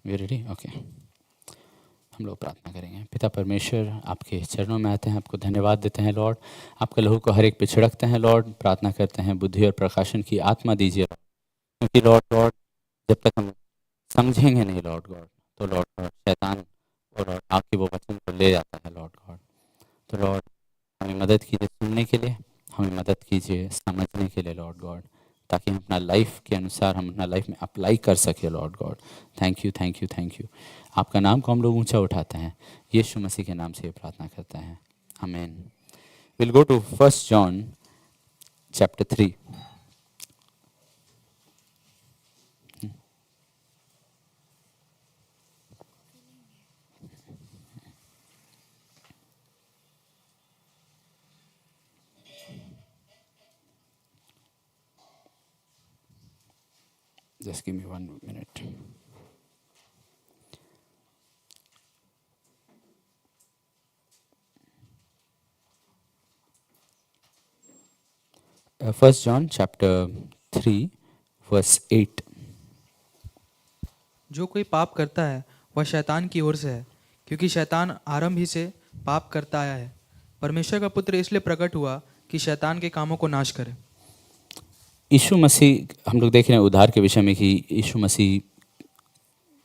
We ready? Okay, हम लोग प्रार्थना करेंगे। पिता परमेश्वर, आपके चरणों में आते हैं, आपको धन्यवाद देते हैं लॉर्ड। आपके लहू को हर एक पे छिड़कते हैं लॉर्ड। प्रार्थना करते हैं बुद्धि और प्रकाशन की आत्मा दीजिए, क्योंकि लॉर्ड गॉड जब तक हम समझेंगे नहीं लॉर्ड गॉड, तो लॉर्ड गॉड शैतान और लॉर्ड आपकी वो वचन को ले जाता है लॉर्ड गॉड। तो लॉर्ड हमें मदद कीजिए सुनने के लिए, हमें मदद कीजिए समझने के लिए लॉर्ड गॉड, ताकि हम अपना लाइफ के अनुसार हम अपना लाइफ में अप्लाई कर सके Lord God. Thank you, thank you, thank you. आपका नाम को हम लोग ऊंचा उठाते हैं, यीशु मसीह के नाम से ये प्रार्थना करते हैं, आमीन। Will go to 1 John chapter 3। Just give me 1 minute. First John chapter 3 verse 8। जो कोई पाप करता है वह शैतान की ओर से है, क्योंकि शैतान आरंभ ही से पाप करता आया है। परमेश्वर का पुत्र इसलिए प्रकट हुआ कि शैतान के कामों को नाश करे। यीशु मसीह, हम लोग देख रहे हैं उद्धार के विषय में कि यीशु मसीह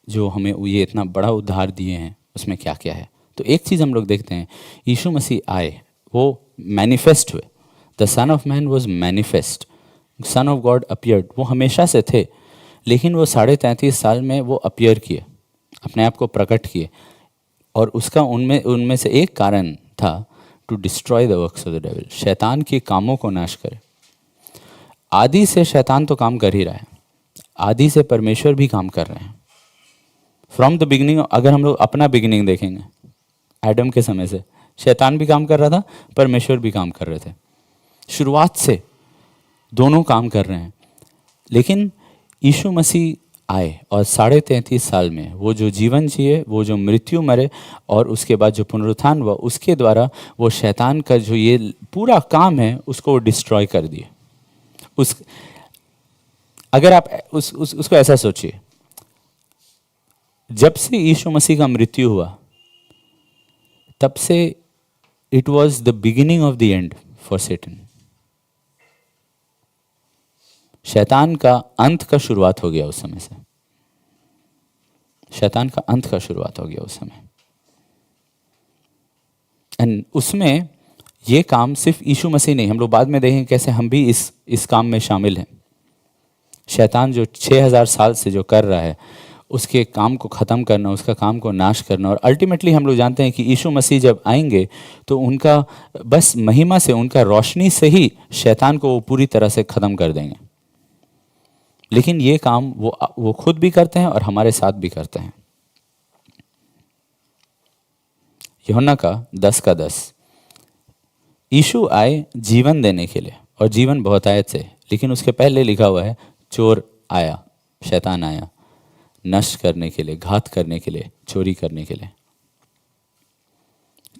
जो हमें ये इतना बड़ा उद्धार दिए हैं उसमें क्या क्या है। तो एक चीज़ हम लोग देखते हैं, यीशु मसीह आए, वो मैनिफेस्ट हुए। The son of man was manifest, son of God appeared. वो हमेशा से थे, लेकिन वो 33.5 साल में वो अपीयर किए, अपने आप को प्रकट किए। और उसका उनमें उनमें से एक कारण था to destroy the works of the devil, शैतान के कामों को नाश करे। आदि से शैतान तो काम कर ही रहा है, आदि से परमेश्वर भी काम कर रहे हैं। फ्रॉम द बिगिनिंग, अगर हम लोग अपना बिगिनिंग देखेंगे, एडम के समय से शैतान भी काम कर रहा था, परमेश्वर भी काम कर रहे थे। शुरुआत से दोनों काम कर रहे हैं। लेकिन यीशु मसीह आए और 33.5 साल में वो जो जीवन जिए, वो जो मृत्यु मरे, और उसके बाद जो पुनरुत्थान हुआ, उसके द्वारा वो शैतान का जो ये पूरा काम है उसको डिस्ट्रॉय कर दिए। उस अगर आप उसको ऐसा सोचिए, जब से यीशु मसीह का मृत्यु हुआ तब से it was the beginning of the end for Satan. शैतान का अंत का शुरुआत हो गया उस समय से, शैतान का अंत का शुरुआत हो गया उस समय। एंड उसमें ये काम सिर्फ यीशु मसीह नहीं, हम लोग बाद में देखेंगे कैसे हम भी इस काम में शामिल हैं। शैतान जो 6000 साल से जो कर रहा है, उसके काम को ख़त्म करना, उसका काम को नाश करना। और अल्टीमेटली हम लोग जानते हैं कि यीशु मसीह जब आएंगे तो उनका बस महिमा से, उनका रोशनी से ही शैतान को वो पूरी तरह से ख़त्म कर देंगे। लेकिन ये काम वो खुद भी करते हैं और हमारे साथ भी करते हैं। यूहन्ना का 10:10, यीशु आए जीवन देने के लिए, और जीवन बहुतायत से। लेकिन उसके पहले लिखा हुआ है, चोर आया, शैतान आया नष्ट करने के लिए, घात करने के लिए, चोरी करने के लिए।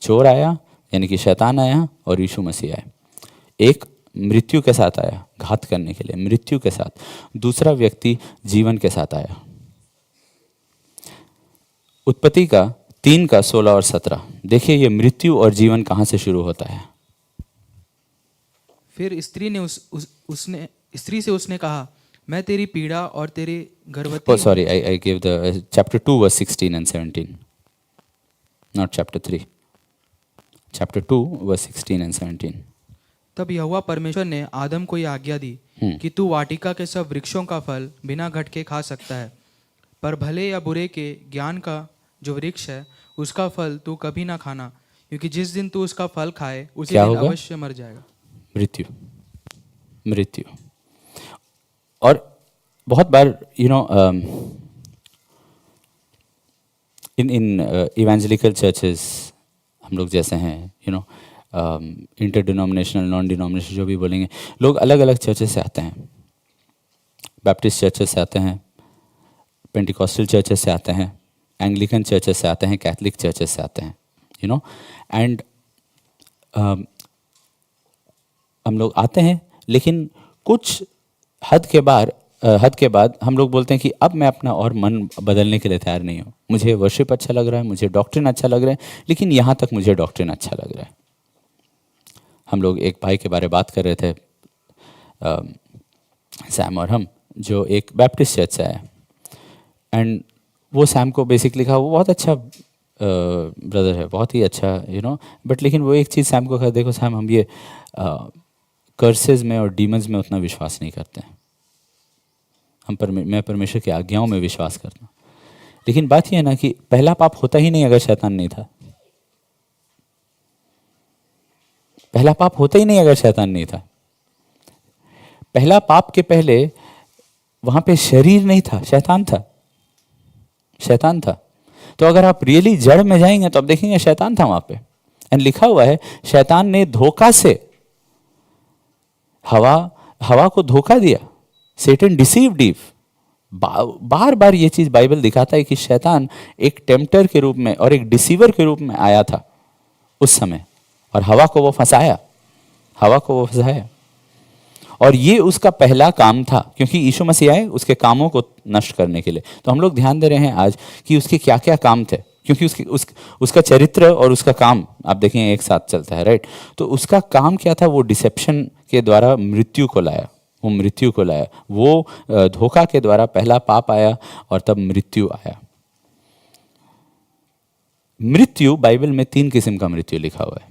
चोर आया यानी कि शैतान आया, और यीशु मसीह आए। एक मृत्यु के साथ आया, घात करने के लिए, मृत्यु के साथ। दूसरा व्यक्ति जीवन के साथ आया। उत्पत्ति का 3:16 और 17 देखिए, ये मृत्यु और जीवन कहाँ से शुरू होता है। फिर स्त्री से उसने कहा, मैं तेरी पीड़ा और तेरी गर्भवती। Oh, sorry, I gave the chapter 2 verse 16 and 17, not chapter 3. Chapter 2 verse 16 and 17. तब यहोवा परमेश्वर ने आदम को यह आज्ञा दी कि तू वाटिका के सब वृक्षों का फल बिना घटके खा सकता है, पर भले या बुरे के ज्ञान का जो वृक्ष है उसका फल तू कभी ना खाना, क्योंकि जिस दिन तू उसका फल खाए उसी क्या दिन होगा? अवश्य मर जाएगा। मृत्यु, मृत्यु। और बहुत बार इन इवेंजलिकल चर्चेस, हम लोग जैसे हैं, इंटर डिनोमिनेशनल, नॉन डिनोमिनेशनल, जो भी बोलेंगे, लोग अलग अलग चर्चेस से आते हैं। बैप्टिस्ट चर्चेस से आते हैं, पेंटिकॉस्टल चर्चेस से आते हैं, एंग्लिकन चर्चेस से आते हैं, कैथलिक चर्चेस से आते हैं, एंड हम लोग आते हैं। लेकिन कुछ हद के बाद हद के बाद हम लोग बोलते हैं कि अब मैं अपना और मन बदलने के लिए तैयार नहीं हूँ। मुझे वर्शिप अच्छा लग रहा है, मुझे डॉक्ट्रिन अच्छा लग रहा है, लेकिन यहाँ तक मुझे डॉक्ट्रिन अच्छा लग रहा है। हम लोग एक भाई के बारे में बात कर रहे थे, सैम और हम, जो एक बैप्टिस्ट चर्च से आया, एंड वो सैम को बेसिकली कहा वो बहुत अच्छा ब्रदर है, बहुत ही अच्छा बट लेकिन वो एक चीज़ सैम को कहा, देखो सैम, हम ये कर्सेस में और डीमंस में उतना विश्वास नहीं करते हैं, मैं परमेश्वर की आज्ञाओं में विश्वास करता हूँ। लेकिन बात यह है ना कि पहला पाप होता ही नहीं अगर शैतान नहीं था। पहला पाप होता ही नहीं अगर शैतान नहीं था। पहला पाप के पहले वहां पे शरीर नहीं था, शैतान था। शैतान था। तो अगर आप रियली जड़ में जाएंगे तो आप देखेंगे शैतान था वहां पे। एंड लिखा हुआ है शैतान ने धोखा से हवा को धोखा दिया। सेटन डिसीव्ड ईव। बार बार ये चीज बाइबल दिखाता है कि शैतान एक टेम्पटर के रूप में और एक डिसीवर के रूप में आया था उस समय, और हवा को वो फंसाया। और ये उसका पहला काम था, क्योंकि यीशु मसीह आए उसके कामों को नष्ट करने के लिए। तो हम लोग ध्यान दे रहे हैं आज कि उसके क्या क्या काम थे, क्योंकि उसका चरित्र और उसका काम आप देखें एक साथ चलता है, राइट। तो उसका काम क्या था? वो डिसेप्शन के द्वारा मृत्यु को लाया। वो धोखा के द्वारा पहला पाप आया और तब मृत्यु आया। मृत्यु बाइबल में 3 किस्म का मृत्यु लिखा हुआ है।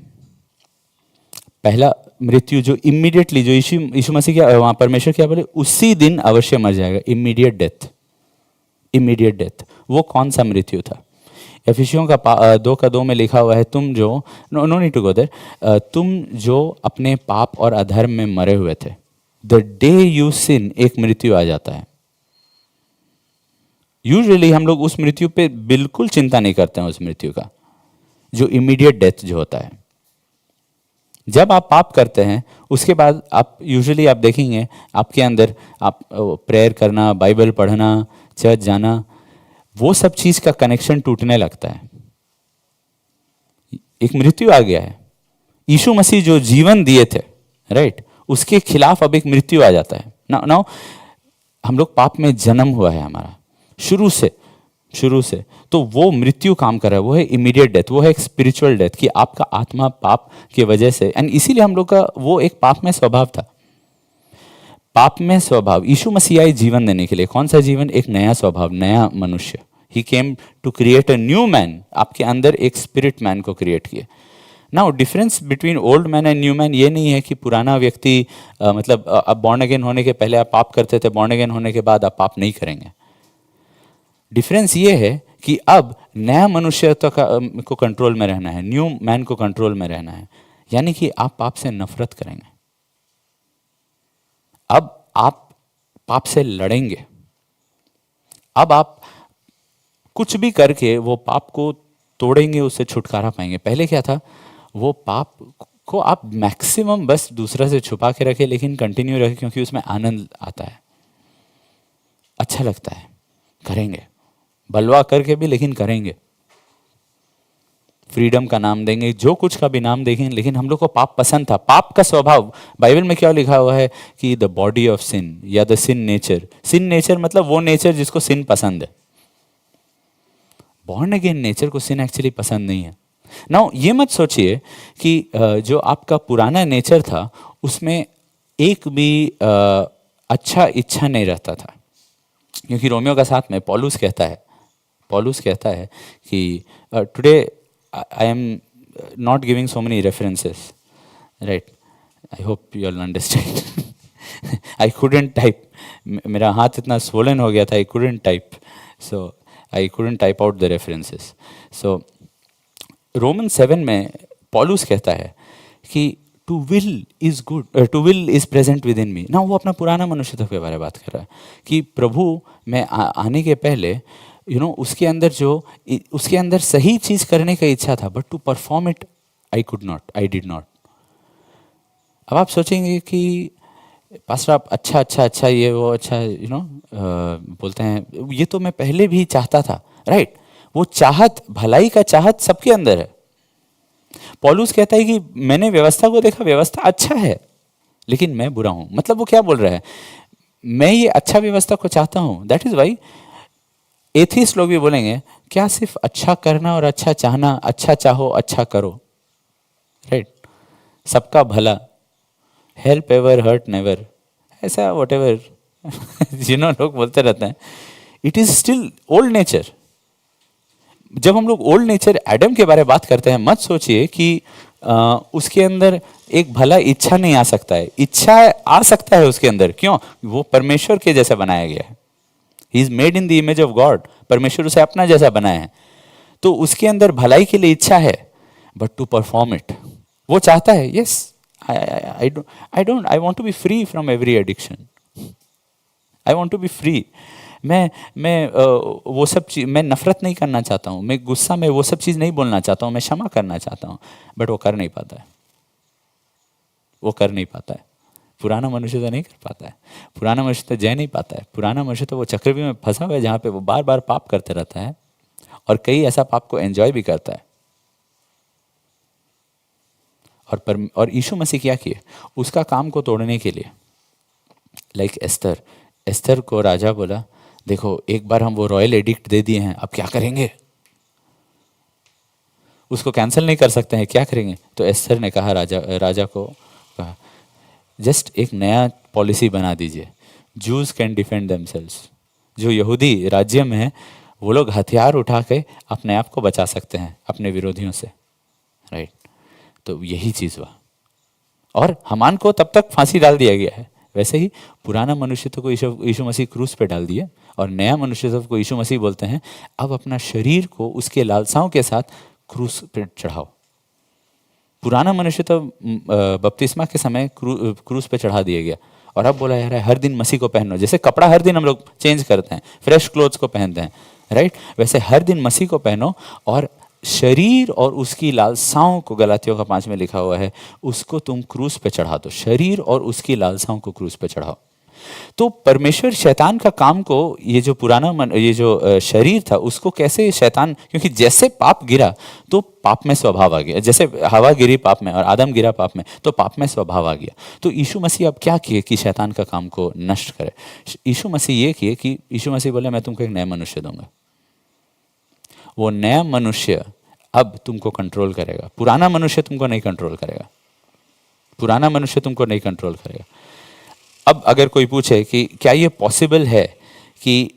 पहला मृत्यु जो इमीडिएटली, जो यीशु मसीह क्या वहां परमेश्वर क्या बोले, उसी दिन अवश्य मर जाएगा, इमीडिएट डेथ। वो कौन सा मृत्यु था? एफिसियों का 2:2 में लिखा हुआ है, तुम जो no need to go there, तुम जो अपने पाप और अधर्म में मरे हुए थे, द डे यू सिन, एक मृत्यु आ जाता है। यूजुअली हम लोग उस मृत्यु पे बिल्कुल चिंता नहीं करते हैं, उस मृत्यु का, जो इमीडिएट डेथ जो होता है। जब आप पाप करते हैं उसके बाद आप यूजुअली आप देखेंगे आपके अंदर आप प्रेयर करना, बाइबल पढ़ना, चर्च जाना, वो सब चीज का कनेक्शन टूटने लगता है। एक मृत्यु आ गया है। यीशु मसीह जो जीवन दिए थे, राइट, उसके खिलाफ अब एक मृत्यु आ जाता है। नाउ हम लोग पाप में जन्म हुआ है हमारा शुरू से, तो वो मृत्यु काम कर रहा है, वो है इमीडिएट डेथ, वो है एक स्पिरिचुअल डेथ, कि आपका आत्मा पाप की वजह से, एंड इसीलिए हम लोग का वो एक पाप में स्वभाव था। पाप में स्वभाव, यीशु मसीह आए जीवन देने के लिए। कौन सा जीवन? एक नया स्वभाव, नया मनुष्य। He came to create a new man. आपके अंदर एक स्पिरिट मैन को क्रिएट किया। Now difference between old man and new man ये नहीं है कि पुराना व्यक्ति मतलब अब बॉर्न अगेन होने के पहले आप पाप करते थे, बॉर्न अगेन होने के बाद आप पाप नहीं करेंगे। डिफरेंस ये है कि अब नया मनुष्य को कंट्रोल में रहना है, न्यू मैन को कंट्रोल में रहना है, यानी कि आप पाप से नफरत करेंगे। अब आप पाप से लड़ेंगे। अब आप कुछ भी करके वो पाप को तोड़ेंगे, उससे छुटकारा पाएंगे। पहले क्या था? वो पाप को आप मैक्सिमम बस दूसरा से छुपा के रखे, लेकिन कंटिन्यू रखे, क्योंकि उसमें आनंद आता है, अच्छा लगता है, करेंगे, बलवा करके भी, लेकिन करेंगे। फ्रीडम का नाम देंगे, जो कुछ का भी नाम देंगे, लेकिन हम लोग को पाप पसंद था। पाप का स्वभाव बाइबल में क्या लिखा हुआ है कि द बॉडी ऑफ सिन, या the sin nature. Sin nature मतलब वो नेचर जिसको सिन पसंद है। बॉर्न अगेन नेचर को सिन एक्चुअली पसंद नहीं है। नाउ ये मत सोचिए कि जो आपका पुराना नेचर था उसमें एक भी अच्छा इच्छा नहीं रहता था, क्योंकि रोमियो का साथ में पौलुस कहता है कि today I am not giving so many references, right, I hope you all understand. I couldn't type, मेरा हाथ इतना स्वोलन हो गया था, I couldn't type, so I couldn't type out the references. So Roman 7 में पौलुस कहता है कि to will is good, to will is present within me. ना वो अपना पुराना मनुष्यत्व के बारे में बात कर रहा है कि प्रभु में आने के पहले उसके अंदर सही चीज करने का इच्छा था, but to perform it I did not. अब आप सोचेंगे कि पास्टर आप अच्छा ये वो अच्छा बोलते हैं, ये तो मैं पहले भी चाहता था, राइट। वो चाहत, भलाई का चाहत सबके अंदर है। पौलुस कहता है कि मैंने व्यवस्था को देखा, व्यवस्था अच्छा है, लेकिन मैं बुरा हूं। मतलब वो क्या बोल रहा है? मैं ये अच्छा व्यवस्था को चाहता हूं। दैट इज वाई एथिस्ट लोग भी बोलेंगे क्या सिर्फ अच्छा करना और अच्छा चाहना, अच्छा चाहो अच्छा करो, राइट? सबका भला, हेल्प एवर हर्ट नेवर, ऐसा वट एवर जिन्हों लोग बोलते रहते हैं, it is still old nature. जब हम लोग ओल्ड नेचर एडम के बारे में बात करते हैं, मत सोचिए कि उसके अंदर एक भला इच्छा नहीं आ सकता है। इच्छा आ सकता है उसके अंदर, क्यों? वो परमेश्वर के जैसा बनाया गया है। He is made in the image of God, परमेश्वर उसे अपना जैसा बनाया है, तो उसके अंदर भलाई के लिए इच्छा है, बट टू परफॉर्म इट वो चाहता है, yes I want to be free from every addiction, I want to be free. वो सब चीज, मैं नफरत नहीं करना चाहता हूँ, मैं गुस्सा में वो सब चीज़ नहीं बोलना चाहता हूँ, मैं क्षमा करना चाहता हूँ, बट वो कर नहीं पाता है, वो कर नहीं पाता है। पुराना मनुष्य तो नहीं कर पाता है, पुराना मनुष्य तो जय नहीं पाता है, पुराना मनुष्य तो वो चक्रव्यूह में फंसा हुआ है जहाँ पे वो बार बार पाप करते रहता है, और कई ऐसा पाप को एंजॉय भी करता है। और यीशु मसीह क्या किए उसका काम को तोड़ने के लिए? लाइक एस्तर को राजा बोला, देखो एक बार हम वो रॉयल एडिक्ट दे दिए हैं, अब क्या करेंगे? उसको कैंसिल नहीं कर सकते हैं, क्या करेंगे? तो एस्तर ने कहा, राजा को कहा, जस्ट एक नया पॉलिसी बना दीजिए, जूस कैन डिफेंड देमसेल्व्स। जो यहूदी राज्य में है वो लोग हथियार उठा के अपने आप को बचा सकते हैं अपने विरोधियों से, राइट? तो यही चीज़ हुआ, और हामान को तब तक फांसी डाल दिया गया है। वैसे ही पुराना मनुष्यत्व को यीशु मसीह क्रूस पे डाल दिए, और नया मनुष्यत्व को यीशु मसीह बोलते हैं अब अपना शरीर को उसके लालसाओं के साथ क्रूस पे चढ़ाओ। पुराना मनुष्यत्व बपतिस्मा के समय क्रूस पे चढ़ा दिया गया, और अब बोला जा रहा है हर दिन मसीह को पहनो। जैसे कपड़ा हर दिन हम लोग चेंज करते हैं, फ्रेश क्लोथ्स को पहनते हैं, राइट? वैसे हर दिन मसीह को पहनो, और शरीर और उसकी लालसाओं को, गलातियों का 5 में लिखा हुआ है, उसको तुम क्रूस पे चढ़ा दो। शरीर और उसकी लालसाओं को क्रूस पे चढ़ाओ। तो परमेश्वर शैतान का काम को, ये जो ये जो शरीर था उसको कैसे शैतान, क्योंकि जैसे पाप गिरा तो पाप में स्वभाव आ गया, जैसे हवा गिरी पाप में और आदम गिरा पाप में, तो पाप में स्वभाव आ गया। तो यीशु मसीह अब क्या किए कि शैतान का काम को नष्ट करे? यीशु मसीह ये किए कि यीशु मसीह बोले मैं तुमको एक नया मनुष्य दूंगा। वो नया मनुष्य अब तुमको कंट्रोल करेगा, पुराना मनुष्य तुमको नहीं कंट्रोल करेगा, पुराना मनुष्य तुमको नहीं कंट्रोल करेगा। अब अगर कोई पूछे कि क्या ये पॉसिबल है कि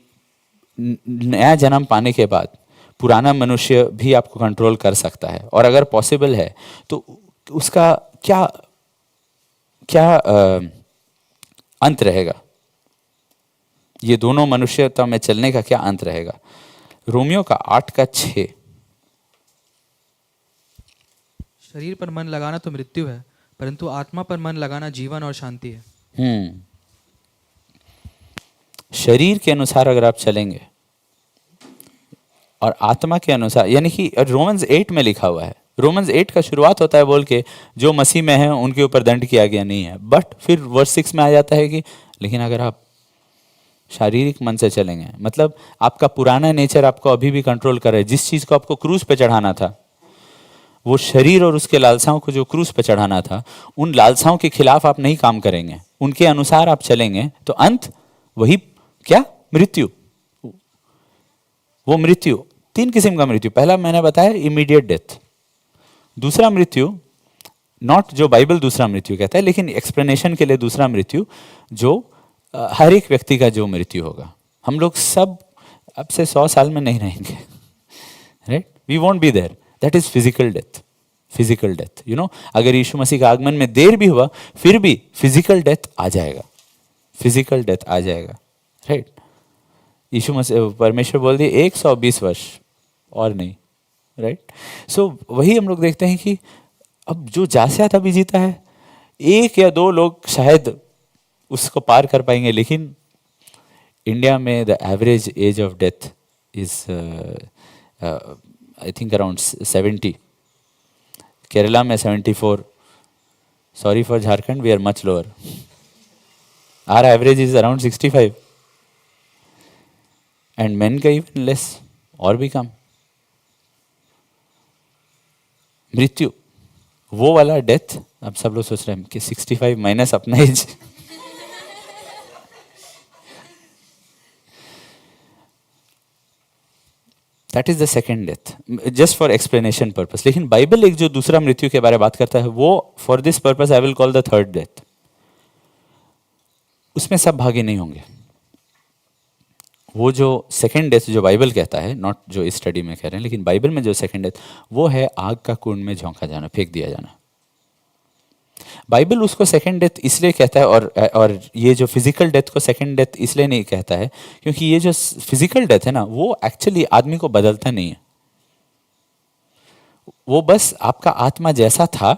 नया जन्म पाने के बाद पुराना मनुष्य भी आपको कंट्रोल कर सकता है, और अगर पॉसिबल है तो उसका क्या क्या अंत रहेगा? ये दोनों मनुष्यता में चलने का क्या अंत रहेगा? रोमियो का 8:6, शरीर पर मन लगाना तो मृत्यु है, परंतु आत्मा पर मन लगाना जीवन और शांति है। शरीर के अनुसार अगर आप चलेंगे और आत्मा के अनुसार, यानी कि रोमन्स 8 में लिखा हुआ है, रोमन्स 8 का शुरुआत होता है बोल के जो मसीह में है उनके ऊपर दंड किया गया नहीं है, बट फिर वर्स 6 में आ जाता है कि लेकिन अगर आप शारीरिक मन से चलेंगे, मतलब आपका पुराना नेचर आपको अभी भी कंट्रोल कर रहा है। जिस चीज़ को आपको क्रूस पे चढ़ाना था, वो शरीर और उसके लालसाओं को जो क्रूस पे चढ़ाना था, उन लालसाओं के खिलाफ आप नहीं काम करेंगे, उनके अनुसार आप चलेंगे, तो अंत वही क्या? मृत्यु। वो मृत्यु 3 किस्म का मृत्यु। पहला मैंने बताया इमीडिएट डेथ, दूसरा मृत्यु नॉट जो बाइबल दूसरा मृत्यु कहता है, लेकिन एक्सप्लेनेशन के लिए दूसरा मृत्यु जो हर एक व्यक्ति का जो मृत्यु होगा। हम लोग सब अब से 100 साल में नहीं रहेंगे, right? We won't be there, that is physical death. Physical death, you know, अगर यीशु मसीह का आगमन में देर भी हुआ फिर भी फिजिकल डेथ आ जाएगा, फिजिकल डेथ आ जाएगा, राइट? यीशु मसीह, परमेश्वर बोल दिए 120 वर्ष और नहीं, राइट? सो वही हम लोग देखते हैं कि अब जो जासियात अभी जीता है, 1 या 2 लोग शायद उसको पार कर पाएंगे, लेकिन इंडिया में the average age of death is I think around 70, Kerala में 74, sorry for Jharkhand, we are much lower, our average is around 65, and men का इवन लेस, और भी कम। मृत्यु वो वाला डेथ, अब सब लोग सोच रहे हैं कि 65 माइनस अपना age that is the second death, just for explanation purpose. लेकिन बाइबल एक जो दूसरा मृत्यु के बारे में बात करता है, वो for this purpose I will call the third death. उसमें सब भागी नहीं होंगे। वो जो सेकेंड डेथ जो बाइबल कहता है, नॉट जो इस स्टडी में कह रहे हैं, लेकिन बाइबल में जो सेकेंड डेथ, वो है आग का कुंड में झोंका जाना, फेंक दिया जाना। बाइबल उसको सेकेंड डेथ इसलिए कहता है, और ये जो फिजिकल डेथ को सेकेंड डेथ इसलिए नहीं कहता है, क्योंकि ये जो फिजिकल डेथ है ना, वो एक्चुअली आदमी को बदलता नहीं है। वो बस आपका आत्मा जैसा था,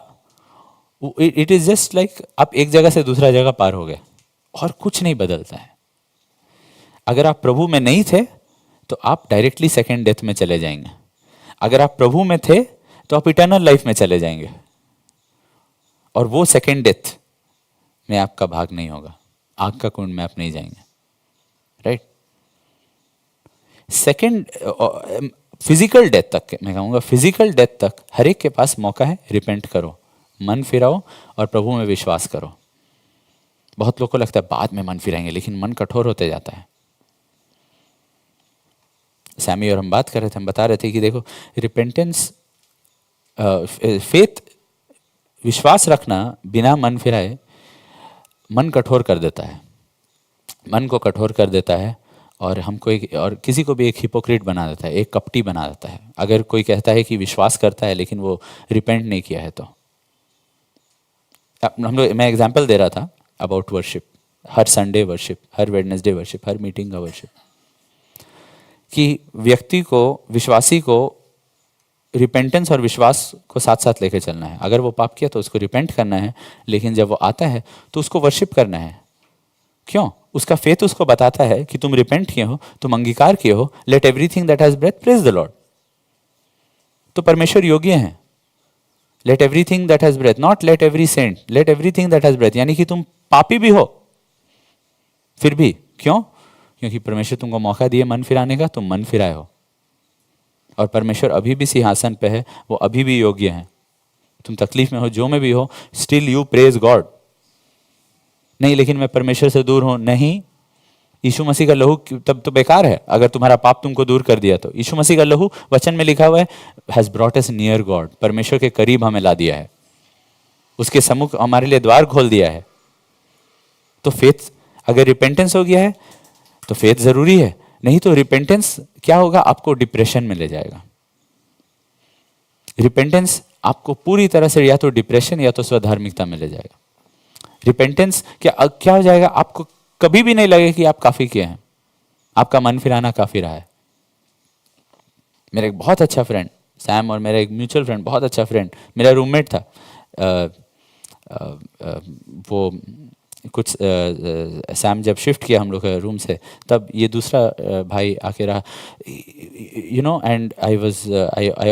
इट इज जस्ट लाइक आप एक जगह से दूसरा जगह पार हो गए, और कुछ नहीं बदलता है। अगर आप प्रभु में नहीं थे तो आप डायरेक्टली सेकेंड डेथ में चले जाएंगे। अगर आप प्रभु में थे तो आप इटर्नल लाइफ में चले जाएंगे, और वो सेकेंड डेथ में आपका भाग नहीं होगा, आग का कुंड में आप नहीं जाएंगे, राइट। सेकेंड फिजिकल डेथ तक, मैं कहूँगा फिजिकल डेथ तक हर एक के पास मौका है, रिपेंट करो, मन फिराओ और प्रभु में विश्वास करो। बहुत लोगों को लगता है बाद में मन फिराएंगे, लेकिन मन कठोर होते जाता है। सैमी और हम बात कर रहे थे, हम बता रहे थे कि देखो, रिपेंटेंस, फेथ, विश्वास रखना बिना मन फिराए मन कठोर कर देता है, मन को कठोर कर देता है, और हमको एक, और किसी को भी एक हिपोक्रेट बना देता है, एक कपटी बना देता है। अगर कोई कहता है कि विश्वास करता है लेकिन वो रिपेंट नहीं किया है, तो हम लोग, मैं एग्जांपल दे रहा था about worship, her Sunday worship, her Wednesday worship, her meeting का वर्शिप, कि व्यक्ति को, विश्वासी को रिपेंटेंस और विश्वास को साथ साथ लेकर चलना है। अगर वो पाप किया तो उसको रिपेंट करना है, लेकिन जब वो आता है तो उसको वर्शिप करना है। क्यों? उसका फेथ उसको बताता है कि तुम रिपेंट किए हो, तुम अंगीकार किए हो, let everything that has breath praise the Lord. तो परमेश्वर योग्य हैं। Let everything that has breath, not let every saint, let everything that has breath, यानी कि तुम पापी भी हो फिर भी, क्यों? क्योंकि परमेश्वर तुमको मौका दिए मन फिराने का, तुम मन फिराए हो, और परमेश्वर अभी भी सिंहासन पे है, वो अभी भी योग्य है। तुम तकलीफ में हो, जो में भी हो, स्टिल यू प्रेज गॉड। नहीं, लेकिन मैं परमेश्वर से दूर हूं, नहीं, यीशु मसीह का लहू तब तो बेकार है। अगर तुम्हारा पाप तुमको दूर कर दिया तो यीशु मसीह का लहू, वचन में लिखा हुआ है, has brought us near God, परमेश्वर के करीब हमें ला दिया है, उसके सम्मुख हमारे लिए द्वार खोल दिया है। तो फेथ, अगर रिपेंटेंस हो गया है तो फेथ जरूरी है, नहीं तो रिपेंटेंस क्या होगा, आपको डिप्रेशन में ले जाएगा। रिपेंटेंस आपको पूरी तरह से या तो डिप्रेशन या तो स्वधार्मिकता में ले जाएगा। रिपेंटेंस क्या हो जाएगा, आपको कभी भी नहीं लगेगा कि आप काफी किए हैं, आपका मन फिराना काफी रहा है। मेरा एक बहुत अच्छा फ्रेंड सैम, और मेरा एक म्यूचुअल फ्रेंड, बहुत अच्छा फ्रेंड, मेरा रूममेट था, वो कुछ सैम जब शिफ्ट किया हम लोग रूम से, तब ये दूसरा भाई आके रहा, you know, and I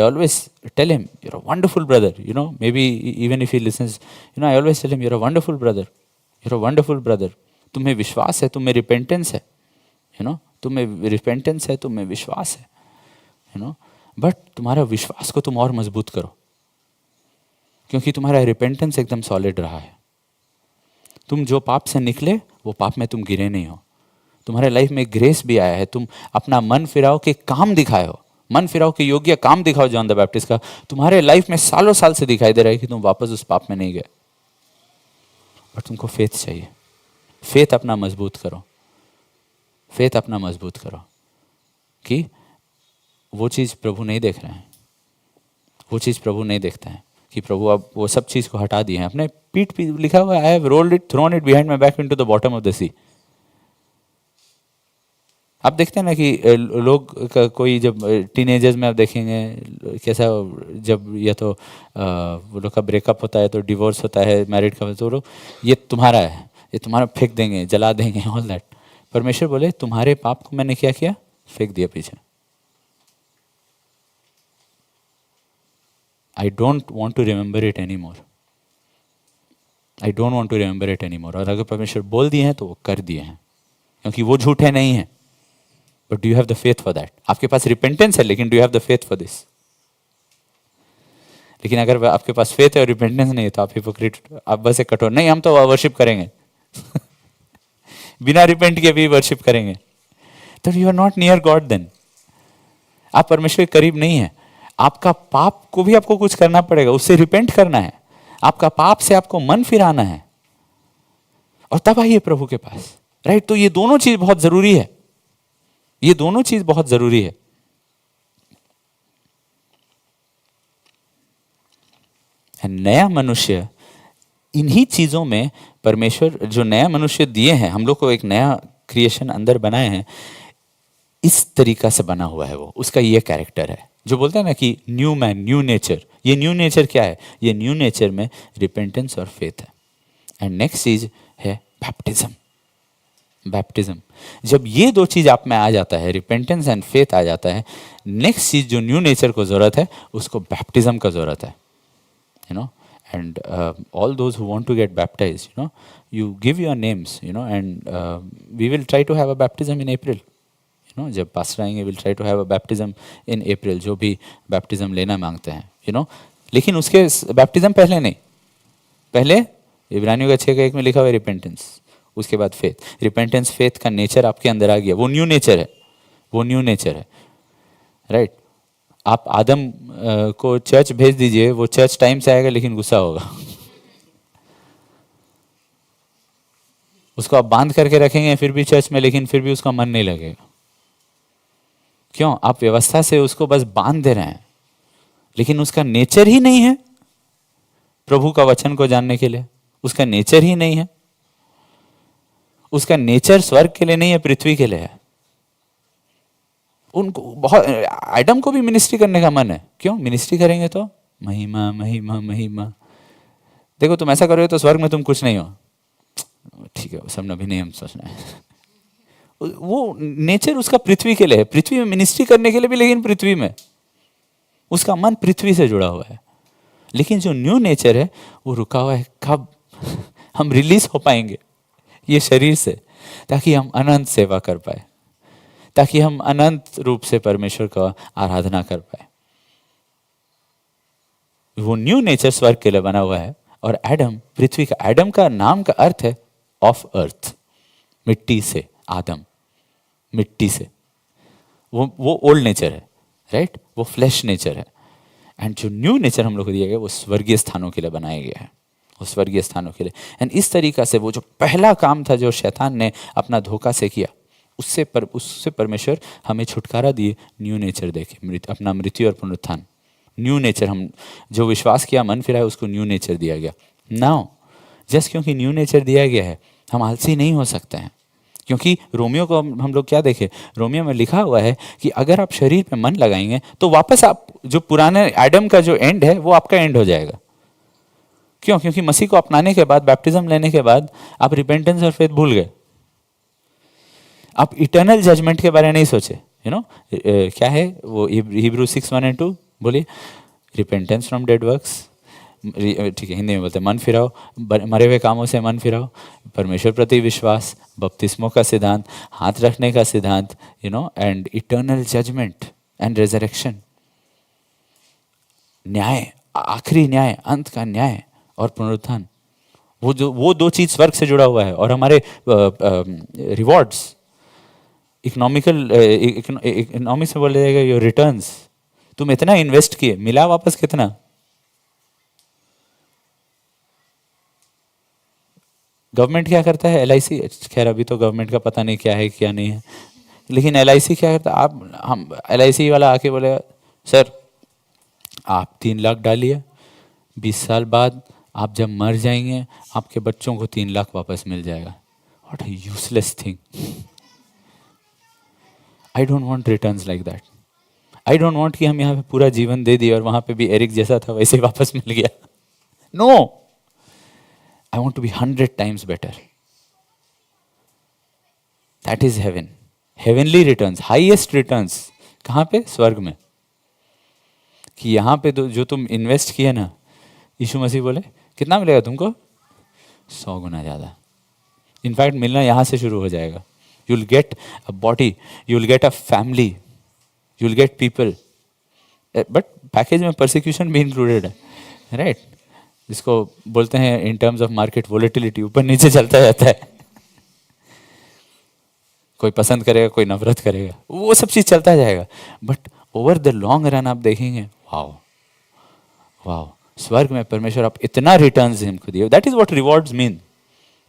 always tell him, you are a wonderful brother, you know, maybe even if he listens, you know, I always tell him, you are a wonderful brother, you are a wonderful brother. तुम्हें विश्वास है, तुम्हें repentance है, you know, तुम्हें repentance है, तुम्हें विश्वास है, यू नो, बट तुम्हारा विश्वास को तुम और मजबूत करो, क्योंकि तुम्हारा रिपेंटेंस एकदम सॉलिड रहा है। तुम जो पाप से निकले वो पाप में तुम गिरे नहीं हो, तुम्हारे लाइफ में ग्रेस भी आया है, तुम अपना मन फिराओ के काम दिखाए हो, मन फिराओ के योग्य काम दिखाओ। जॉन द बैप्टिस्ट का तुम्हारे लाइफ में सालों साल से दिखाई दे रहा है कि तुम वापस उस पाप में नहीं गए, पर तुमको फेथ चाहिए। फेथ अपना मजबूत करो, फेथ अपना मजबूत करो, कि वो चीज़ प्रभु नहीं देख रहे हैं, वो चीज़ प्रभु नहीं देखता है, कि प्रभु अब वो सब चीज़ को हटा दिए हैं, अपने पीठ पे लिखा हुआ है, I have rolled it, thrown it behind my back into the bottom of the sea. आप देखते हैं ना कि लोग कोई जब टीनेजर्स में आप देखेंगे कैसा, जब या तो वो लोग का ब्रेकअप होता है, तो डिवोर्स होता है, मैरिड का, तो लोग ये तुम्हारा है, ये तुम्हारा फेंक देंगे, जला देंगे, ऑल दैट। परमेश्वर बोले तुम्हारे पाप को मैंने क्या किया, फेंक दिया पीछे। I don't want to remember it anymore. I don't want to remember it anymore. और अगर परमेश्वर बोल दिए हैं तो वो कर दिए हैं, क्योंकि वो झूठे नहीं हैं। But do you have the faith for that? आपके पास रिपेंटेंस है, लेकिन do you have the faith for this? लेकिन अगर आपके पास फेथ है और रिपेंटेंस नहीं है तो आप हिपोक्रेट, आप बस एक कठोर, नहीं हम तो वर्शिप करेंगे बिना रिपेंट के भी वर्शिप करेंगे, तो you are not near God then. आप परमेश्वर के करीब नहीं है। आपका पाप को भी आपको कुछ करना पड़ेगा, उससे रिपेंट करना है, आपका पाप से आपको मन फिराना है, और तब आइए प्रभु के पास। राइट? तो ये दोनों चीज बहुत जरूरी है, ये दोनों चीज बहुत जरूरी है। नया मनुष्य, इन्हीं चीजों में परमेश्वर जो नया मनुष्य दिए हैं, हम लोग को एक नया क्रिएशन अंदर बनाए हैं, इस तरीका से बना हुआ है वो, उसका ये कैरेक्टर है। जो बोलते हैं ना कि न्यू मैन, न्यू नेचर, ये न्यू नेचर क्या है? ये न्यू नेचर में रिपेंटेंस और फेथ है। एंड नेक्स्ट चीज है बैप्टिज्म। बैप्टिज्म, जब ये दो चीज आप में आ जाता है, रिपेंटेंस एंड फेथ आ जाता है, नेक्स्ट चीज जो न्यू नेचर को जरूरत है, उसको बैप्टिज्म का जरूरत है। you know and all those who want to get baptized, you give your names, and we will try to have a baptism in April. जब पास्टर आएंगे, will try to have a baptism in April, जो भी baptism लेना मांगते हैं, लेकिन उसके baptism पहले नहीं, पहले इब्रानियों का 6:1 में लिखा हुआ है रिपेंटेंस, उसके बाद फेथ। रिपेंटेंस फेथ का नेचर आपके अंदर आ गया, वो न्यू नेचर है, वो न्यू नेचर है। राइट? आप आदम को चर्च भेज दीजिए, वो चर्च टाइम से आएगा लेकिन गुस्सा होगा। उसको आप बांध करके रखेंगे फिर भी चर्च में, लेकिन फिर भी उसका मन नहीं लगेगा। क्यों? आप व्यवस्था से उसको बस बांध दे रहे हैं, लेकिन उसका नेचर ही नहीं है प्रभु का वचन को जानने के लिए, उसका नेचर ही नहीं है। उसका नेचर स्वर्ग के लिए नहीं है, पृथ्वी के लिए है। उनको बहुत, एडम को भी मिनिस्ट्री करने का मन है। क्यों? मिनिस्ट्री करेंगे तो महिमा महिमा महिमा। देखो तुम ऐसा करोगे तो स्वर्ग में तुम कुछ नहीं हो। ठीक है, वो सब अभी नहीं हम सोचना है। वो नेचर उसका पृथ्वी के लिए है, पृथ्वी में मिनिस्ट्री करने के लिए भी, लेकिन पृथ्वी में उसका मन पृथ्वी से जुड़ा हुआ है। लेकिन जो न्यू नेचर है वो रुका हुआ है, कब हम रिलीज हो पाएंगे ये शरीर से, ताकि हम अनंत सेवा कर पाए, ताकि हम अनंत रूप से परमेश्वर का आराधना कर पाए। वो न्यू नेचर स्वर्ग के लिए बना हुआ है, और एडम पृथ्वी का। एडम का नाम का अर्थ है ऑफ अर्थ, मिट्टी से। आदम मिट्टी से, वो ओल्ड नेचर है। राइट? वो फ्लैश नेचर है। एंड जो न्यू नेचर हम लोग को दिया गया वो स्वर्गीय स्थानों के लिए बनाया गया है, वो स्वर्गीय स्थानों के लिए। एंड इस तरीका से वो जो पहला काम था जो शैतान ने अपना धोखा से किया, उससे परमेश्वर हमें छुटकारा दिए न्यू नेचर देके, अपना मृत्यु और पुनरुत्थान। न्यू नेचर, हम जो विश्वास किया, मन फिराया, उसको न्यू नेचर दिया गया। नाउ जस्ट क्योंकि न्यू नेचर दिया गया है, हम आलसी नहीं हो सकते हैं। क्योंकि रोमियो को हम लोग क्या देखे, रोमियो में लिखा हुआ है कि अगर आप शरीर पे मन लगाएंगे तो वापस आप जो पुराने एडम का जो एंड है वो आपका एंड हो जाएगा। क्यों? क्योंकि मसीह को अपनाने के बाद, बैप्टिज्म लेने के बाद आप रिपेंटेंस और फेथ भूल गए। आप इटर्नल जजमेंट के बारे में नहीं सोचे। क्या है वो हिब्रू 6:1-2 बोलिए। रिपेंटेंस फ्रॉम डेड वर्क्स, ठीक है, हिंदी में बोलते हैं मन फिराओ, मरे हुए कामों से मन फिराओ, परमेश्वर प्रति विश्वास, बपतिस्मों का सिद्धांत, हाथ रखने का सिद्धांत, and eternal judgement and resurrection, न्याय, आखिरी न्याय, अंत का न्याय और पुनरुत्थान। वो दो चीज स्वर्ग से जुड़ा हुआ है। और हमारे रिवॉर्ड्स, इकोनॉमिक्स में बोला जाएगा योर रिटर्न्स। तुम इतना इन्वेस्ट किए, मिला वापस कितना? गवर्नमेंट क्या करता है? LIC, खैर अभी तो गवर्नमेंट का पता नहीं क्या है क्या नहीं है, लेकिन LIC क्या करता है? हम LIC वाला आके बोले सर आप 3 लाख डालिए, 20 साल बाद आप जब मर जाएंगे आपके बच्चों को 3 लाख वापस मिल जाएगा। What a useless thing. I don't want returns like that. I don't want कि हम यहाँ पे पूरा जीवन दे दिए और वहां पे भी एरिक जैसा था वैसे वापस मिल गया। No, I want to be 100 times better. That is heaven. Heavenly returns, highest returns. कहाँ पे? स्वर्ग में। कि यहाँ पे जो तुम इन्वेस्ट किए ना, यीशु मसीह बोले कितना मिलेगा तुमको? 100 गुना ज़्यादा। इनफैक्ट मिलना यहाँ से शुरू हो जाएगा। You will get a body, you will get a family, you will get people. But package में persecution भी included है, right? जिसको बोलते हैं in terms of market volatility, ऊपर नीचे चलता जाता है। कोई पसंद करेगा, कोई नफरत करेगा, वो सब चीज चलता जाएगा। But over the long run आप देखेंगे, वाओ वाओ, स्वर्ग में परमेश्वर आप इतना रिटर्न्स हमको दिए। That is what rewards mean.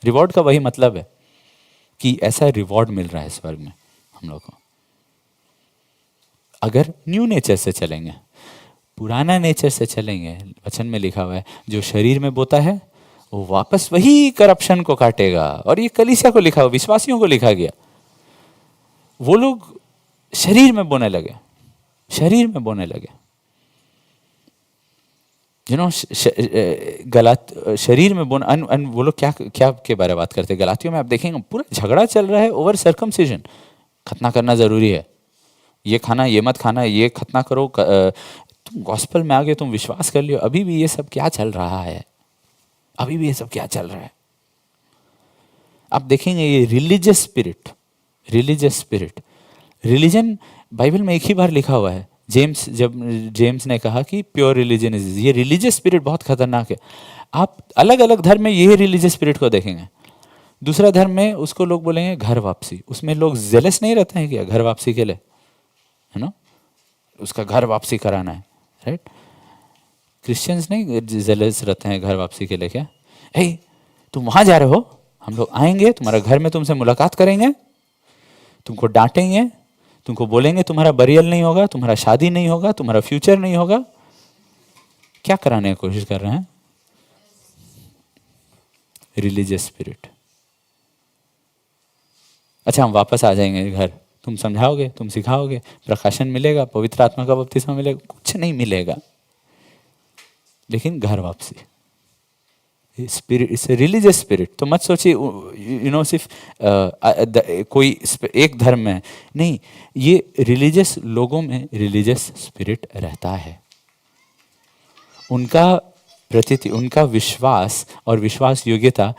Reward का वही मतलब है कि ऐसा रिवॉर्ड मिल रहा है स्वर्ग में हम लोग को, अगर न्यू नेचर से चलेंगे। पुराना नेचर से चलेंगे, वचन में लिखा हुआ है जो शरीर में बोता है वो वापस वही करप्शन को काटेगा। और ये कलीसिया को लिखा हुआ, विश्वासियों को लिखा गया। वो लोग शरीर में बोने लगे, शरीर में बोने लगे। यू नो, गलत शरीर में बोना। वो लोग क्या क्या के बारे में बात करते हैं गलातियों में, आप देखेंगे पूरा झगड़ा चल रहा है ओवर सर्कमसिजन। खतना करना जरूरी है, ये खाना ये मत खाना, ये खतना करो। तुम गॉस्पेल में आ गए, तुम विश्वास कर लियो, अभी भी ये सब क्या चल रहा है, अभी भी ये सब क्या चल रहा है। आप देखेंगे ये religious spirit, religious spirit. Religion Bible में एक ही बार लिखा हुआ है, जब जेम्स ने कहा कि प्योर रिलीजन इज, ये रिलीजियस स्पिरिट बहुत खतरनाक है। आप अलग अलग धर्म में ये रिलीजियस स्पिरिट को देखेंगे। दूसरा धर्म में उसको लोग बोलेंगे घर वापसी, उसमें लोग जेलस नहीं रहते हैं क्या घर वापसी के लिए, है ना, उसका घर वापसी कराना है, राइट। क्रिश्चियंस नहीं जेलस रहते हैं घर वापसी के लिए क्या, हे तुम वहां जा रहे हो, हम लोग आएंगे तुम्हारा घर में, तुमसे मुलाकात करेंगे, तुमको डांटेंगे, तुमको बोलेंगे तुम्हारा बरियल नहीं होगा, तुम्हारा शादी नहीं होगा, तुम्हारा फ्यूचर नहीं होगा। क्या कराने की कोशिश कर रहे हैं? Religious spirit. अच्छा हम वापस आ जाएंगे घर, तुम समझाओगे, तुम सिखाओगे, प्रकाशन मिलेगा, पवित्र आत्मा का बपतिस्मा मिलेगा, कुछ नहीं मिलेगा, लेकिन घर वापसी। Spirit it's a religious spirit. तो मत सोचिए यू नो सिर्फ कोई एक धर्म में नहीं, ये रिलीजियस लोगों में रिलीजियस स्पिरिट रहता है। उनका प्रतीति, उनका विश्वास और विश्वास योग्यता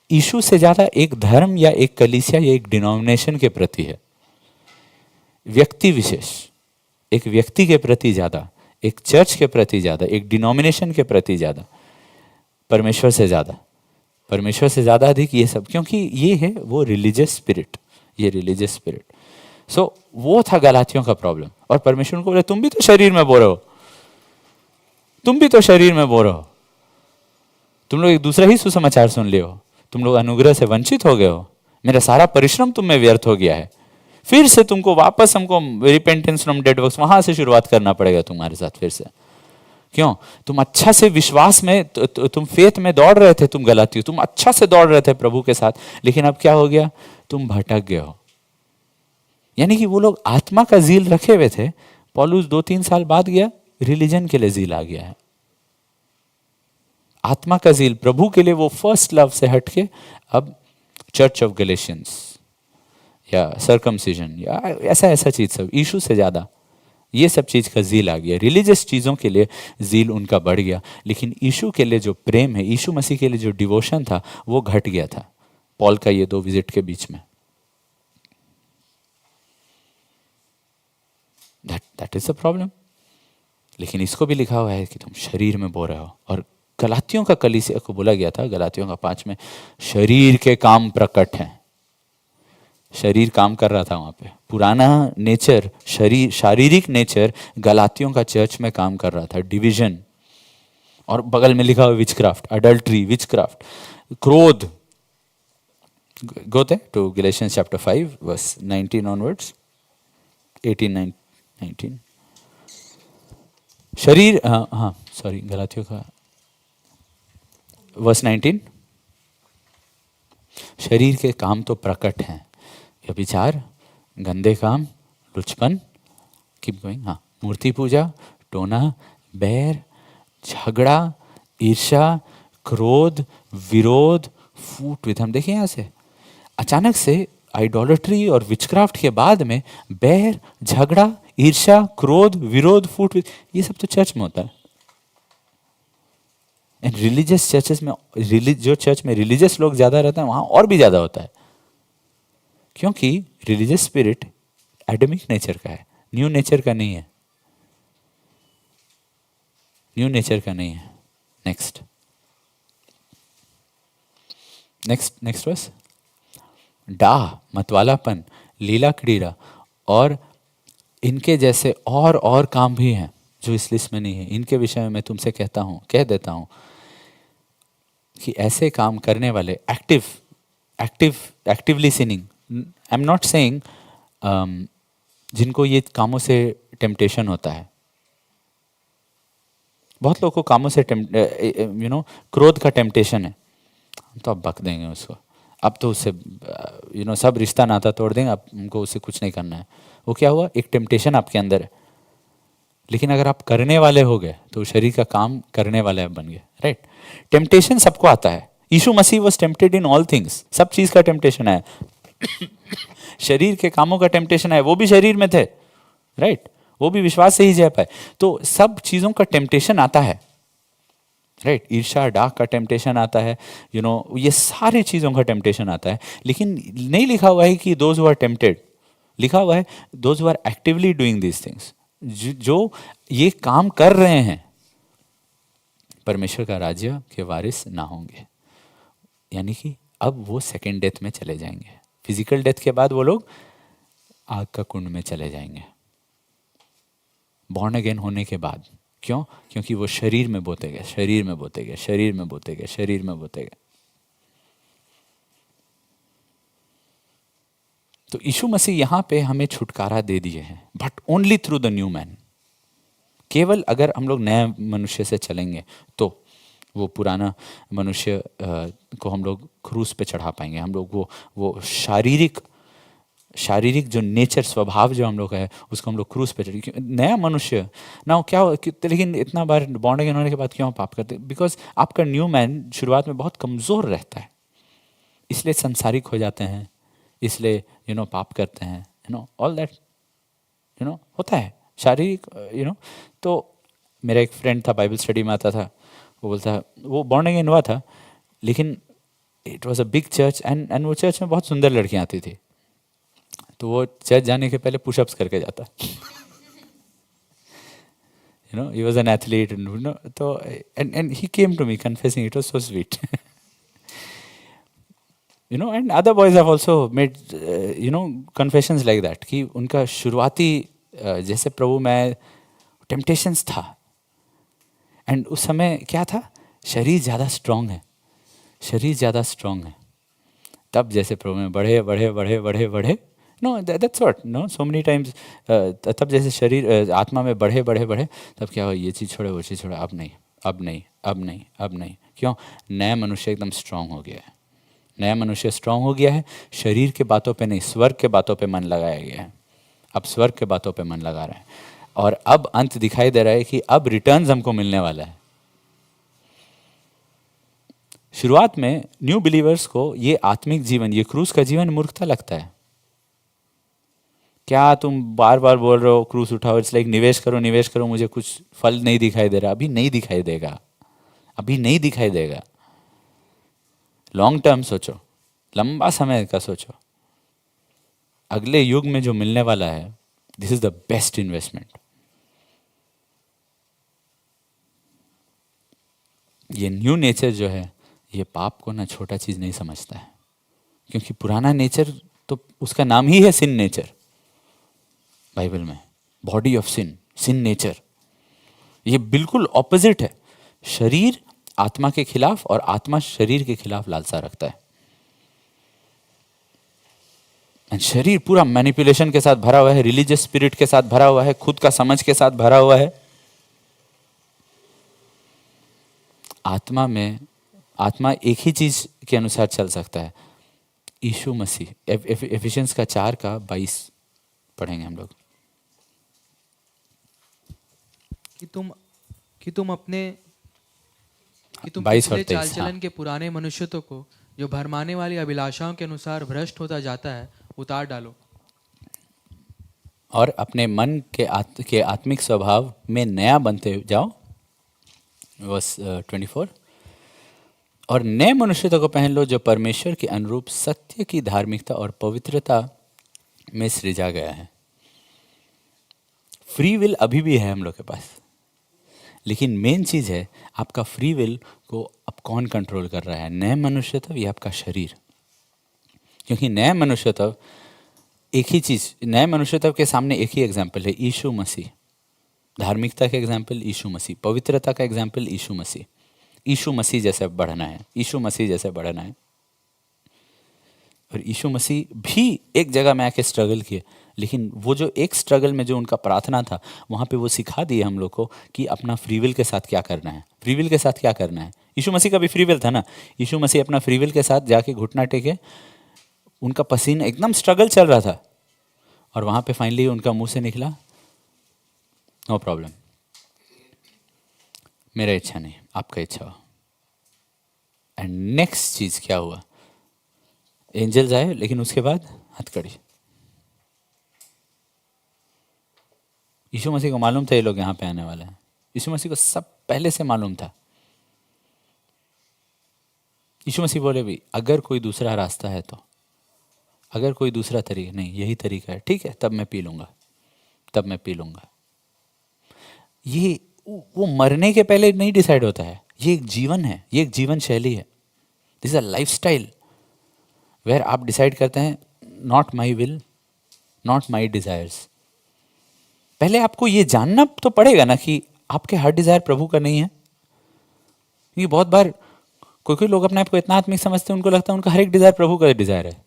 यीशु से ज्यादा एक धर्म या एक कलीसिया या एक डिनोमिनेशन के प्रति है। व्यक्ति विशेष, एक व्यक्ति के प्रति ज्यादा, एक चर्च के प्रति ज्यादा, एक डिनोमिनेशन के प्रति ज्यादा, परमेश्वर से ज्यादा, परमेश्वर से ज्यादा अधिक ये सब, क्योंकि ये है वो रिलीजियस स्पिरिट, ये रिलीजियस स्पिरिट। सो वो था गलातियों का प्रॉब्लम। और परमेश्वर को बोले तुम भी तो शरीर में बो रहे हो, तुम भी तो शरीर में बो रहे हो, तुम लोग एक दूसरा ही सुसमाचार सुन लिए हो, तुम लोग अनुग्रह से वंचित हो गए हो, मेरा सारा परिश्रम तुम में व्यर्थ हो गया है, फिर से तुमको वापस हमको रिपेंटेंस फ्रॉम डेड वर्क्स वहां से शुरुआत करना पड़ेगा तुम्हारे साथ फिर से। क्यों? तुम अच्छा से विश्वास में तुम फेथ में दौड़ रहे थे, तुम गलातियों, तुम अच्छा से दौड़ रहे थे प्रभु के साथ, लेकिन अब क्या हो गया? तुम भटक गए हो। यानी कि वो लोग आत्मा का जील रखे हुए थे, पौलुस 2-3 साल बाद गया, रिलीजन के लिए जील आ गया है। आत्मा का जील प्रभु के लिए, वो फर्स्ट लव से हटके अब चर्च ऑफ गैलेशियंस या सर्कमसिजन या ऐसा ऐसा चीज सब, यीशु से ज्यादा ये सब चीज का जील आ गया। रिलीजियस चीजों के लिए जील उनका बढ़ गया, लेकिन यीशु के लिए जो प्रेम है, यीशु मसीह के लिए जो डिवोशन था, वो घट गया था पॉल का ये 2 विजिट के बीच में। That is the problem. लेकिन इसको भी लिखा हुआ है कि तुम शरीर में बो रहे हो। और गलातियों का कलीसिया को बोला गया था, गलातियों का 5 में, शरीर के काम प्रकट हैं। शरीर काम कर रहा था वहां पे, पुराना नेचर, शरीर, शारीरिक नेचर गलातियों का चर्च में काम कर रहा था, डिवीजन। और बगल में लिखा हुआ विचक्राफ्ट, अडल्ट्री, विचक्राफ्ट, क्रोध। Go to Galatians chapter 5 verse 19 onwards, 18-19। शरीर, हाँ सॉरी, गलातियों का वर्स 19, शरीर के काम तो प्रकट हैं, व्यभिचार, गंदे काम, लुचपन, कीप गोइंग, हाँ, मूर्ति पूजा, टोना, बैर, झगड़ा, ईर्ष्या, क्रोध, विरोध, फूट विध। हम देखें यहाँ से अचानक से आइडोलेट्री और विचक्राफ्ट के बाद में बैर, झगड़ा, ईर्ष्या, क्रोध, विरोध, फूट विध, ये सब तो चर्च में होता है। रिलीजियस चर्चेस में, जो चर्च में रिलीजियस लोग ज्यादा रहते हैं वहां और भी ज्यादा होता है, क्योंकि रिलीजियस स्पिरिट एडमिक नेचर का है, न्यू नेचर का नहीं है, न्यू नेचर का नहीं है। नेक्स्ट वर्स, डाह, मतवालापन, लीला क्रीड़ा और इनके जैसे और काम भी हैं जो इस लिस्ट में नहीं है। इनके विषय में मैं तुमसे कह देता हूँ कि ऐसे काम करने वाले actively sinning, I am not saying जिनको ये कामों से टेम्पटेशन होता है। बहुत लोगों को कामों से क्रोध का टेम्पटेशन है, हम तो अब बक देंगे उसको, अब तो उससे सब रिश्ता नाता तोड़ देंगे, अब हमको उससे कुछ नहीं करना है। वो क्या हुआ, एक टेम्पटेशन आपके अंदर है। लेकिन अगर आप करने वाले हो गए तो शरीर का काम करने वाले आप बन गए, राइट। टेम्पटेशन सबको आता है। Yeshu Masih was tempted in all things, सब चीज का टेम्पटेशन है। शरीर के कामों का टेम्पटेशन है, वो भी शरीर में थे, राइट, वो भी विश्वास से ही जी पाए। तो सब चीजों का टेम्पटेशन आता है, राइट। ईर्षा डाक का टेम्पटेशन आता है, ये सारी चीजों का टेम्पटेशन आता है। लेकिन नहीं लिखा हुआ है कि दोज हु आर टेम्पटेड, लिखा हुआ है those who are actively doing these things, जो ये काम कर रहे हैं परमेश्वर का राज्य के वारिस ना होंगे। यानी कि अब वो सेकेंड डेथ में चले जाएंगे। फिजिकल डेथ के बाद वो लोग आग का कुंड में चले जाएंगे, बॉर्न अगेन होने के बाद। क्यों? क्योंकि वो शरीर में बोते गए, शरीर में बोते गए, शरीर में बोते गए, शरीर में बोते गए। तो यीशु मसीह यहां पे हमें छुटकारा दे दिए हैं, but only through the new man. केवल अगर हम लोग नए मनुष्य से चलेंगे तो वो पुराना मनुष्य को हम लोग क्रूस पे चढ़ा पाएंगे। हम लोग वो शारीरिक जो नेचर, स्वभाव जो हम लोग है, उसको हम लोग क्रूस पे चढ़े। नया मनुष्य ना क्या हो, लेकिन इतना बार बॉर्न अगेन होने के बाद क्यों पाप करते? बिकॉज आपका न्यू मैन शुरुआत में बहुत कमज़ोर रहता है, इसलिए संसारिक हो जाते हैं, इसलिए पाप करते हैं, ऑल दैट होता है शारीरिक। तो मेरा एक फ्रेंड था, बाइबल स्टडी में आता था, वो बोलता, वो बॉर्न अगेन हुआ था, लेकिन it was a big church and वो चर्च में बहुत सुंदर लड़कियां आती थी, तो वो चर्च जाने के पहले पुशअप्स करके जाता। he was an athlete, तो and he came to me confessing, it was so sweet. And other boys have also made confessions like that, कि उनका शुरुआती जैसे प्रभु में टेम्पटेशंस था, एंड उस समय क्या था, शरीर ज़्यादा स्ट्रांग है, शरीर ज़्यादा स्ट्रांग है। तब जैसे प्रभु में बढ़े बढ़े बढ़े बढ़े बढ़े, no that's what, so many times, तब जैसे शरीर आत्मा में बढ़े बढ़े बढ़े, तब क्या हो, ये चीज़ छोड़े, वो चीज़ छोड़े, अब नहीं, अब नहीं, अब नहीं, अब नहीं। क्यों? नया मनुष्य एकदम स्ट्रांग हो गया है, नया मनुष्य स्ट्रांग हो गया है। शरीर के बातों पे नहीं, स्वर्ग के बातों पे मन लगाया गया है। अब स्वर्ग के बातों पे मन लगा रहा है, और अब अंत दिखाई दे रहा है कि अब रिटर्न्स हमको मिलने वाला है। शुरुआत में न्यू बिलीवर्स को ये आत्मिक जीवन, ये क्रूस का जीवन मूर्खता लगता है। क्या तुम बार बार बोल रहे हो क्रूस उठाओ, इट्स लाइक निवेश करो, निवेश करो, मुझे कुछ फल नहीं दिखाई दे रहा। अभी नहीं दिखाई देगा, अभी नहीं दिखाई देगा। लॉन्ग टर्म सोचो, लंबा समय का सोचो, अगले युग में जो मिलने वाला है, this is the best investment. ये न्यू नेचर जो है, ये पाप को ना छोटा चीज नहीं समझता है, क्योंकि पुराना नेचर तो उसका नाम ही है सिन नेचर बाइबल में, body of sin, sin nature. ये बिल्कुल ऑपोजिट है। शरीर आत्मा के खिलाफ और आत्मा शरीर के खिलाफ लालसा रखता है। एंड शरीर पूरा मैनिपुलेशन के साथ भरा हुआ है, रिलीजियस स्पिरिट के साथ भरा हुआ है, खुद का समझ के साथ भरा हुआ है। आत्मा में, आत्मा एक ही चीज के अनुसार चल सकता है, यीशु मसीह। एफिशिएंस का 4:22 पढ़ेंगे हम लोग। कि तुम अपने 22 और पिछले 23, चाल चलन हाँ। के पुराने मनुष्यत्व को, जो भरमाने वाली अभिलाषाओं के अनुसार भ्रष्ट होता जाता है, उतार डालो, और अपने मन के आत्मिक स्वभाव में नया बनते जाओ। वर्स 24, और नए मनुष्यत्व को पहन लो, जो परमेश्वर के अनुरूप सत्य की धार्मिकता और पवित्रता में सृजा गया है। फ्री विल अभी भी है हम लोग के पास, लेकिन मेन चीज है आपका फ्री विल को अब कौन कंट्रोल कर रहा है, नए मनुष्यत्व या आपका शरीर? क्योंकि नया मनुष्यत्व एक ही चीज, नए मनुष्यत्व के सामने एक ही एग्जाम्पल है, यीशु मसीह। धार्मिकता का एग्जाम्पल यीशु मसीह, पवित्रता का एग्जाम्पल यीशु मसीह। यीशु मसीह जैसे बढ़ना है, यीशु मसीह जैसे बढ़ना है। और यीशु मसीह भी एक जगह में आके स्ट्रगल किए, लेकिन वो जो एक स्ट्रगल में जो उनका प्रार्थना था, वहाँ पे वो सिखा दिए हम लोग को कि अपना फ्री विल के साथ क्या करना है, फ्री विल के साथ क्या करना है। यीशु मसीह का भी फ्री विल था ना, यीशु मसीह अपना फ्री विल के साथ जाके घुटना टेके, उनका पसीना एकदम स्ट्रगल चल रहा था, और वहाँ पे फाइनली उनका मुंह से निकला, नो प्रॉब्लम, मेरा इच्छा नहीं आपका इच्छा हो। एंड नेक्स्ट चीज क्या हुआ, एंजल्स आए, लेकिन उसके बाद हथकड़ी। यीशु मसीह को मालूम था ये लोग यहाँ पे आने वाले हैं, यीशु मसीह को सब पहले से मालूम था। यीशु मसीह बोले भी अगर कोई दूसरा रास्ता है तो, अगर कोई दूसरा तरीका नहीं, यही तरीका है, ठीक है, तब मैं पी लूंगा, तब मैं पी लूंगा। ये वो मरने के पहले नहीं डिसाइड होता है, ये एक जीवन है, ये एक जीवन शैली है। This is a lifestyle where आप डिसाइड करते हैं not my will, not my desires. पहले आपको ये जानना तो पड़ेगा ना कि आपके हर डिजायर प्रभु का नहीं है। क्योंकि बहुत बार कोई कोई लोग अपने आप को इतना आत्मिक समझते हैं, उनको लगता है उनका हर एक डिजायर प्रभु का डिजायर है।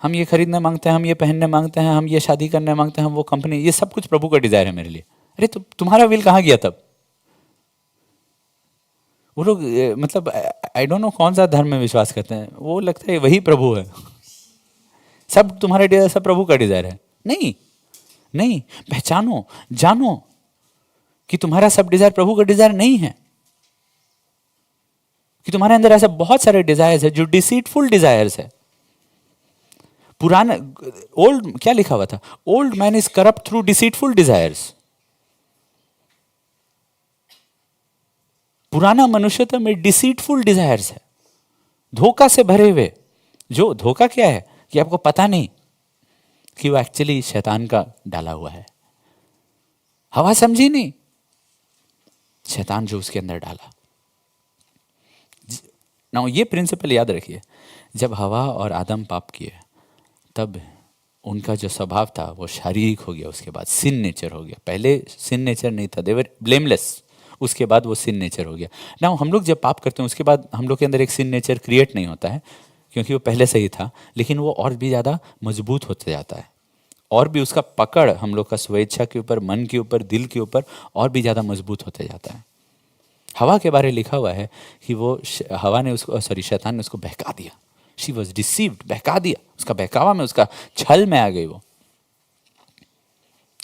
हम ये खरीदने मांगते हैं, हम ये पहनने मांगते हैं, हम ये शादी करने मांगते हैं, हम वो कंपनी, ये सब कुछ प्रभु का डिजायर है मेरे लिए। अरे तो तुम्हारा विल कहाँ गया तब? वो लोग मतलब आई डोंट नो कौन सा धर्म में विश्वास करते हैं, वो लगता है वही प्रभु है, सब तुम्हारे डिजायर, सब प्रभु का डिजायर है। नहीं नहीं, पहचानो, जानो कि तुम्हारा सब डिजायर प्रभु का डिजायर नहीं है, कि तुम्हारे अंदर ऐसे बहुत सारे डिजायर्स है जो डिसीटफुल डिजायर्स है। पुराना ओल्ड क्या लिखा हुआ था, old man is corrupt through deceitful desires. पुराना मनुष्यत्व में डिसीटफुल डिजायर्स है, धोखा से भरे हुए। जो धोखा क्या है कि आपको पता नहीं कि वो एक्चुअली शैतान का डाला हुआ है। हवा समझी नहीं, शैतान जो उसके अंदर डाला ना। ये प्रिंसिपल याद रखिए, जब हवा और आदम पाप किए तब उनका जो स्वभाव था वो शारीरिक हो गया, उसके बाद सिन नेचर हो गया। पहले सिन नेचर नहीं था, दे वर ब्लेमलेस, उसके बाद वो सिन नेचर हो गया ना। हम लोग जब पाप करते हैं उसके बाद हम लोग के अंदर एक सिन नेचर क्रिएट नहीं होता है, क्योंकि वो पहले से ही था, लेकिन वो और भी ज़्यादा मजबूत होते जाता है, और भी उसका पकड़ हम लोग का स्वेच्छा के ऊपर, मन के ऊपर, दिल के ऊपर और भी ज़्यादा मजबूत होते जाता है। हवा के बारे में लिखा हुआ है कि वो हवा ने उसको, सॉरी, शैतान ने उसको बहका दिया। शी वॉज डिसीव्ड, बहका दिया, उसका बहकावा में, उसका छल में आ गई वो।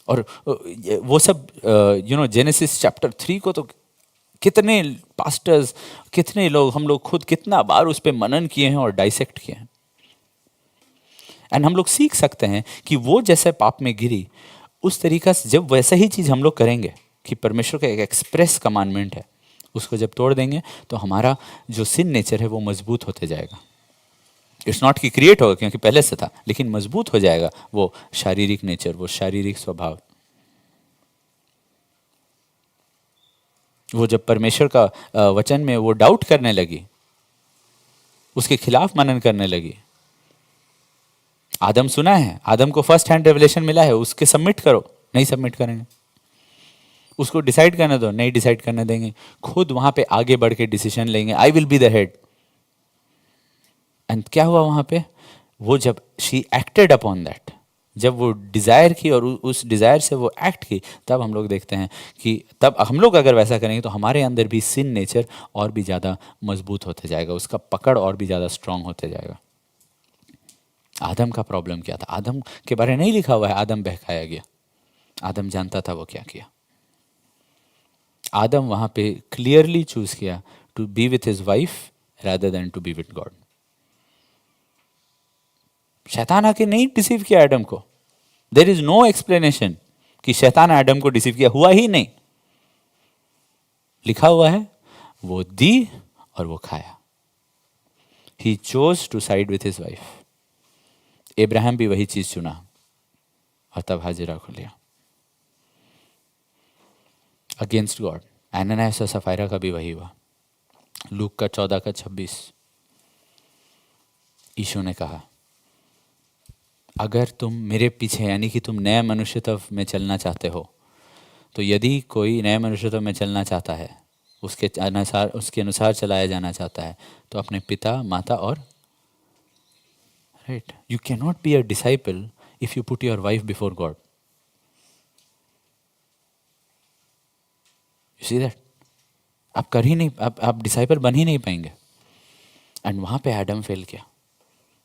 और वो सब जेनेसिस चैप्टर 3 को तो कितने पास्टर्स, कितने लोग, हम लोग खुद कितना बार उस पर मनन किए हैं और डाइसेक्ट किए हैं। एंड हम लोग सीख सकते हैं कि वो जैसे पाप में गिरी, उस तरीका से जब वैसा ही चीज़ हम लोग करेंगे कि परमेश्वर का एक एक्सप्रेस कमांडमेंट है, उसको जब तोड़ देंगे तो हमारा जो सिन नेचर है वो मजबूत होते जाएगा। इट्स नॉट कि क्रिएट होगा, क्योंकि पहले से था, लेकिन मजबूत हो जाएगा वो शारीरिक नेचर, वो शारीरिक स्वभाव। वो जब परमेश्वर का वचन में वो डाउट करने लगी, उसके खिलाफ मनन करने लगी। आदम सुना है, आदम को फर्स्ट हैंड रेवलेशन मिला है, उसके सबमिट करो, नहीं सबमिट करेंगे। उसको डिसाइड करने दो, नहीं डिसाइड करने देंगे। खुद वहां पे आगे बढ़ के डिसीजन लेंगे, I will be the head. And क्या हुआ वहां पे, वो जब शी एक्टेड अपॉन दैट, जब वो डिजायर की और उस डिजायर से वो एक्ट की, तब हम लोग देखते हैं कि तब हम लोग अगर वैसा करेंगे तो हमारे अंदर भी सिन नेचर और भी ज़्यादा मजबूत होते जाएगा, उसका पकड़ और भी ज़्यादा स्ट्रांग होते जाएगा। आदम का प्रॉब्लम क्या था, आदम के बारे में नहीं लिखा हुआ है आदम बहकाया गया, आदम जानता था वो क्या किया। आदम वहां पे क्लियरली चूज किया to be with his wife rather than to be with God. शैतान आके नहीं डिसीव किया आदम को, देयर इज नो एक्सप्लेनेशन कि शैतान आदम को डिसीव किया, हुआ ही नहीं। लिखा हुआ है वो दी और वो खाया। He chose to side with his wife. Ibrahim भी वही चीज चुना और तब हाजिरा को लिया अगेंस्ट गॉड। एनानियास और सफायरा का भी वही हुआ। लूक का 14 का 26, यीशु ने कहा अगर तुम मेरे पीछे यानी कि तुम नए मनुष्यत्व में चलना चाहते हो, तो यदि कोई नए मनुष्यत्व में चलना चाहता है, उसके अनुसार चलाया जाना चाहता है, तो अपने पिता माता और right, you can not be a disciple if you put your wife before God. You see that, आप कर ही नहीं, आप डिसाइपल बन ही नहीं पाएंगे। एंड वहाँ पे एडम फेल किया,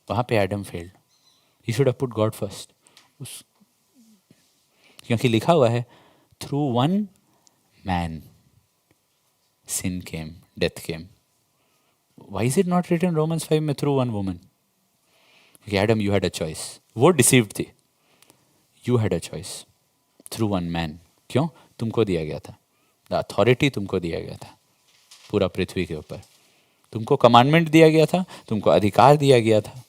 वहाँ पे Adam failed. He should have put God first. उस क्योंकि लिखा हुआ है through one man sin came, death came. Why is it not written Romans 5 में through one woman? क्योंकि Adam, you had a choice. वो deceived थी, you had a choice through one man. क्यों? तुमको दिया गया था, the authority तुमको दिया गया था पूरा पृथ्वी के ऊपर, तुमको कमांडमेंट दिया गया था, तुमको अधिकार दिया गया था,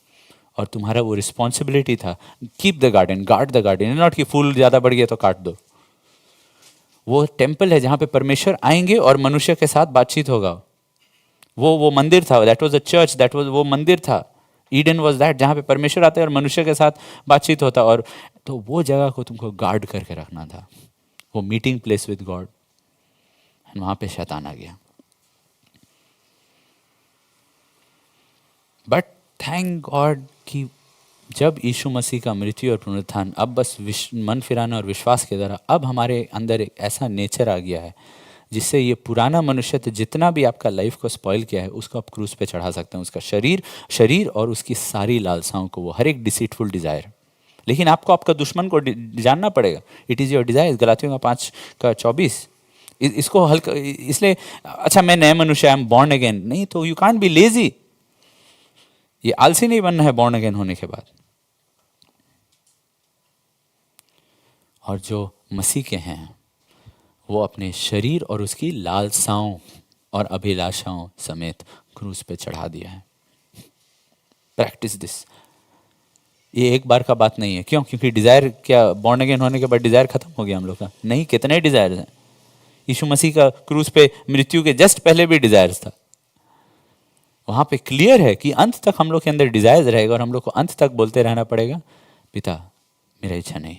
और तुम्हारा वो रिस्पॉन्सिबिलिटी था, keep the garden, guard the garden, not कि फूल ज़्यादा बढ़ गया तो काट दो। वो टेम्पल है जहाँ पे परमेश्वर आएंगे और मनुष्य के साथ बातचीत होगा। वो मंदिर था, that was a church, that was, वो मंदिर था, ईडन वाज दैट, जहाँ पे परमेश्वर आते हैं और मनुष्य के साथ बातचीत होता। और तो वो जगह को तुमको गार्ड करके रखना था, वो मीटिंग प्लेस विद गॉड। वहाँ पे शैतान आ गया। बट थैंक गॉड कि जब यीशु मसीह का मृत्यु और पुनरुत्थान, अब बस मन फिराना और विश्वास के द्वारा अब हमारे अंदर एक ऐसा नेचर आ गया है जिससे ये पुराना मनुष्य जितना भी आपका लाइफ को स्पॉइल किया है उसको आप क्रूस पे चढ़ा सकते हैं, उसका शरीर और उसकी सारी लालसाओं को, वो हर एक डिसीटफुल डिज़ायर। लेकिन आपको आपका दुश्मन को जानना पड़ेगा। इट इज़ योर डिज़ायर, गलातियों का 5:24। इसको हल्का इसलिए, अच्छा मैं नया मनुष्य, आई एम बॉर्न अगेन, नहीं तो यू कांट बी लेजी। ये आलसी नहीं बनना है बॉर्न अगेन होने के बाद। और जो मसीह के हैं वो अपने शरीर और उसकी लालसाओं और अभिलाषाओं समेत क्रूस पे चढ़ा दिया है। Practice this. ये एक बार का बात नहीं है। क्यों? क्योंकि डिजायर, क्या बॉर्न अगेन होने के बाद डिजायर खत्म हो गया हम लोग का? नहीं, कितने डिजायर हैं। यीशु मसीह का क्रूस पे मृत्यु के जस्ट पहले भी डिजायर्स था। वहां पे क्लियर है कि अंत तक हम लोग के अंदर डिजायर्स रहेगा और हम लोग को अंत तक बोलते रहना पड़ेगा, पिता मेरा इच्छा नहीं,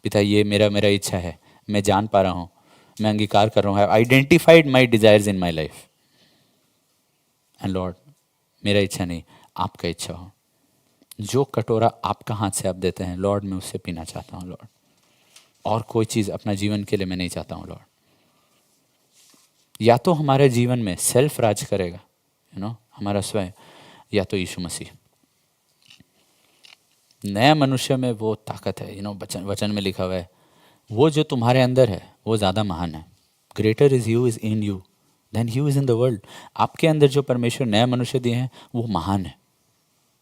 पिता ये मेरा इच्छा है, मैं जान पा रहा हूँ, मैं अंगीकार कर रहा हूँ, आई identified my desires in my life and Lord मेरा इच्छा नहीं, आपका इच्छा हो। जो कटोरा आपका हाथ से आप देते हैं लॉर्ड, मैं उससे पीना चाहता हूँ लॉर्ड, और कोई चीज़ अपना जीवन के लिए मैं नहीं चाहता हूँ लॉर्ड। या तो हमारे जीवन में सेल्फ राज करेगा, हमारा स्वयं, या तो यीशु मसीह। नया मनुष्य में वो ताकत है, वचन में लिखा हुआ है, वो जो तुम्हारे अंदर है वो ज़्यादा महान है। Greater is you is in you than you is in the world. आपके अंदर जो परमेश्वर नया मनुष्य दिए हैं वो महान है,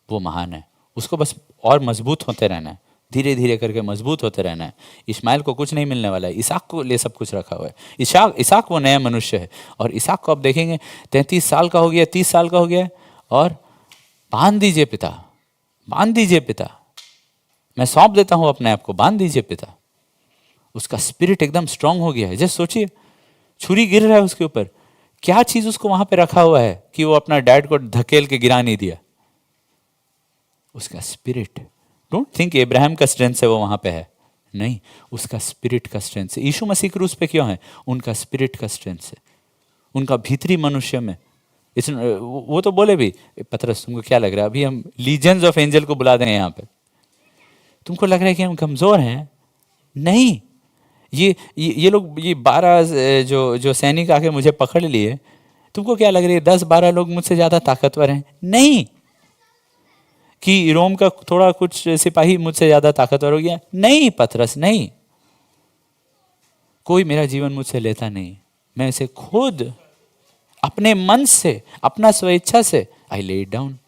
वो महान है। उसको बस और मजबूत होते रहना है, धीरे धीरे करके मजबूत होते रहना है। इस्माइल को कुछ नहीं मिलने वाला है, इसहाक को लिए सब कुछ रखा हुआ है। इसहाक वो नया मनुष्य है, और इसहाक को आप देखेंगे 33 साल का हो गया, 30 साल का हो गया, और बांध दीजिए पिता, बांध दीजिए पिता, मैं सौंप देता हूँ अपने आप को, बांध दीजिए पिता। उसका स्पिरिट एकदम स्ट्रांग हो गया है। जैसे सोचिए, छुरी गिर रहा है उसके ऊपर, क्या चीज उसको वहां पे रखा हुआ है कि वो अपना डैड को धकेल के गिरा नहीं दिया? उसका स्पिरिट। डोंट थिंक इब्राहिम का स्ट्रेंथ से वो वहां पे है, नहीं, उसका स्पिरिट का स्ट्रेंथ से। यीशु मसीह क्रूस पे क्यों है? उनका स्पिरिट का स्ट्रेंथ से, उनका भीतरी मनुष्य में। वो तो बोले भी, पतरस तुमको क्या लग रहा है अभी हम लीजेंड्स ऑफ एंजल को बुला दें यहाँ पे? तुमको लग रहा है कि हम कमजोर हैं? नहीं, ये लोग, ये 12 जो सैनिक आके मुझे पकड़ लिए, तुमको क्या लग रही है 10-12 लोग मुझसे ज्यादा ताकतवर हैं? नहीं। कि रोम का थोड़ा कुछ सिपाही मुझसे ज्यादा ताकतवर हो गया? नहीं पतरस, नहीं। कोई मेरा जीवन मुझसे लेता नहीं, मैं इसे खुद अपने मन से, अपना स्वेच्छा से आई ले इट डाउन,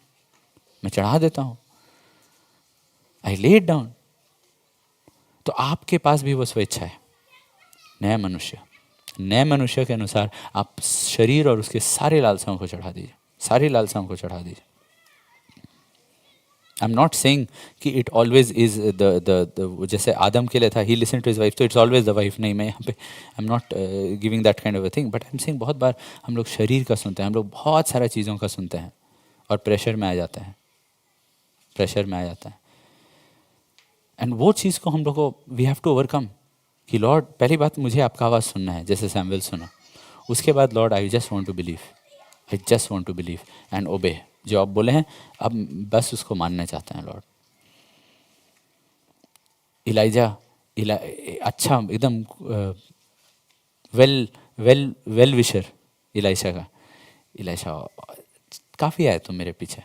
मैं चढ़ा देता हूं, आई ले इट डाउन। तो आपके पास भी वो स्वेच्छा है। नया मनुष्य के अनुसार आप शरीर और उसके सारे लालसाओं को चढ़ा दीजिए, सारी लालसाओं को चढ़ा दीजिए। आई एम नॉट सेइंग कि इट ऑलवेज इज द जैसे आदम के लिए था, he listen to his wife, तो इट्स ऑलवेज द वाइफ। नहीं, मैं यहाँ पे I am not giving that kind of a thing, but I am saying बहुत बार हम लोग शरीर का सुनते हैं, हम लोग बहुत सारा चीज़ों का सुनते हैं और प्रेशर में आ जाता है, प्रेशर में आ जाता है। एंड वो चीज़ को हम लोग को वी हैव टू ओवरकम कि लॉर्ड पहली बात मुझे आपका आवाज़ सुनना है जैसे सैमुएल सुना, उसके बाद Lord I just want to believe, I just want to believe and obey, जो आप बोले हैं अब बस उसको मानना चाहते हैं लॉर्ड। इलाइजा अच्छा एकदम वेल विशर इलाइशा काफ़ी आए तुम मेरे पीछे,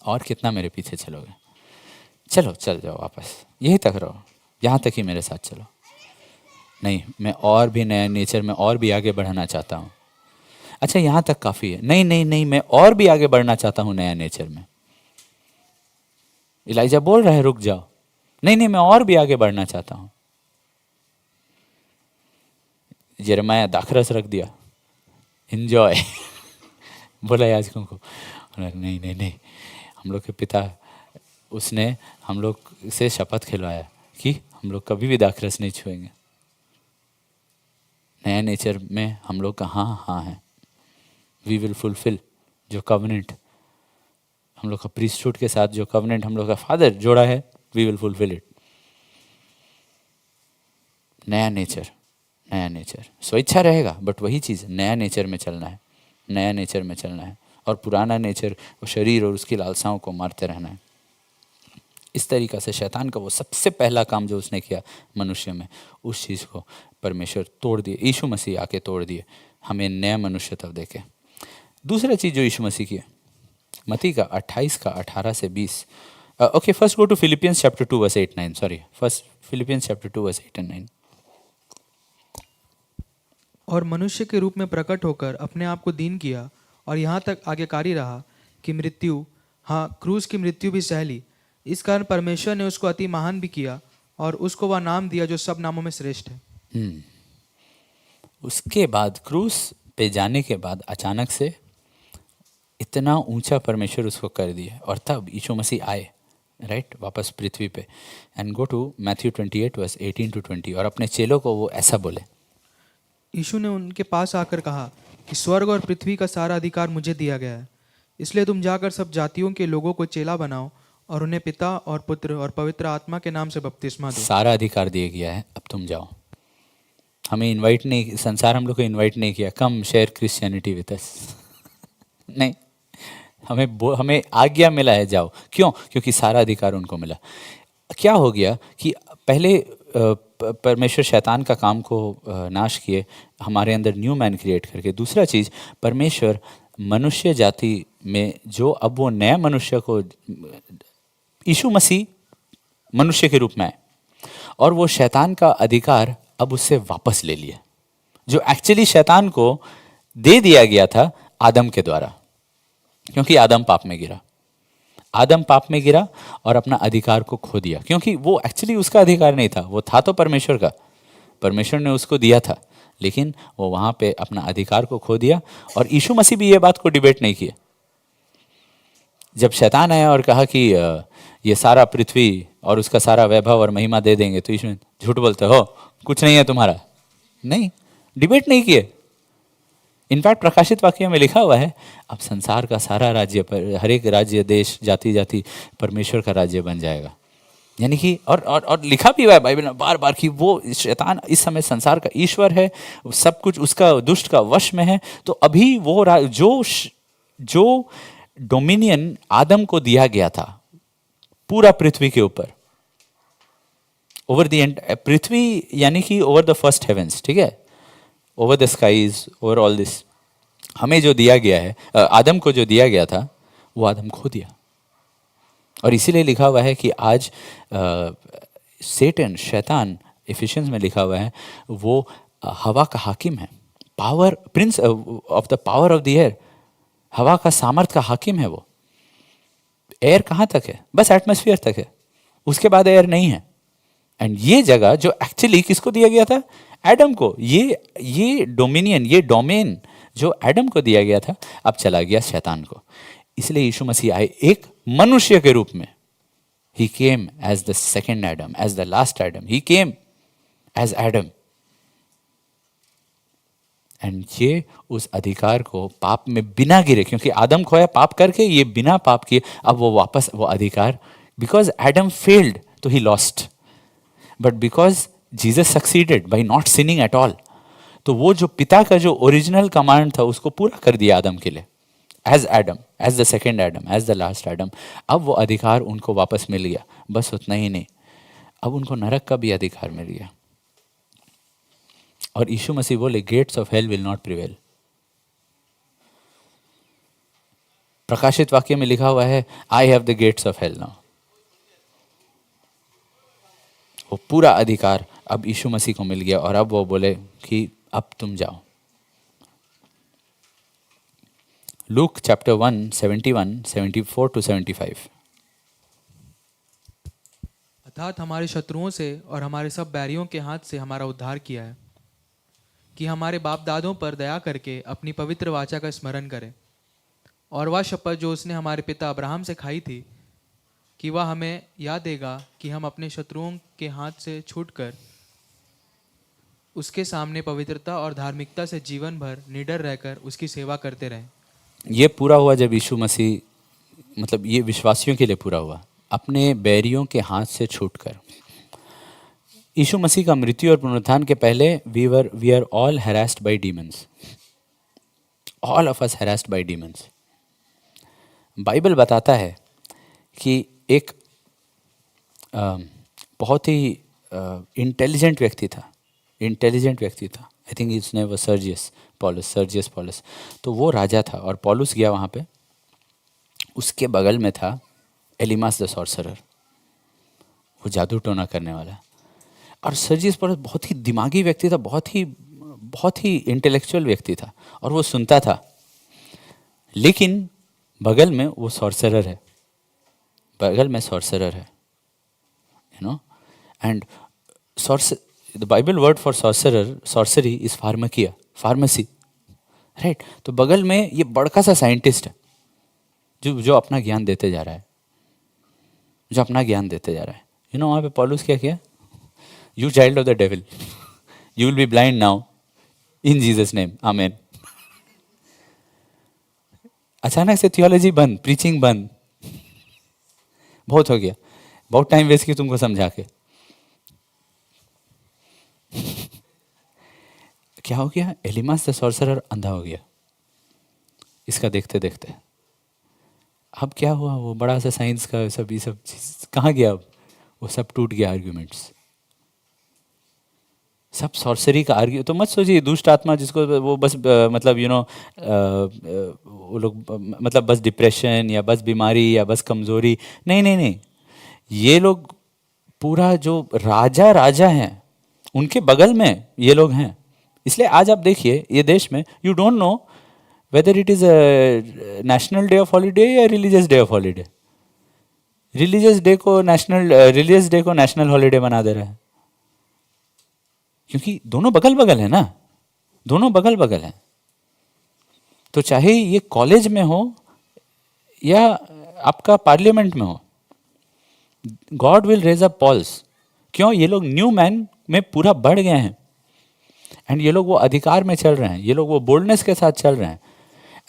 और कितना मेरे पीछे चलोगे, चलो चल जाओ वापस, यहीं तक रहो, यहाँ तक ही मेरे साथ चलो, नहीं मैं और भी नया नेचर में और भी आगे बढ़ना चाहता हूँ, अच्छा यहाँ तक काफ़ी है, नहीं नहीं नहीं मैं और भी आगे बढ़ना चाहता हूँ नया नेचर में। इलाइजा बोल रहा है रुक जाओ, नहीं नहीं मैं और भी आगे बढ़ना चाहता हूँ। यिर्मयाह दाखरस रख दिया, एंजॉय बोला याजकों को, नहीं नहीं नहीं, हम लोग के पिता उसने हम लोग से शपथ खिलवाया कि हम लोग कभी भी दाखरस नहीं छुएंगे। नया नेचर में हम लोग का हाँ हैं, वी विल फुलफिल जो कवनेंट हम लोग का प्रीस्टहुड के साथ, जो कवनेंट हम लोग का फादर जोड़ा है, वी विल फुलफिल इट। नया नेचर स्वेच्छा रहेगा बट वही चीज़ नया नेचर में चलना है, नया नेचर में चलना है, और पुराना नेचर वो शरीर और उसकी लालसाओं को मारते रहना है। इस तरीक़ा से शैतान का वो सबसे पहला काम जो उसने किया मनुष्य में, उस चीज़ को परमेश्वर तोड़ दिए, यीशु मसीह आके तोड़ दिए, हमें नया मनुष्य तब देखे। दूसरा चीज़ जो यीशु मसीह की है, मत्ती का 28 का 18 से 20, okay first go to Philippians chapter 2 verse 8-9, sorry first Philippians chapter 2 verse 8 and 9। और मनुष्य के रूप में प्रकट होकर अपने आप को दीन किया और यहाँ तक आज्ञाकारी रहा कि मृत्यु, हाँ क्रूस की मृत्यु भी सह ली। इस कारण परमेश्वर ने उसको अति महान भी किया और उसको वह नाम दिया जो सब नामों में श्रेष्ठ है। उसके बाद क्रूस पे जाने के बाद अचानक से इतना ऊंचा परमेश्वर उसको कर दिया, और तब यीशु मसीह आए राइट वापस पृथ्वी पे। And go to Matthew 28 verse 18 to 20, और अपने चेलों को वो ऐसा बोले, यीशु ने उनके पास आकर कहा कि स्वर्ग और पृथ्वी का सारा अधिकार मुझे दिया गया है, इसलिए तुम जाकर सब जातियों के लोगों को चेला बनाओ और उन्हें पिता और पुत्र और पवित्र आत्मा के नाम से बपतिस्मा दो। सारा अधिकार दिया गया है, अब तुम जाओ। हमें इनवाइट नहीं, संसार हम लोग को इनवाइट नहीं किया, कम शेयर क्रिश्चियनिटी विद अस नहीं, हमें आज्ञा मिला है जाओ। क्यों? क्योंकि सारा अधिकार उनको मिला। क्या हो गया कि पहले परमेश्वर शैतान का काम को नाश किए, हमारे अंदर न्यू मैन क्रिएट करके। दूसरा चीज़, परमेश्वर मनुष्य जाति में जो अब वो नया मनुष्य को, यीशु मसीह मनुष्य के रूप में आए और वो शैतान का अधिकार अब उससे वापस ले लिया, जो एक्चुअली शैतान को दे दिया गया था आदम के द्वारा, क्योंकि आदम पाप में गिरा। आदम पाप में गिरा और अपना अधिकार को खो दिया, क्योंकि वो एक्चुअली उसका अधिकार नहीं था, वो था तो परमेश्वर का, परमेश्वर ने उसको दिया था, लेकिन वो वहाँ पे अपना अधिकार को खो दिया। और यीशु मसीह भी ये बात को डिबेट नहीं किया। जब शैतान आया और कहा कि ये सारा पृथ्वी और उसका सारा वैभव और महिमा दे देंगे, तो यीशु झूठ बोलते हो, कुछ नहीं है तुम्हारा, नहीं, डिबेट नहीं किए। इनफैक्ट प्रकाशित वाक्य में लिखा हुआ है, अब संसार का सारा राज्य पर, हर एक राज्य, देश, जाति जाति परमेश्वर का राज्य बन जाएगा। यानी कि और लिखा भी हुआ है बाइबल में बार बार कि वो शैतान इस समय संसार का ईश्वर है, सब कुछ उसका दुष्ट का वश में है। तो अभी वो जो डोमिनियन आदम को दिया गया था पूरा पृथ्वी के ऊपर, ओवर द एंड पृथ्वी, यानी कि ओवर द फर्स्ट हेवेंस, ठीक है, over the skies, over all this, हमें जो दिया गया है, आदम को जो दिया गया था, वो आदम खो दिया। और इसीलिए लिखा हुआ है कि आज सेटन, शैतान, एफिशिएंस में लिखा हुआ है, वो हवा का हाकिम है, power, Prince of the power of the air, हवा का सामर्थ का हाकिम है वो। एयर कहाँ तक है? बस एटमॉस्फेयर तक है, उसके बाद एयर नहीं है। एंड ये जगह जो एक्चुअली किसको दिया गया था? एडम को। ये डोमिनियन, ये डोमेन जो एडम को दिया गया था, अब चला गया शैतान को। इसलिए यीशु मसीह आए एक मनुष्य के रूप में। He came as the second Adam, as the last Adam, he came as Adam. And ये उस अधिकार को पाप में बिना गिरे, क्योंकि आदम खोया पाप करके, ये बिना पाप किए, अब वो वापस वो अधिकार, बिकॉज एडम फेल्ड तो he lost, but because Jesus succeeded by not sinning at all, तो वो जो पिता का जो ओरिजिनल कमांड था उसको पूरा कर दिया आदम के लिए, as Adam, as the second Adam, as the last Adam. अब वो अधिकार उनको वापस मिल गया। बस उतना ही नहीं, अब उनको नरक का भी अधिकार मिल गया। और यीशु मसीह बोले gates of hell will not prevail. प्रकाशित वाक्य में लिखा हुआ है I have the gates of hell now. वो पूरा अधिकार अब यीशु मसीह को मिल गया और अब वो बोले कि अब तुम जाओ। Luke chapter 1 71 74 to 75। अर्थात हमारे शत्रुओं से और हमारे सब बैरियों के हाथ से हमारा उद्धार किया है, कि हमारे बाप दादों पर दया करके अपनी पवित्र वाचा का स्मरण करें और वह शपथ जो उसने हमारे पिता अब्राहम से खाई थी कि वह हमें याद देगा कि हम अपने शत्रुओं के हाथ से छूटकर उसके सामने पवित्रता और धार्मिकता से जीवन भर निडर रहकर उसकी सेवा करते रहें। ये पूरा हुआ जब यीशु मसीह, मतलब ये विश्वासियों के लिए पूरा हुआ, अपने बैरियों के हाथ से छूटकर। यीशु मसीह का मृत्यु और पुनरुत्थान के पहले we are all harassed by demons, all of us harassed by demons. Bible बताता है कि एक बहुत ही इंटेलिजेंट व्यक्ति था, I think his name was Sergius Paulus. तो वो राजा था और पॉलुस गया वहाँ पे, उसके बगल में था एलिमास द सॉर्सरर, वो जादू टोना करने वाला। और सर्जियस पॉलस बहुत ही दिमागी व्यक्ति था, बहुत ही इंटेलेक्चुअल व्यक्ति था और वो सुनता था। लेकिन बगल में वो सॉर्सरर है, you know. And the Bible word for sorcery is pharmacy, right. तो बगल में ये बड़का सा साइंटिस्ट है जो अपना ज्ञान देते जा रहा है, यू नो। वहाँ पे पौलुस क्या किया? You child of the devil, you will be blind now in Jesus name, amen. अचानक से थियोलॉजी बंद, प्रीचिंग बंद, बहुत हो गया, बहुत टाइम वेस्ट किया तुमको समझा के। क्या हो गया? एलिमास द सॉर्सरर अंधा हो गया इसका देखते देखते। अब क्या हुआ? वो बड़ा सा साइंस का ये सब चीज कहाँ गया? अब वो सब टूट गया, आर्ग्यूमेंट्स सब सॉर्सरी का आर्ग्यू। तो मत सोचिए दुष्ट आत्मा जिसको वो बस मतलब यू नो वो लोग मतलब बस डिप्रेशन या बस बीमारी या बस कमजोरी, नहीं, ये लोग पूरा जो राजा हैं उनके बगल में ये लोग हैं। इसलिए आज आप देखिए ये देश में you don't know whether it is a national day of holiday या religious day of holiday. Religious day को नेशनल हॉलीडे बना दे रहा है, क्योंकि दोनों बगल बगल है ना, दोनों बगल बगल हैं। तो चाहे ये कॉलेज में हो या आपका पार्लियामेंट में हो, God will raise up Pauls. क्यों? ये लोग न्यू मैन में पूरा बढ़ गए हैं एंड ये लोग वो अधिकार में चल रहे हैं, ये लोग वो बोल्डनेस के साथ चल रहे हैं।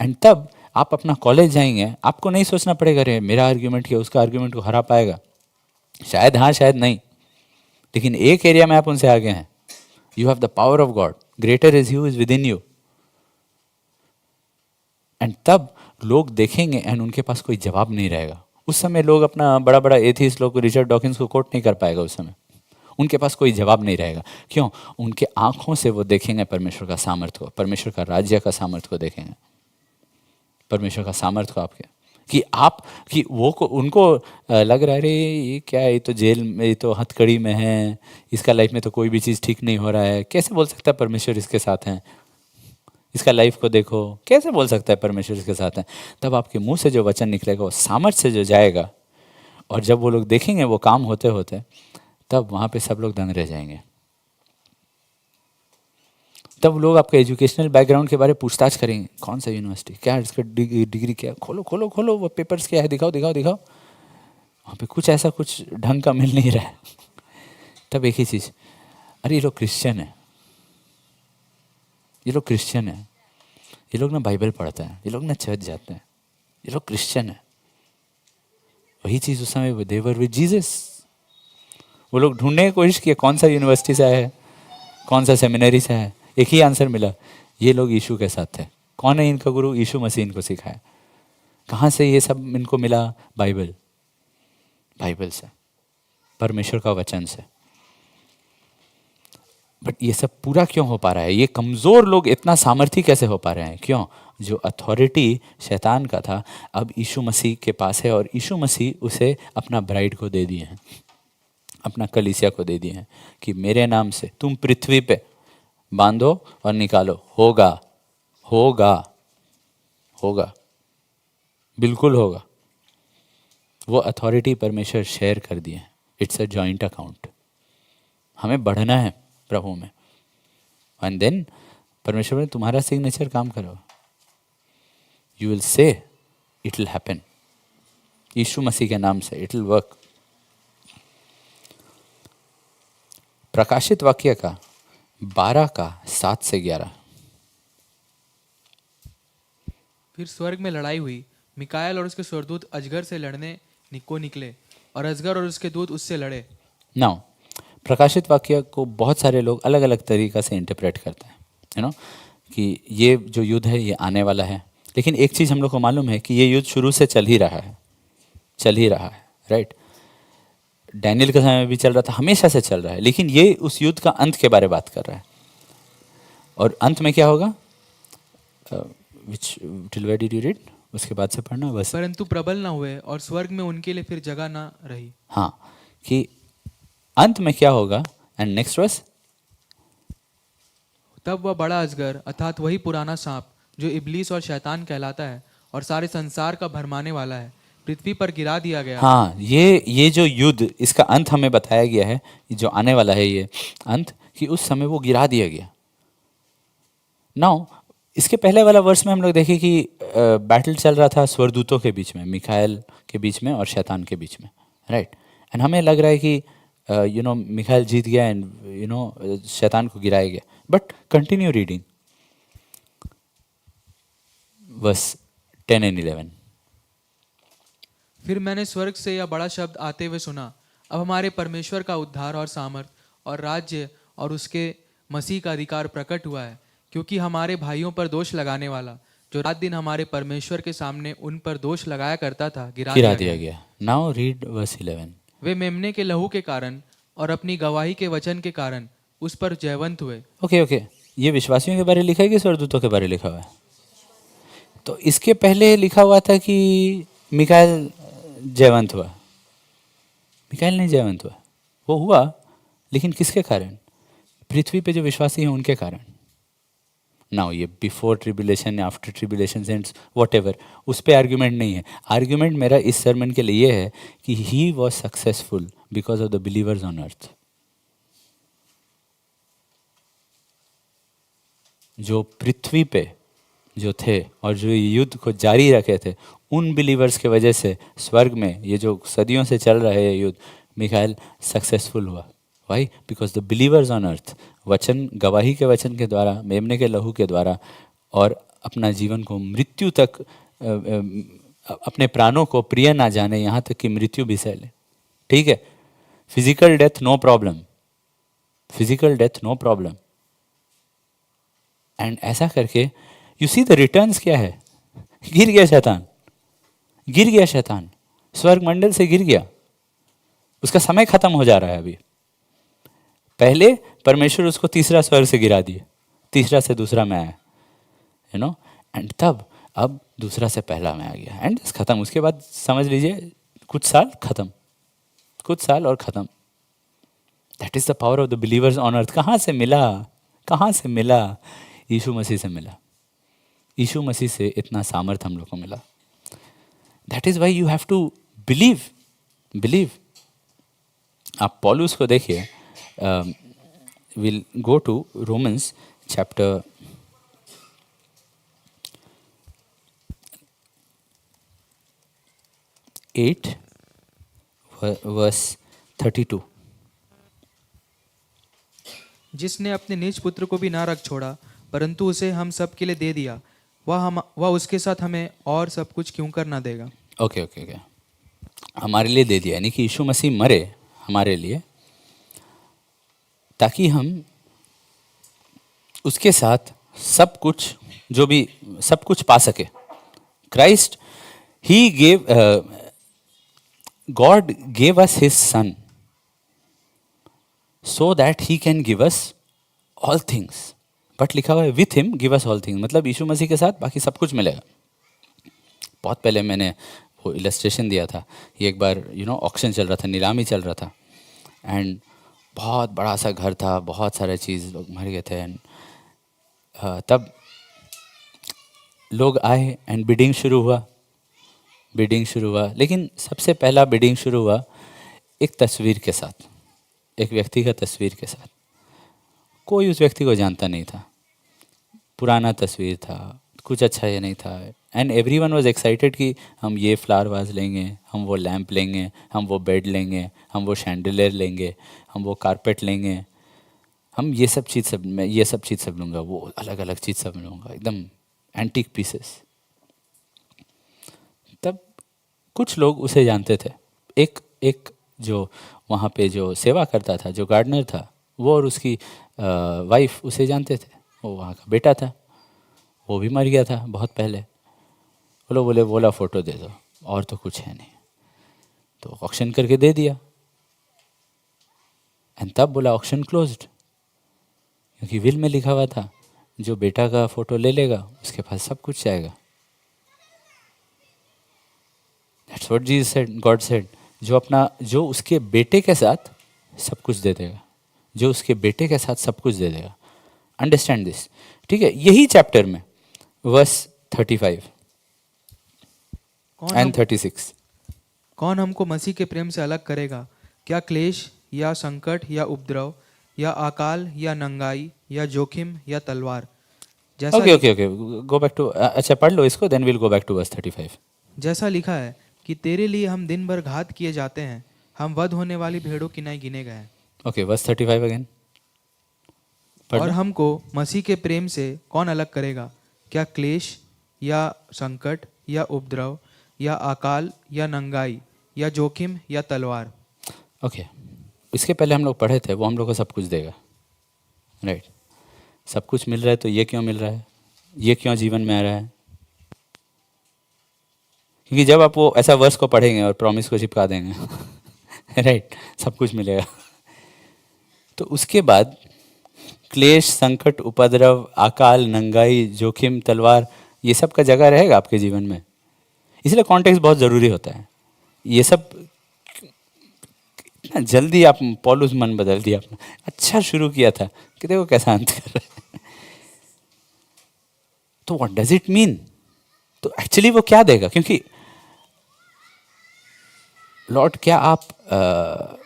एंड तब आप अपना कॉलेज जाएंगे, आपको नहीं सोचना पड़ेगा रे मेरा आर्ग्यूमेंट क्या उसका आर्ग्यूमेंट को हरा पाएगा। शायद हाँ, शायद नहीं, लेकिन एक एरिया में आप उनसे आगे हैं। You have the power of God. Greater is He who is within you. And तब लोग देखेंगे एंड उनके पास कोई जवाब नहीं रहेगा। उस समय लोग अपना बड़ा एथिस्ट लोग को, रिचर्ड डॉकिंस को कोट नहीं कर पाएगा। उस समय उनके पास कोई जवाब नहीं रहेगा। क्यों? उनके आंखों से वो देखेंगे परमेश्वर का सामर्थ्य को, परमेश्वर का राज्य का सामर्थ्य को देखेंगे, परमेश्वर का सामर्थ्य को आपके, कि वो को उनको लग रहा है अरे ये क्या है, ये तो जेल में, ये तो हथकड़ी में है, इसका लाइफ में तो कोई भी चीज़ ठीक नहीं हो रहा है, कैसे बोल सकता है परमेश्वर इसके साथ हैं? इसका लाइफ को देखो, कैसे बोल सकता है परमेश्वर इसके साथ हैं? तब आपके मुंह से जो वचन निकलेगा वो सामर्थ्य से जो जाएगा, और जब वो लोग देखेंगे वो काम होते होते, तब वहाँ पे सब लोग दंग रह जाएंगे। तब लोग आपके एजुकेशनल बैकग्राउंड के बारे में पूछताछ करेंगे, कौन सा यूनिवर्सिटी, क्या इसका डिग्री क्या, खोलो वो पेपर्स क्या है, दिखाओ। वहाँ पे कुछ ऐसा कुछ ढंग का मिल नहीं रहा है। तब एक ही चीज़, अरे ये लोग क्रिश्चियन है, ये लोग ना बाइबल पढ़ते हैं, ये लोग ना चर्च जाते हैं, ये लोग क्रिश्चियन है। वही चीज़ उस समय देवर विद जीसस। वो लोग ढूंढने की कोशिश किए कौन सा यूनिवर्सिटी से आया है, कौन सा सेमिनरी से है, एक ही आंसर मिला, ये लोग यीशु के साथ थे। कौन है इनका गुरु? यीशु मसीह इनको सिखाया। कहाँ से ये सब इनको मिला? बाइबल, बाइबल से, परमेश्वर का वचन से। बट ये सब पूरा क्यों हो पा रहा है? ये कमज़ोर लोग इतना सामर्थ्य कैसे हो पा रहे हैं? क्यों? जो अथॉरिटी शैतान का था अब यीशु मसीह के पास है, और यीशु मसीह उसे अपना ब्राइड को दे दिए हैं, अपना कलीसिया को दे दिए हैं कि मेरे नाम से तुम पृथ्वी पे बांधो और निकालो, होगा, होगा, होगा, बिल्कुल होगा। वो अथॉरिटी परमेश्वर शेयर कर दिए हैं। It's a joint account. हमें बढ़ना है प्रभु में, एंड देन परमेश्वर ने तुम्हारा सिग्नेचर काम करो, you will say it will happen. Yeshu Masih के नाम से इट विल वर्क। प्रकाशित वाक्य का 12 का 7 से 11। फिर स्वर्ग में लड़ाई हुई। मिकाएल और उसके स्वर्गदूत अजगर से लड़ने को निकले, और अजगर और उसके दूत उससे लड़े। नाउ प्रकाशित वाक्य को बहुत सारे लोग अलग अलग तरीक़ा से इंटरप्रेट करते हैं, यू नो, कि ये जो युद्ध है ये आने वाला है। लेकिन एक चीज़ हम लोग को मालूम है कि ये युद्ध शुरू से चल ही रहा है, चल ही रहा है, राइट। डैनियल के समय में भी चल रहा था, हमेशा से चल रहा है। लेकिन ये उस युद्ध का अंत के बारे में बात कर रहा है। और अंत में क्या होगा? Till where did you read? उसके बाद से पढ़ना बस। परंतु प्रबल न हुए और स्वर्ग में उनके लिए फिर जगह न रही। हाँ, कि अंत में क्या होगा? एंड नेक्स्ट वर्स, तब वह बड़ा अजगर अर्थात वही पुराना सांप जो इब्लीस और शैतान कहलाता है और सारे संसार का भरमाने वाला है, पृथ्वी पर गिरा दिया गया। हाँ, ये जो युद्ध, इसका अंत हमें बताया गया है, जो आने वाला है ये अंत, कि उस समय वो गिरा दिया गया। नाउ इसके पहले वाला वर्ष में हम लोग देखें कि बैटल चल रहा था स्वर्गदूतों के बीच में, मिखाएल के बीच में और शैतान के बीच में, राइट। एंड हमें लग रहा है कि मिखाएल जीत गया एंड शैतान को गिराया गया। But continue reading verse 10 and 11। फिर मैंने स्वर्ग से यह बड़ा शब्द आते हुए सुना, अब हमारे परमेश्वर का उद्धार और सामर्थ और राज्य और उसके मसीह का अधिकार प्रकट हुआ है, क्योंकि हमारे भाइयों पर दोष लगाने वाला, जो रात दिन हमारे परमेश्वर के सामने उन पर दोष लगाया करता था, गिरा दिया गया। Now read verse 11। वे मेमने के लहू के कारण और अपनी गवाही के वचन के कारण उस पर जयवंत हुए। ओके, ये विश्वासियों के बारे में लिखा है कि स्वर्गदूतों के बारे में लिखा हुआ है? तो इसके पहले लिखा हुआ था कि मिकाएल जयवंत हुआ। मिकाएल नहीं जयवंत हुआ, वो हुआ, लेकिन किसके कारण? पृथ्वी पे जो विश्वासी हैं उनके कारण। नाउ ये before tribulation, after tribulation ends, whatever, उस पे आर्ग्यूमेंट नहीं है। आर्ग्यूमेंट मेरा इस सरमन के लिए ये है कि he was successful because of the believers on अर्थ। जो पृथ्वी पे जो थे और जो युद्ध को जारी रखे थे, उन बिलीवर्स के वजह से स्वर्ग में ये जो सदियों से चल रहा है ये युद्ध, मिखाएल सक्सेसफुल हुआ। Why? Because the believers on earth वचन, गवाही के वचन के द्वारा, मेमने के लहू के द्वारा, और अपना जीवन को मृत्यु तक, अपने प्राणों को प्रिय ना जाने, यहाँ तक कि मृत्यु भी सह ले। ठीक है, physical death no problem, physical death no problem. And ऐसा करके यू सी द रिटर्न्स क्या है? गिर गया शैतान, गिर गया शैतान, स्वर्ग मंडल से गिर गया, उसका समय खत्म हो जा रहा है। अभी पहले परमेश्वर उसको तीसरा स्वर्ग से गिरा दिए, तीसरा से दूसरा में आया, यू नो, एंड तब अब दूसरा से पहला में आ गया, एंड खत्म। उसके बाद समझ लीजिए कुछ साल खत्म, कुछ साल और खत्म। That is the power of the believers on अर्थ। कहाँ से मिला? कहाँ से मिला? यीशु मसीह से मिला। यीशु मसीह से इतना सामर्थ हम लोग को मिला। That is why you have to believe, believe. आप पौलुस को देखिए, will go to Romans chapter 8 verse 32। जिसने अपने निज पुत्र को भी ना रख छोड़ा, परंतु उसे हम सब के लिए दे दिया, वह उसके साथ हमें और सब कुछ क्यों कर ना देगा? ओके, हमारे लिए दे दिया, यानी कि यीशु मसीह मरे हमारे लिए, ताकि हम उसके साथ सब कुछ, जो भी सब कुछ पा सके। Christ, he gave, God gave us his son so that he can give us all things. But लिखा हुआ है with him give us all things, मतलब यीशु मसीह के साथ बाकी सब कुछ मिलेगा। बहुत पहले मैंने वो इलस्ट्रेशन दिया था, ये एक बार ऑक्शन चल रहा था, नीलामी चल रहा था, एंड बहुत बड़ा सा घर था, बहुत सारे चीज़, लोग मर गए थे। एंड तब लोग आए एंड बिडिंग शुरू हुआ, लेकिन सबसे पहला बिडिंग शुरू हुआ एक तस्वीर के साथ, एक व्यक्ति का तस्वीर के साथ। कोई उस व्यक्ति को जानता नहीं था, पुराना तस्वीर था, कुछ अच्छा ये नहीं था। एंड एवरीवन वाज एक्साइटेड कि हम ये फ्लावर वाज लेंगे, हम वो लैंप लेंगे, हम वो बेड लेंगे, हम वो शैंडलियर लेंगे, हम वो कारपेट लेंगे, हम ये सब चीज़ मैं ये सब चीज़ सब लूँगा, वो अलग अलग चीज़ सब लूँगा, एकदम एंटीक पीसेस। तब कुछ लोग उसे जानते थे। एक एक जो वहाँ पे जो सेवा करता था, जो गार्डनर था, वो और उसकी वाइफ उसे जानते थे। वो वहाँ का बेटा था, वो भी मर गया था बहुत पहले। वो लोग बोला फ़ोटो दे दो, और तो कुछ है नहीं। तो ऑक्शन करके दे दिया, एंड तब बोला ऑक्शन क्लोज्ड, क्योंकि विल में लिखा हुआ था जो बेटा का फ़ोटो ले लेगा उसके पास सब कुछ जाएगा। That's what Jesus said, God said, जो उसके बेटे के साथ सब कुछ दे देगा, जो उसके बेटे के साथ सब कुछ दे देगा। अंडरस्टैंड दिस, ठीक है। यही चैप्टर में वर्स 35 एंड 36, कौन हमको मसीह के प्रेम से अलग करेगा? क्या क्लेश या संकट या उपद्रव या अकाल या नंगाई या जोखिम या तलवार? जैसा ओके, गो बैक टू, अच्छा पढ़ लो इसको, then will go back to verse 35। जैसा लिखा है कि तेरे लिए हम दिन भर घात किए जाते हैं, हम वध होने वाली भेड़ों की नाई गिने गए हैं। ओके, वर्स 35 अगेन और हमको मसीह के प्रेम से कौन अलग करेगा? क्या क्लेश या संकट या उपद्रव या अकाल या नंगाई या जोखिम या तलवार? ओके, इसके पहले हम लोग पढ़े थे, वो हम लोग को सब कुछ देगा, राइट। सब कुछ मिल रहा है तो ये क्यों मिल रहा है, ये क्यों जीवन में आ रहा है? क्योंकि जब आप वो ऐसा वर्स को पढ़ेंगे और प्रॉमिस को चिपका देंगे राइट, सब कुछ मिलेगा। तो उसके बाद क्लेश, संकट, उपद्रव, अकाल, नंगाई, जोखिम, तलवार, ये सब का जगह रहेगा आपके जीवन में। इसलिए कॉन्टेक्स्ट बहुत ज़रूरी होता है। ये सब इतना जल्दी आप पौलुस मन बदल दिया आपने, अच्छा शुरू किया था कि देखो कैसा अंत कर रहे हैं। तो व्हाट डज इट मीन? तो एक्चुअली वो क्या देगा? क्योंकि लॉर्ड, क्या आप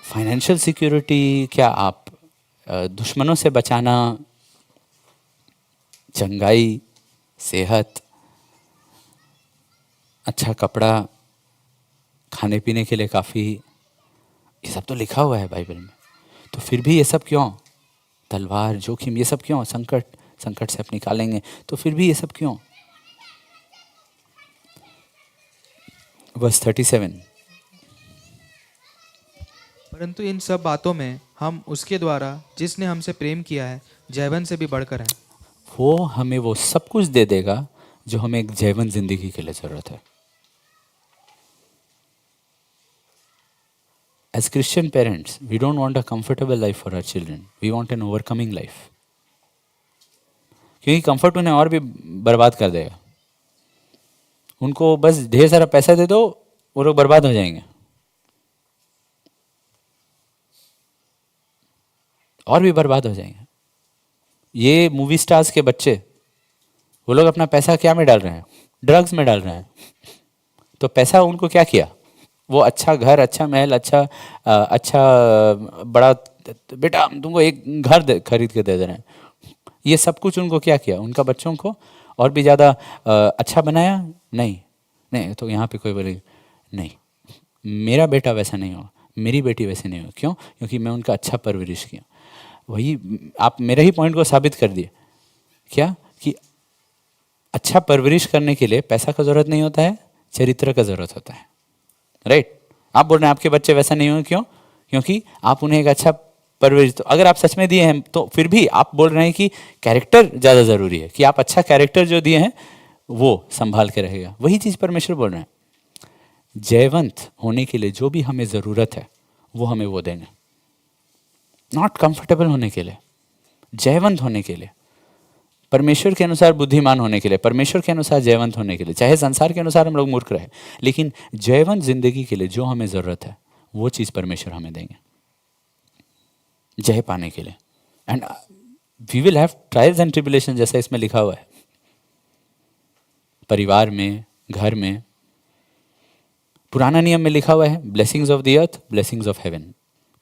फाइनेंशियल सिक्योरिटी, क्या आप दुश्मनों से बचाना, चंगाई, सेहत, अच्छा कपड़ा, खाने पीने के लिए काफ़ी, ये सब तो लिखा हुआ है बाइबल में। तो फिर भी ये सब क्यों? तलवार, जोखिम, ये सब क्यों? संकट से आप निकालेंगे तो फिर भी ये सब क्यों? वर्स 37, परंतु इन सब बातों में हम उसके द्वारा जिसने हमसे प्रेम किया है जैवन से भी बढ़कर हैं। वो हमें वो सब कुछ दे देगा जो हमें एक जैवन जिंदगी के लिए ज़रूरत है। As Christian parents, we don't want a comfortable life for our children. We want an overcoming life. क्योंकि कंफर्ट उन्हें और भी बर्बाद कर देगा। उनको बस ढेर सारा पैसा दे दो, वो लोग बर्बाद हो जाएंगे, और भी बर्बाद हो जाएंगे। ये मूवी स्टार्स के बच्चे, वो लोग अपना पैसा क्या में डाल रहे हैं? ड्रग्स में डाल रहे हैं। तो पैसा उनको क्या किया? वो अच्छा घर, अच्छा महल, अच्छा बड़ा, बेटा हम तुमको एक घर खरीद के दे दे रहे हैं। ये सब कुछ उनको क्या किया? उनका बच्चों को और भी ज़्यादा अच्छा बनाया? नहीं। तो यहाँ पे कोई बोले नहीं, मेरा बेटा वैसा नहीं हो, मेरी बेटी वैसे नहीं हो। क्यों? क्योंकि मैं उनका अच्छा परवरिश किया। वही आप मेरे ही पॉइंट को साबित कर दिए। क्या? कि अच्छा परवरिश करने के लिए पैसा का ज़रूरत नहीं होता है, चरित्र का ज़रूरत होता है, राइट। आप बोल रहे हैं आपके बच्चे वैसा नहीं होंगे, क्यों? क्योंकि आप उन्हें एक अच्छा परवरिश, तो अगर आप सच में दिए हैं तो फिर भी आप बोल रहे हैं कि कैरेक्टर ज़्यादा ज़रूरी है, कि आप अच्छा कैरेक्टर जो दिए हैं वो संभाल के रहेगा। वही चीज़ परमेश्वर बोल रहे हैं, जयवंत होने के लिए जो भी हमें ज़रूरत है वो हमें वो देंगे। नॉट कंफर्टेबल होने के लिए, जयवंत होने के लिए, परमेश्वर के अनुसार बुद्धिमान होने के लिए, परमेश्वर के अनुसार जयवंत होने के लिए। चाहे संसार के अनुसार हम लोग मूर्ख रहे, लेकिन जयवंत जिंदगी के लिए जो हमें ज़रूरत है वो चीज़ परमेश्वर हमें देंगे जय पाने के लिए। And we will have trials and tribulation, जैसा इसमें लिखा हुआ है, परिवार में, घर में। पुराना नियम में लिखा हुआ है blessings of the earth, blessings of haven.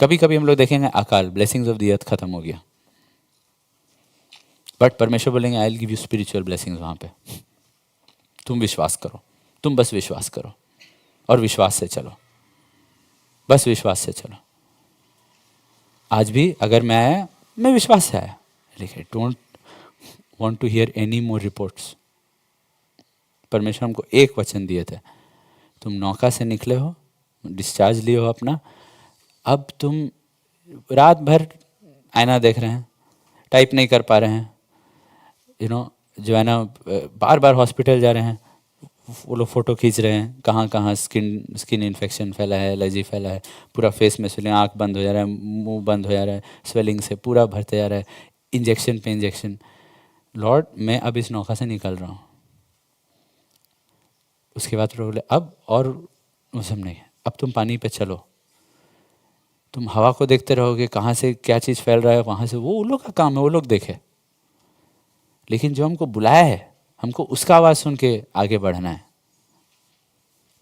कभी कभी हम लोग देखेंगे अकाल, ब्लेसिंग्स ऑफ द अर्थ खत्म हो गया, बट परमेश्वर बोलेंगे I will give you spiritual blessings वहाँ पे। तुम विश्वास करो, तुम बस विश्वास करो और विश्वास से चलो, बस विश्वास से चलो। आज भी अगर मैं आया, मैं विश्वास से आया, लेकिन don't want to hear any more reports. परमेश्वर हमको एक वचन दिए थे, तुम नौका से निकले हो, डिस्चार्ज लिए हो अपना, अब तुम रात भर आईना देख रहे हैं, टाइप नहीं कर पा रहे हैं, जो है ना, बार बार हॉस्पिटल जा रहे हैं, वो लोग फ़ोटो खींच रहे हैं, कहाँ कहाँ स्किन इन्फेक्शन फैला है, एलर्जी फैला है, पूरा फेस में स्वेलिंग, आँख बंद हो जा रहा है, मुंह बंद हो जा रहा है, स्वेलिंग से पूरा भरते जा रहा है, इंजेक्शन पे इंजेक्शन। लॉर्ड मैं अब इस नौका से निकल रहा हूँ। उसके बाद बोले अब और मौसम नहीं है, अब तुम पानी पे चलो। तुम हवा को देखते रहोगे, कहाँ से क्या चीज़ फैल रहा है, वहाँ से, वो लोग का काम है, वो लोग देखे। लेकिन जो हमको बुलाया है, हमको उसका आवाज़ सुन के आगे बढ़ना है।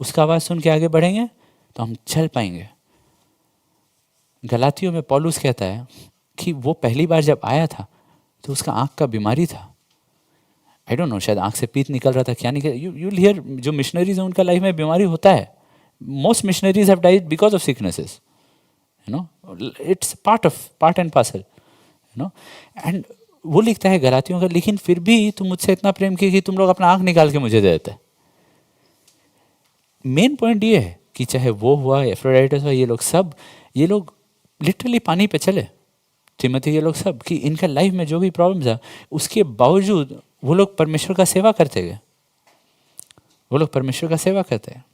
उसका आवाज़ सुन के आगे बढ़ेंगे तो हम चल पाएंगे। गलातियों में पौलुस कहता है कि वो पहली बार जब आया था तो उसका आँख का बीमारी था। आई डोंट नो, शायद आँख से पीत निकल रहा था, क्या निकल, यू हियर जो मिशनरीज हैं उनका लाइफ में बीमारी होता है। Most missionaries have died because of sicknesses, it's part and parcel, and वो लिखता है गलातियों का, लेकिन फिर भी तुम मुझसे इतना प्रेम किए कि तुम लोग अपना आँख निकाल के मुझे दे देते। मेन पॉइंट ये है कि चाहे वो हुआ, एफ्रोडाइटस हुआ, ये लोग लिटरली पानी पे चले, तिमोथी ये लोग सब, कि इनका लाइफ में जो भी प्रॉब्लम था उसके बावजूद वो लोग परमेश्वर का सेवा करते गए, वो लोग परमेश्वर का सेवा करते हैं।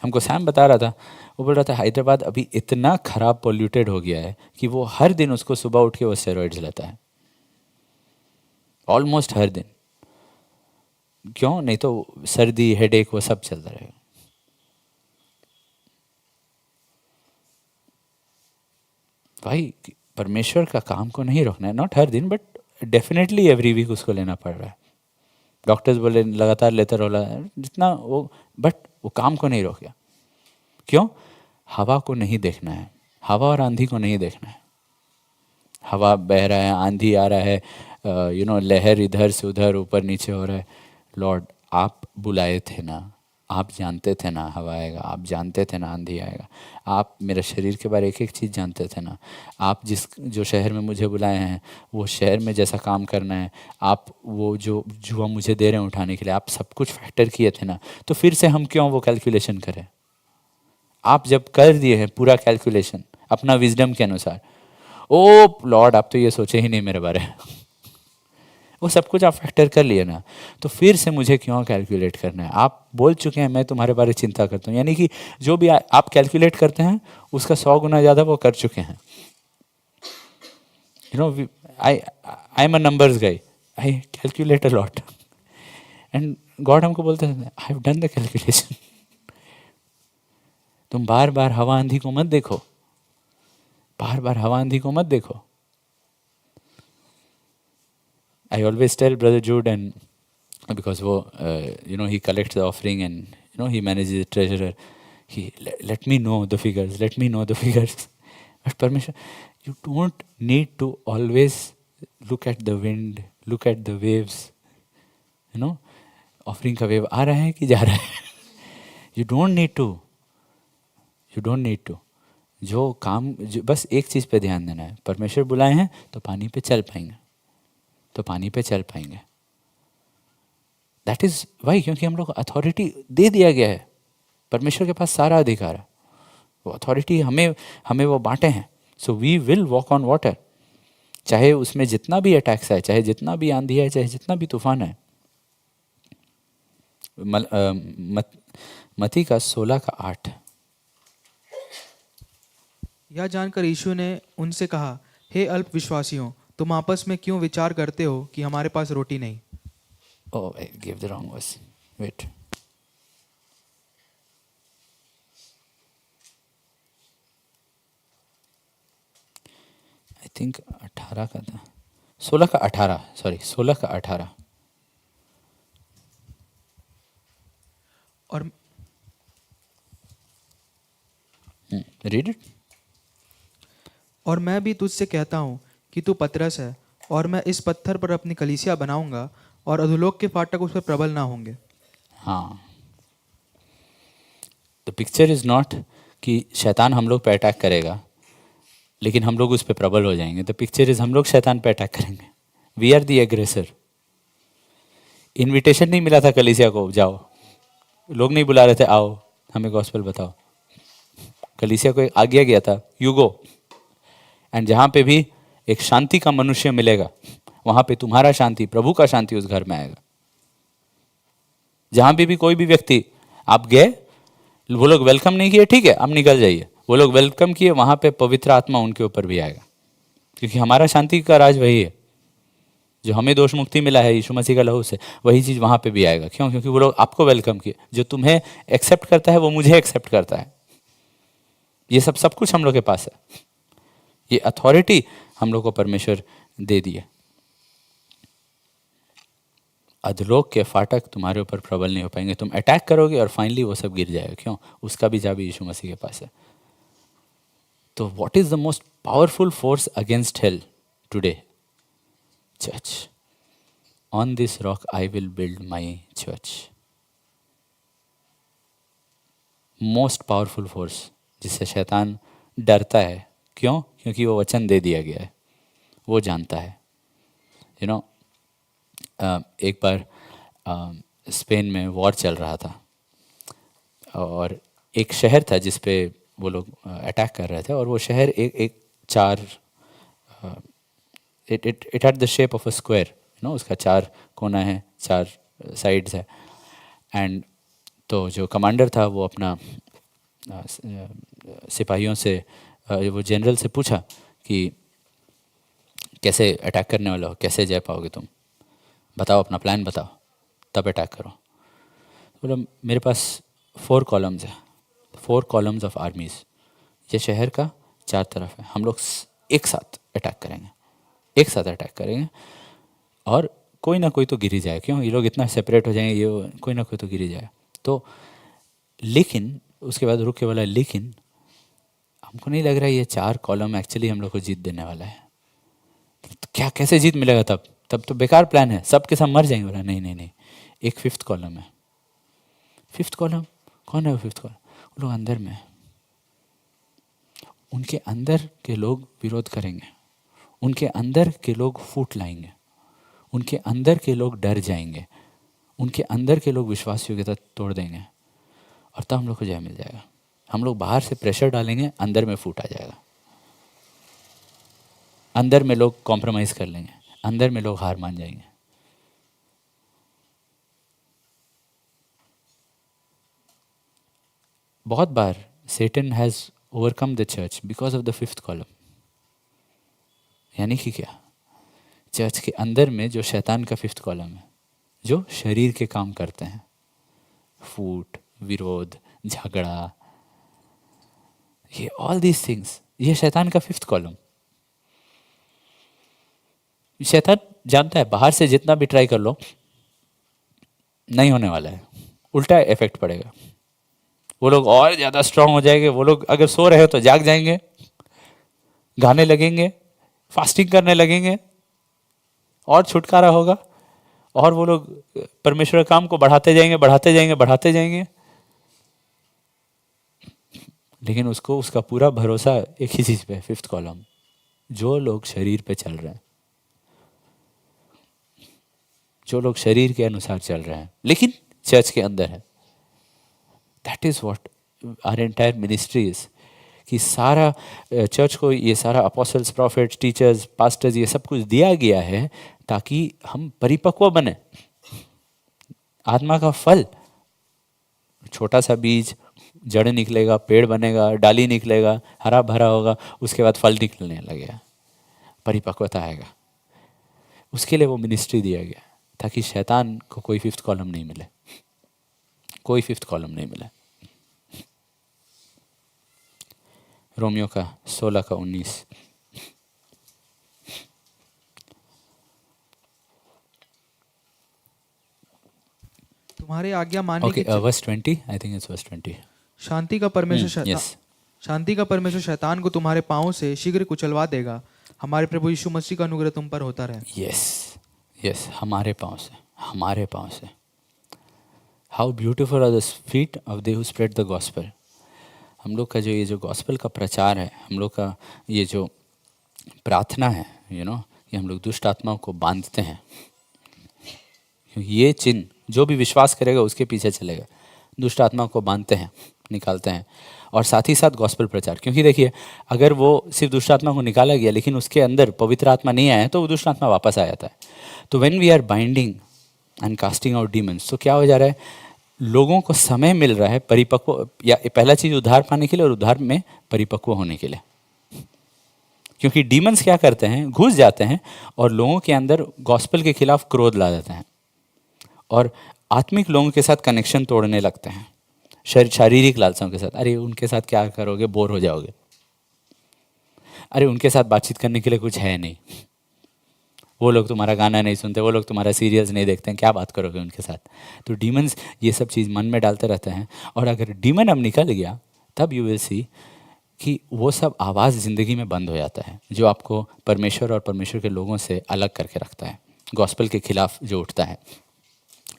हमको सैम बता रहा था, वो बोल रहा था हैदराबाद अभी इतना खराब पॉल्यूटेड हो गया है कि वो हर दिन उसको सुबह उठ के वो स्टेरॉइड्स लेता है, ऑलमोस्ट हर दिन। क्यों? नहीं तो सर्दी, हेडेक, वो सब चलता रहेगा। भाई परमेश्वर का काम को नहीं रोकना है, नॉट हर दिन बट डेफिनेटली एवरी वीक उसको लेना पड़ रहा है। डॉक्टर्स बोले लगातार लेते रहो जितना वो, बट वो काम को नहीं रोक गया। क्यों? हवा को नहीं देखना है, हवा और आंधी को नहीं देखना है। हवा बह रहा है, आंधी आ रहा है, लहर इधर से उधर ऊपर नीचे हो रहा है। लॉर्ड आप बुलाए थे ना, आप जानते थे ना हवा आएगा, आप जानते थे ना आंधी आएगा, आप मेरे शरीर के बारे एक एक चीज़ जानते थे ना, आप जो शहर में मुझे बुलाए हैं वो शहर में जैसा काम करना है, आप वो जो जुआ मुझे दे रहे हैं उठाने के लिए, आप सब कुछ फैक्टर किए थे ना। तो फिर से हम क्यों वो कैलकुलेशन करें? आप जब कर दिए हैं पूरा कैलकुलेशन अपना विजडम के अनुसार, ओ लॉर्ड आप तो ये सोचे ही नहीं मेरे बारे में, वो सब कुछ आप फैक्टर कर लिए ना, तो फिर से मुझे क्यों कैलकुलेट करना है? आप बोल चुके हैं मैं तुम्हारे बारे में चिंता करता हूँ, यानी कि जो भी आप कैलकुलेट करते हैं उसका 100 गुना ज़्यादा वो कर चुके हैं। I am a numbers guy, I calculate a lot, and God हमको बोलते हैं I have done the calculation. तुम बार बार हवा आंधी को मत देखो, बार बार हवा आंधी को मत देखो। I always tell Brother Jude, and because he collects the offering and he manages the treasurer, let me know the figures, let me know the figures. But permission, you don't need to always look at the wind, look at the waves. Offering का wave आ रहा है कि जा रहा है। You don't need to. जो काम, बस एक चीज़ पे ध्यान देना है, परमेश्वर बुलाए हैं तो पानी पे चल पाएंगे, दैट इज़ वाई, क्योंकि हम लोग अथॉरिटी दे दिया गया है, परमेश्वर के पास सारा अधिकार है, वो अथॉरिटी हमें वो बांटे हैं। So we will walk on water, चाहे उसमें जितना भी अटैक्स है, चाहे जितना भी आंधी है, चाहे जितना भी तूफान है। मती का 16 का 8। यह जानकर यीशु ने उनसे कहा, हे अल्पविश्वासियों, तुम आपस में क्यों विचार करते हो कि हमारे पास रोटी नहीं। Oh, I gave the wrong verse. Wait. I think 18 का था, 16 का 18, सॉरी 16 का 18। और रीड इट। और मैं भी तुझसे कहता हूँ कि तू पतरस है, और मैं इस पत्थर पर अपनी कलीसिया बनाऊंगा, और अधोलोक के फाटक उस पर प्रबल ना होंगे। हाँ, द पिक्चर इज नॉट कि शैतान हम लोग पे अटैक करेगा लेकिन हम लोग उस पर प्रबल हो जाएंगे। द पिक्चर इज हम लोग शैतान पे अटैक करेंगे। We are the aggressor. Invitation नहीं मिला था कलीसिया को, जाओ, लोग नहीं बुला रहे थे आओ हमें गॉस्पेल बताओ। कलीसिया को एक आज्ञा गया था, यू गो, एंड जहाँ पे भी एक शांति का मनुष्य मिलेगा वहाँ पे तुम्हारा शांति, प्रभु का शांति उस घर में आएगा। जहाँ भी कोई भी व्यक्ति, आप गए, वो लोग वेलकम नहीं किए, ठीक है अब निकल जाइए, वो लोग वेलकम किए, वहाँ पे पवित्र आत्मा उनके ऊपर भी आएगा, क्योंकि हमारा शांति का राज वही है। जो हमें दोष मुक्ति मिला है यीशु मसीह का लहू से, वही चीज़ वहाँ पे भी आएगा। क्यों? क्योंकि वो लोग आपको वेलकम किए। जो तुम्हें एक्सेप्ट करता है वो मुझे एक्सेप्ट करता है। ये सब कुछ हम लोग के पास है। ये अथॉरिटी हम लोग को परमेश्वर दे दी है। अधलोक के फाटक तुम्हारे ऊपर प्रबल नहीं हो पाएंगे। तुम अटैक करोगे और फाइनली वो सब गिर जाएगा। क्यों? उसका भी चाबी यीशु मसीह के पास है। तो what is the most powerful force against hello today? Church. On this rock I will build my church. Most powerful force जिससे शैतान डरता है। क्यों? क्योंकि वो वचन दे दिया गया है, वो जानता है। यू नो, एक बार स्पेन में वॉर चल रहा था और एक शहर था जिस पे वो लोग अटैक कर रहे थे, और वो शहर एक चार, it had the shape of a square, you know, उसका 4 कोना है, 4 साइड्स है। एंड तो जो कमांडर था वो अपना सिपाहियों से, वो जनरल से पूछा कि कैसे अटैक करने वाला हो, कैसे जय पाओगे तुम, बताओ अपना प्लान बताओ, तब अटैक करो। बोला मेरे पास 4 कॉलम्स है, 4 कॉलम्स ऑफ आर्मीज़। ये शहर का 4 तरफ है, हम लोग एक साथ अटैक करेंगे, एक साथ अटैक करेंगे, और कोई ना कोई तो गिर ही जाए। क्यों? ये लोग इतना सेपरेट हो जाएंगे, ये कोई ना कोई तो गिर ही जाए। तो लेकिन उसके बाद रुक के बोला, लेकिन हमको नहीं लग रहा है ये 4 कॉलम एक्चुअली हम लोग को जीत देने वाला है। तो क्या, कैसे जीत मिलेगा? तब तो बेकार प्लान है, सब के सब मर जाएंगे। बोला नहीं नहीं नहीं, एक 5th कॉलम है। 5th कॉलम कौन है? वो 5th कॉलम वो लोग अंदर में है। उनके अंदर के लोग विरोध करेंगे, उनके अंदर के लोग फूट लाएंगे, उनके अंदर के लोग डर जाएंगे, उनके अंदर के लोग विश्वास योग्यता तोड़ देंगे, और तब हम लोग को जय मिल जाएगा। हम लोग बाहर से प्रेशर डालेंगे, अंदर में फूट आ जाएगा। अंदर में लोग कॉम्प्रोमाइज़ कर लेंगे, अंदर में लोग हार मान जाएंगे। बहुत बार Satan has overcome the church because of the 5th column. यानी कि क्या? चर्च के अंदर में जो शैतान का 5th कॉलम है, जो शरीर के काम करते हैं, फूट, विरोध, झगड़ा, ये ऑल दीज थिंग्स, ये शैतान का 5th कॉलम। शैतान जानता है बाहर से जितना भी ट्राई कर लो नहीं होने वाला है, उल्टा इफेक्ट पड़ेगा। वो लोग और ज़्यादा स्ट्रांग हो जाएंगे। वो लोग अगर सो रहे हो तो जाग जाएंगे, गाने लगेंगे, फास्टिंग करने लगेंगे, और छुटकारा होगा, और वो लोग परमेश्वर के काम को बढ़ाते जाएंगे, बढ़ाते जाएंगे, बढ़ाते जाएंगे। लेकिन उसको, उसका पूरा भरोसा एक ही चीज़ पे, 5th कॉलम, जो लोग शरीर पे चल रहे हैं, जो लोग शरीर के अनुसार चल रहे हैं लेकिन चर्च के अंदर है। That is what our entire ministry is, कि सारा चर्च को ये सारा अपोस्टल्स, प्रॉफिट्स, टीचर्स, पास्टर्स, ये सब कुछ दिया गया है ताकि हम परिपक्व बने। आत्मा का फल, छोटा सा बीज, जड़ निकलेगा, पेड़ बनेगा, डाली निकलेगा, हरा भरा होगा, उसके बाद फल निकलने लगेगा, परिपक्वता आएगा। उसके लिए वो मिनिस्ट्री दिया गया ताकि शैतान को कोई फिफ्थ कॉलम नहीं मिले, कोई फिफ्थ कॉलम नहीं मिले। रोमियो का 16 का 19। तुम्हारी आज्ञा मानने ओके, की verse 20, I think it's verse 20। शांति का परमेश्वर शैतान yes. शांति का परमेश्वर शैतान को तुम्हारे पांवों से शीघ्र कुचलवा देगा। हमारे प्रभु यीशु मसीह का अनुग्रह तुम पर होता रहे। यस यस, हमारे पाँव से, हमारे पाँव से। How beautiful are the feet of they who spread the gospel. हम लोग का जो ये जो गॉस्पेल का प्रचार है, हम लोग का ये जो प्रार्थना है, ये हम लोग दुष्ट आत्माओं को बांधते हैं। ये चिन्ह जो भी विश्वास करेगा उसके पीछे चलेगा। दुष्ट आत्माओं को बांधते हैं, निकालते हैं, और साथ ही साथ गॉस्पेल प्रचार। क्योंकि देखिए, अगर वो सिर्फ दुष्ट आत्मा को निकाला गया लेकिन उसके अंदर पवित्र आत्मा नहीं आया तो वो दुष्ट आत्मा वापस आ जाता है। तो when we are binding and casting out demons, तो क्या हो जा रहा है, लोगों को समय मिल रहा है परिपक्व, या पहला चीज़ उद्धार पाने के लिए और उद्धार में परिपक्व होने के लिए। क्योंकि डीमंस क्या करते हैं, घुस जाते हैं और लोगों के अंदर गॉस्पेल के खिलाफ क्रोध ला देते हैं और आत्मिक लोगों के साथ कनेक्शन तोड़ने लगते हैं, शारीरिक लालसाओं के साथ। अरे उनके साथ क्या करोगे, बोर हो जाओगे। अरे उनके साथ बातचीत करने के लिए कुछ है नहीं, वो लोग तुम्हारा गाना नहीं सुनते, वो लोग तुम्हारा सीरियल्स नहीं देखते हैं, क्या बात करोगे उनके साथ। तो डीमंस ये सब चीज़ मन में डालते रहते हैं। और अगर डीमन अब निकल गया तब यू विल सी कि वो सब आवाज़ ज़िंदगी में बंद हो जाता है जो आपको परमेश्वर और परमेश्वर के लोगों से अलग करके रखता है, गॉस्पेल के खिलाफ जो उठता है।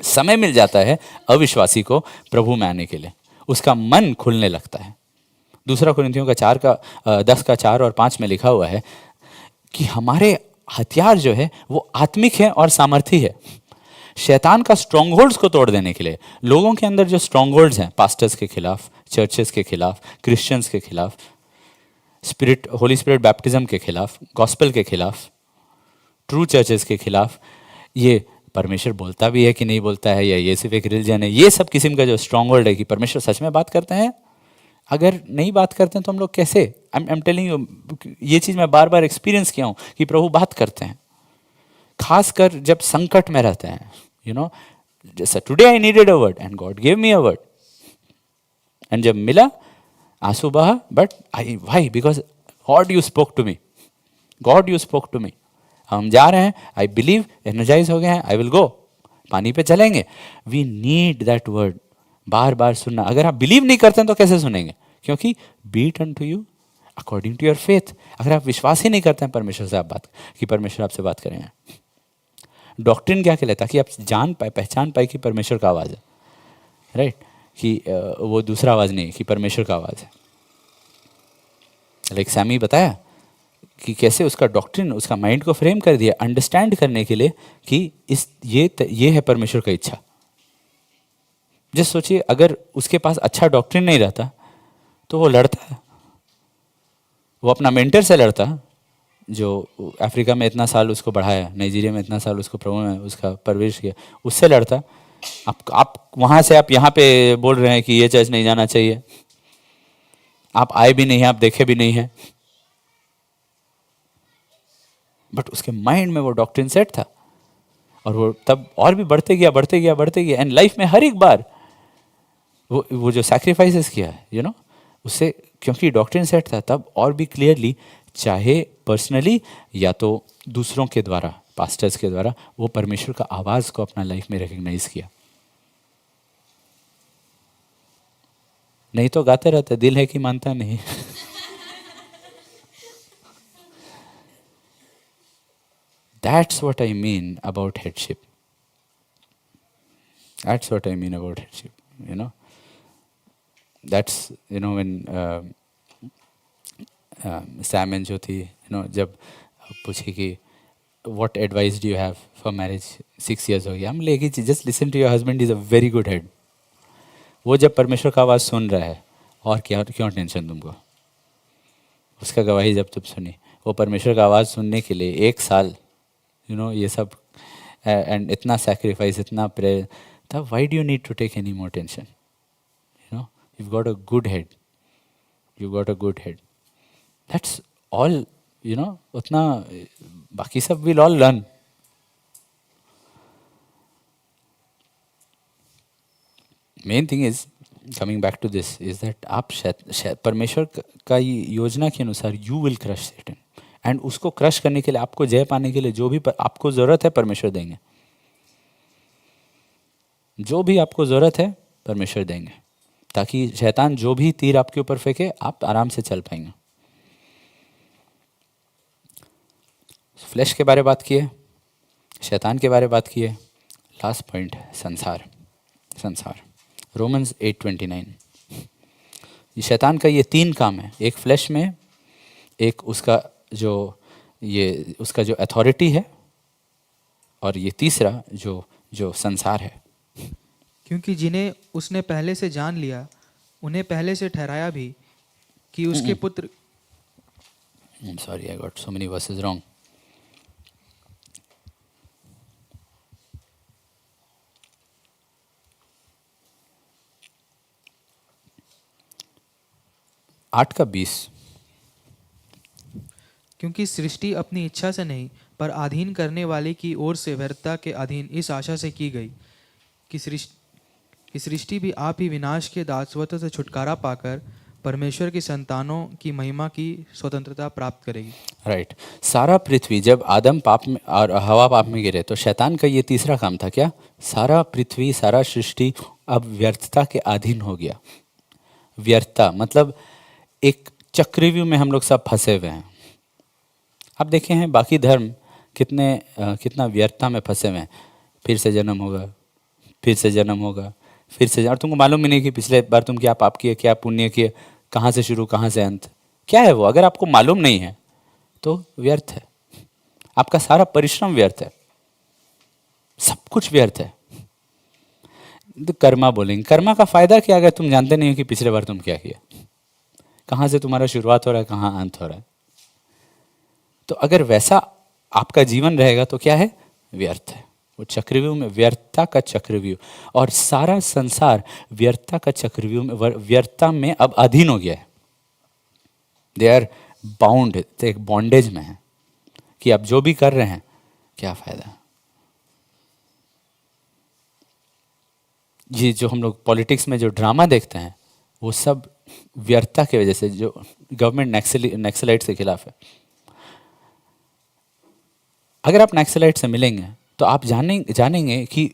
समय मिल जाता है अविश्वासी को प्रभु में आने के लिए, उसका मन खुलने लगता है। दूसरा कुरिन्थियों का 10 का 4 और 5 में लिखा हुआ है कि हमारे हथियार जो है वो आत्मिक है और सामर्थी है शैतान का स्ट्रॉन्ग होल्ड्स को तोड़ देने के लिए। लोगों के अंदर जो स्ट्रॉन्ग होल्ड्स हैं, पास्टर्स के खिलाफ, चर्चेस के खिलाफ, क्रिश्चियंस के खिलाफ, होली स्पिरिट बैप्टिज्म के खिलाफ, गॉस्पेल के खिलाफ, ट्रू चर्चेस के खिलाफ, ये परमेश्वर बोलता भी है कि नहीं बोलता है, या ये सिर्फ एक रिलीजन है, ये सब किस्म का जो स्ट्रॉन्ग होल्ड है कि परमेश्वर सच में बात करते हैं। अगर नहीं बात करते हैं तो हम लोग कैसे, आई एम टेलिंग यू, ये चीज़ मैं बार बार एक्सपीरियंस किया हूँ कि प्रभु बात करते हैं, खासकर जब संकट में रहते हैं। जैसा today I needed a word and God give me a word, and जब मिला आंसू बहा, but why, because God you spoke to me, God you spoke to me. हम जा रहे हैं, आई बिलीव, एनर्जाइज हो गए हैं, आई विल गो, पानी पे चलेंगे। वी नीड दैट वर्ड, बार बार सुनना। अगर आप बिलीव नहीं करते हैं तो कैसे सुनेंगे, क्योंकि be it unto you according to your faith. अगर आप विश्वास ही नहीं करते हैं परमेश्वर से, आप बात कि परमेश्वर आपसे बात करेंगे। डॉक्ट्रिन क्या कहलाता है, ताकि आप जान पाए, पहचान पाए कि परमेश्वर का आवाज़ है, राइट, कि वो दूसरा आवाज़ नहीं, कि परमेश्वर का आवाज़ है। लाइक सैमी बताया कि कैसे उसका डॉक्ट्रिन उसका माइंड को फ्रेम कर दिया अंडरस्टैंड करने के लिए कि ये है परमेश्वर का इच्छा। जस्ट सोचिए, अगर उसके पास अच्छा डॉक्ट्रिन नहीं रहता तो वो लड़ता है, वो अपना मेंटर से लड़ता, जो अफ्रीका में इतना साल उसको बढ़ाया, नाइजीरिया में इतना साल उसको प्रभु में उसका परवरिश किया, उससे लड़ता। आप वहाँ से आप यहाँ पे बोल रहे हैं कि ये चर्च नहीं जाना चाहिए, आप आए भी नहीं हैं, आप देखे भी नहीं हैं, बट उसके माइंड में वो डॉक्ट्रिन सेट था और वो तब और भी बढ़ते गया, बढ़ते गया, बढ़ते गया। एंड लाइफ में हर एक बार वो जो सैक्रिफाइसेस किया है, उससे, क्योंकि डॉक्ट्रिन सेट था, तब और भी क्लियरली, चाहे पर्सनली या तो दूसरों के द्वारा, पास्टर्स के द्वारा, वो परमेश्वर का आवाज़ को अपना लाइफ में रिकग्नाइज किया। नहीं तो गाते रहते, दिल है कि मानता नहीं। That's what I mean about headship. That's what I mean about headship. That's, when Sam and Jyoti, जब पूछे कि what advice do you have for marriage, 6 years हो गया, हम लेके just listen to your husband, is a very good head. वो जब परमेश्वर का आवाज़ सुन रहा है, और क्या, क्यों टेंशन तुमको, उसका गवाही जब तुम सुनी, वो परमेश्वर का आवाज़ सुनने के लिए 1 साल ये सब एंड इतना सैक्रिफाइस, इतना प्रेयर, तब why do you need to take any more tension? You got a good head, you got a good head, that's all. उतना बाकी सब will all learn. Main thing is coming back to this is that आप परमेश्वर का योजना के अनुसार you will crush Satan, and उसको क्रश करने के लिए, आपको जय पाने के लिए जो भी आपको ज़रूरत है परमेश्वर देंगे. जो भी आपको ज़रूरत है परमेश्वर देंगे, ताकि शैतान जो भी तीर आपके ऊपर फेंके आप आराम से चल पाएंगे. फ्लैश के बारे में बात किए, शैतान के बारे में बात किए. लास्ट पॉइंट है संसार. संसार, रोमन्स 8:29. ये शैतान का ये 3 काम है, एक फ्लैश में, एक उसका जो अथॉरिटी है, और ये तीसरा जो संसार है. क्योंकि जिन्हें उसने पहले से जान लिया उन्हें पहले से ठहराया भी कि उसके पुत्र. Sorry, I got so many versus wrong. आठ का 20. क्योंकि सृष्टि अपनी इच्छा से नहीं पर अधीन करने वाले की ओर से व्यर्थता के अधीन इस आशा से की गई कि सृष्टि भी आप ही विनाश के दासत्व से छुटकारा पाकर परमेश्वर की संतानों की महिमा की स्वतंत्रता प्राप्त करेगी. राइट. सारा पृथ्वी, जब आदम पाप में और हवा पाप में गिरे तो शैतान का ये तीसरा काम था क्या? सारा पृथ्वी, सारा सृष्टि अब व्यर्थता के अधीन हो गया. व्यर्थता मतलब एक चक्रव्यूह में हम लोग सब फंसे हुए हैं. आप देखे हैं बाकी धर्म कितना व्यर्थता में फंसे हुए हैं. फिर से जन्म होगा, फिर से जन्म होगा, फिर से, और तुमको मालूम भी नहीं कि पिछले बार तुम क्या पाप किए, क्या पुण्य किए, कहाँ से शुरू कहाँ से अंत, क्या है वो. अगर आपको मालूम नहीं है तो व्यर्थ है, आपका सारा परिश्रम व्यर्थ है, सब कुछ व्यर्थ है. तो कर्मा बोलेंगे, कर्मा का फायदा क्या अगर तुम जानते नहीं हो कि पिछले बार तुम क्या किया, कहाँ से तुम्हारा शुरुआत हो रहा है, कहाँ अंत हो रहा है. तो अगर वैसा आपका जीवन रहेगा तो क्या है? व्यर्थ है. वो चक्रव्यूह में, व्यर्थता का चक्रव्यूह, और सारा संसार व्यर्थता का चक्रव्यूह में, व्यर्थता में अब अधीन हो गया है. दे आर बाउंड, एक बॉन्डेज में है कि अब जो भी कर रहे हैं क्या फायदा. ये जो हम लोग पॉलिटिक्स में जो ड्रामा देखते हैं वो सब व्यर्थता की वजह से, जो गवर्नमेंट नक्सलाइट के खिलाफ है. अगर आप नक्सलाइट से मिलेंगे तो आप जानेंगे कि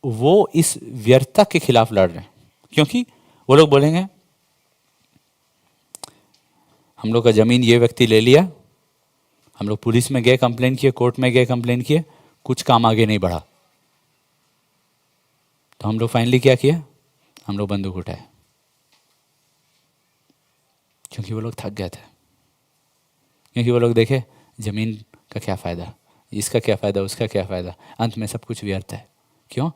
वो इस व्यर्थता के खिलाफ लड़ रहे हैं. क्योंकि वो लोग बोलेंगे हम लोग का ज़मीन ये व्यक्ति ले लिया, हम लोग पुलिस में गए कंप्लेन किए, कोर्ट में गए कंप्लेन किए, कुछ काम आगे नहीं बढ़ा. तो हम लोग फाइनली क्या किया? हम लोग बंदूक उठाए, क्योंकि वो लोग थक गए थे. क्योंकि वो लोग देखे ज़मीन का क्या फ़ायदा, इसका क्या फ़ायदा, उसका क्या फ़ायदा, अंत में सब कुछ व्यर्थ है. क्यों?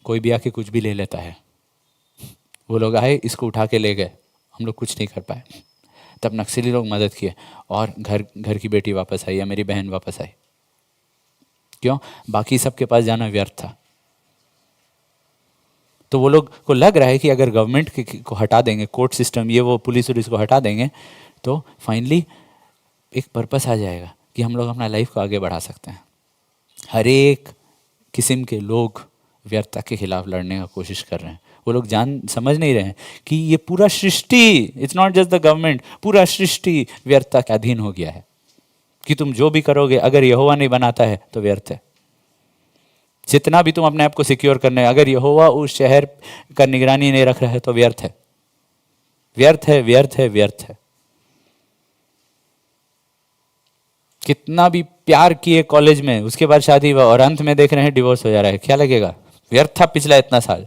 कोई भी आके कुछ भी ले लेता है. वो लोग आए, इसको उठा के ले गए, हम लोग कुछ नहीं कर पाए. तब नक्सली लोग मदद किए और घर की बेटी वापस आई या मेरी बहन वापस आई. क्यों? बाकी सबके पास जाना व्यर्थ था. तो वो लोग को लग रहा है कि अगर गवर्नमेंट को हटा देंगे, कोर्ट सिस्टम, ये वो पुलिस को हटा देंगे, तो फाइनली एक पर्पस आ जाएगा कि हम लोग अपना लाइफ को आगे बढ़ा सकते हैं. हर एक किस्म के लोग व्यर्थता के खिलाफ लड़ने का कोशिश कर रहे हैं. वो लोग समझ नहीं रहे हैं कि ये पूरा सृष्टि, it's not just the government, पूरा सृष्टि व्यर्थता के अधीन हो गया है. कि तुम जो भी करोगे अगर यहोवा नहीं बनाता है तो व्यर्थ है. जितना भी तुम अपने आप को सिक्योर करने, अगर यहोवा उस शहर का निगरानी नहीं रख रहा है तो व्यर्थ है, व्यर्थ है, व्यर्थ है, व्यर्थ है. कितना भी प्यार किए कॉलेज में, उसके बाद शादी हुआ और अंत में देख रहे हैं डिवोर्स हो जा रहा है, क्या लगेगा? व्यर्थ था पिछला इतना साल,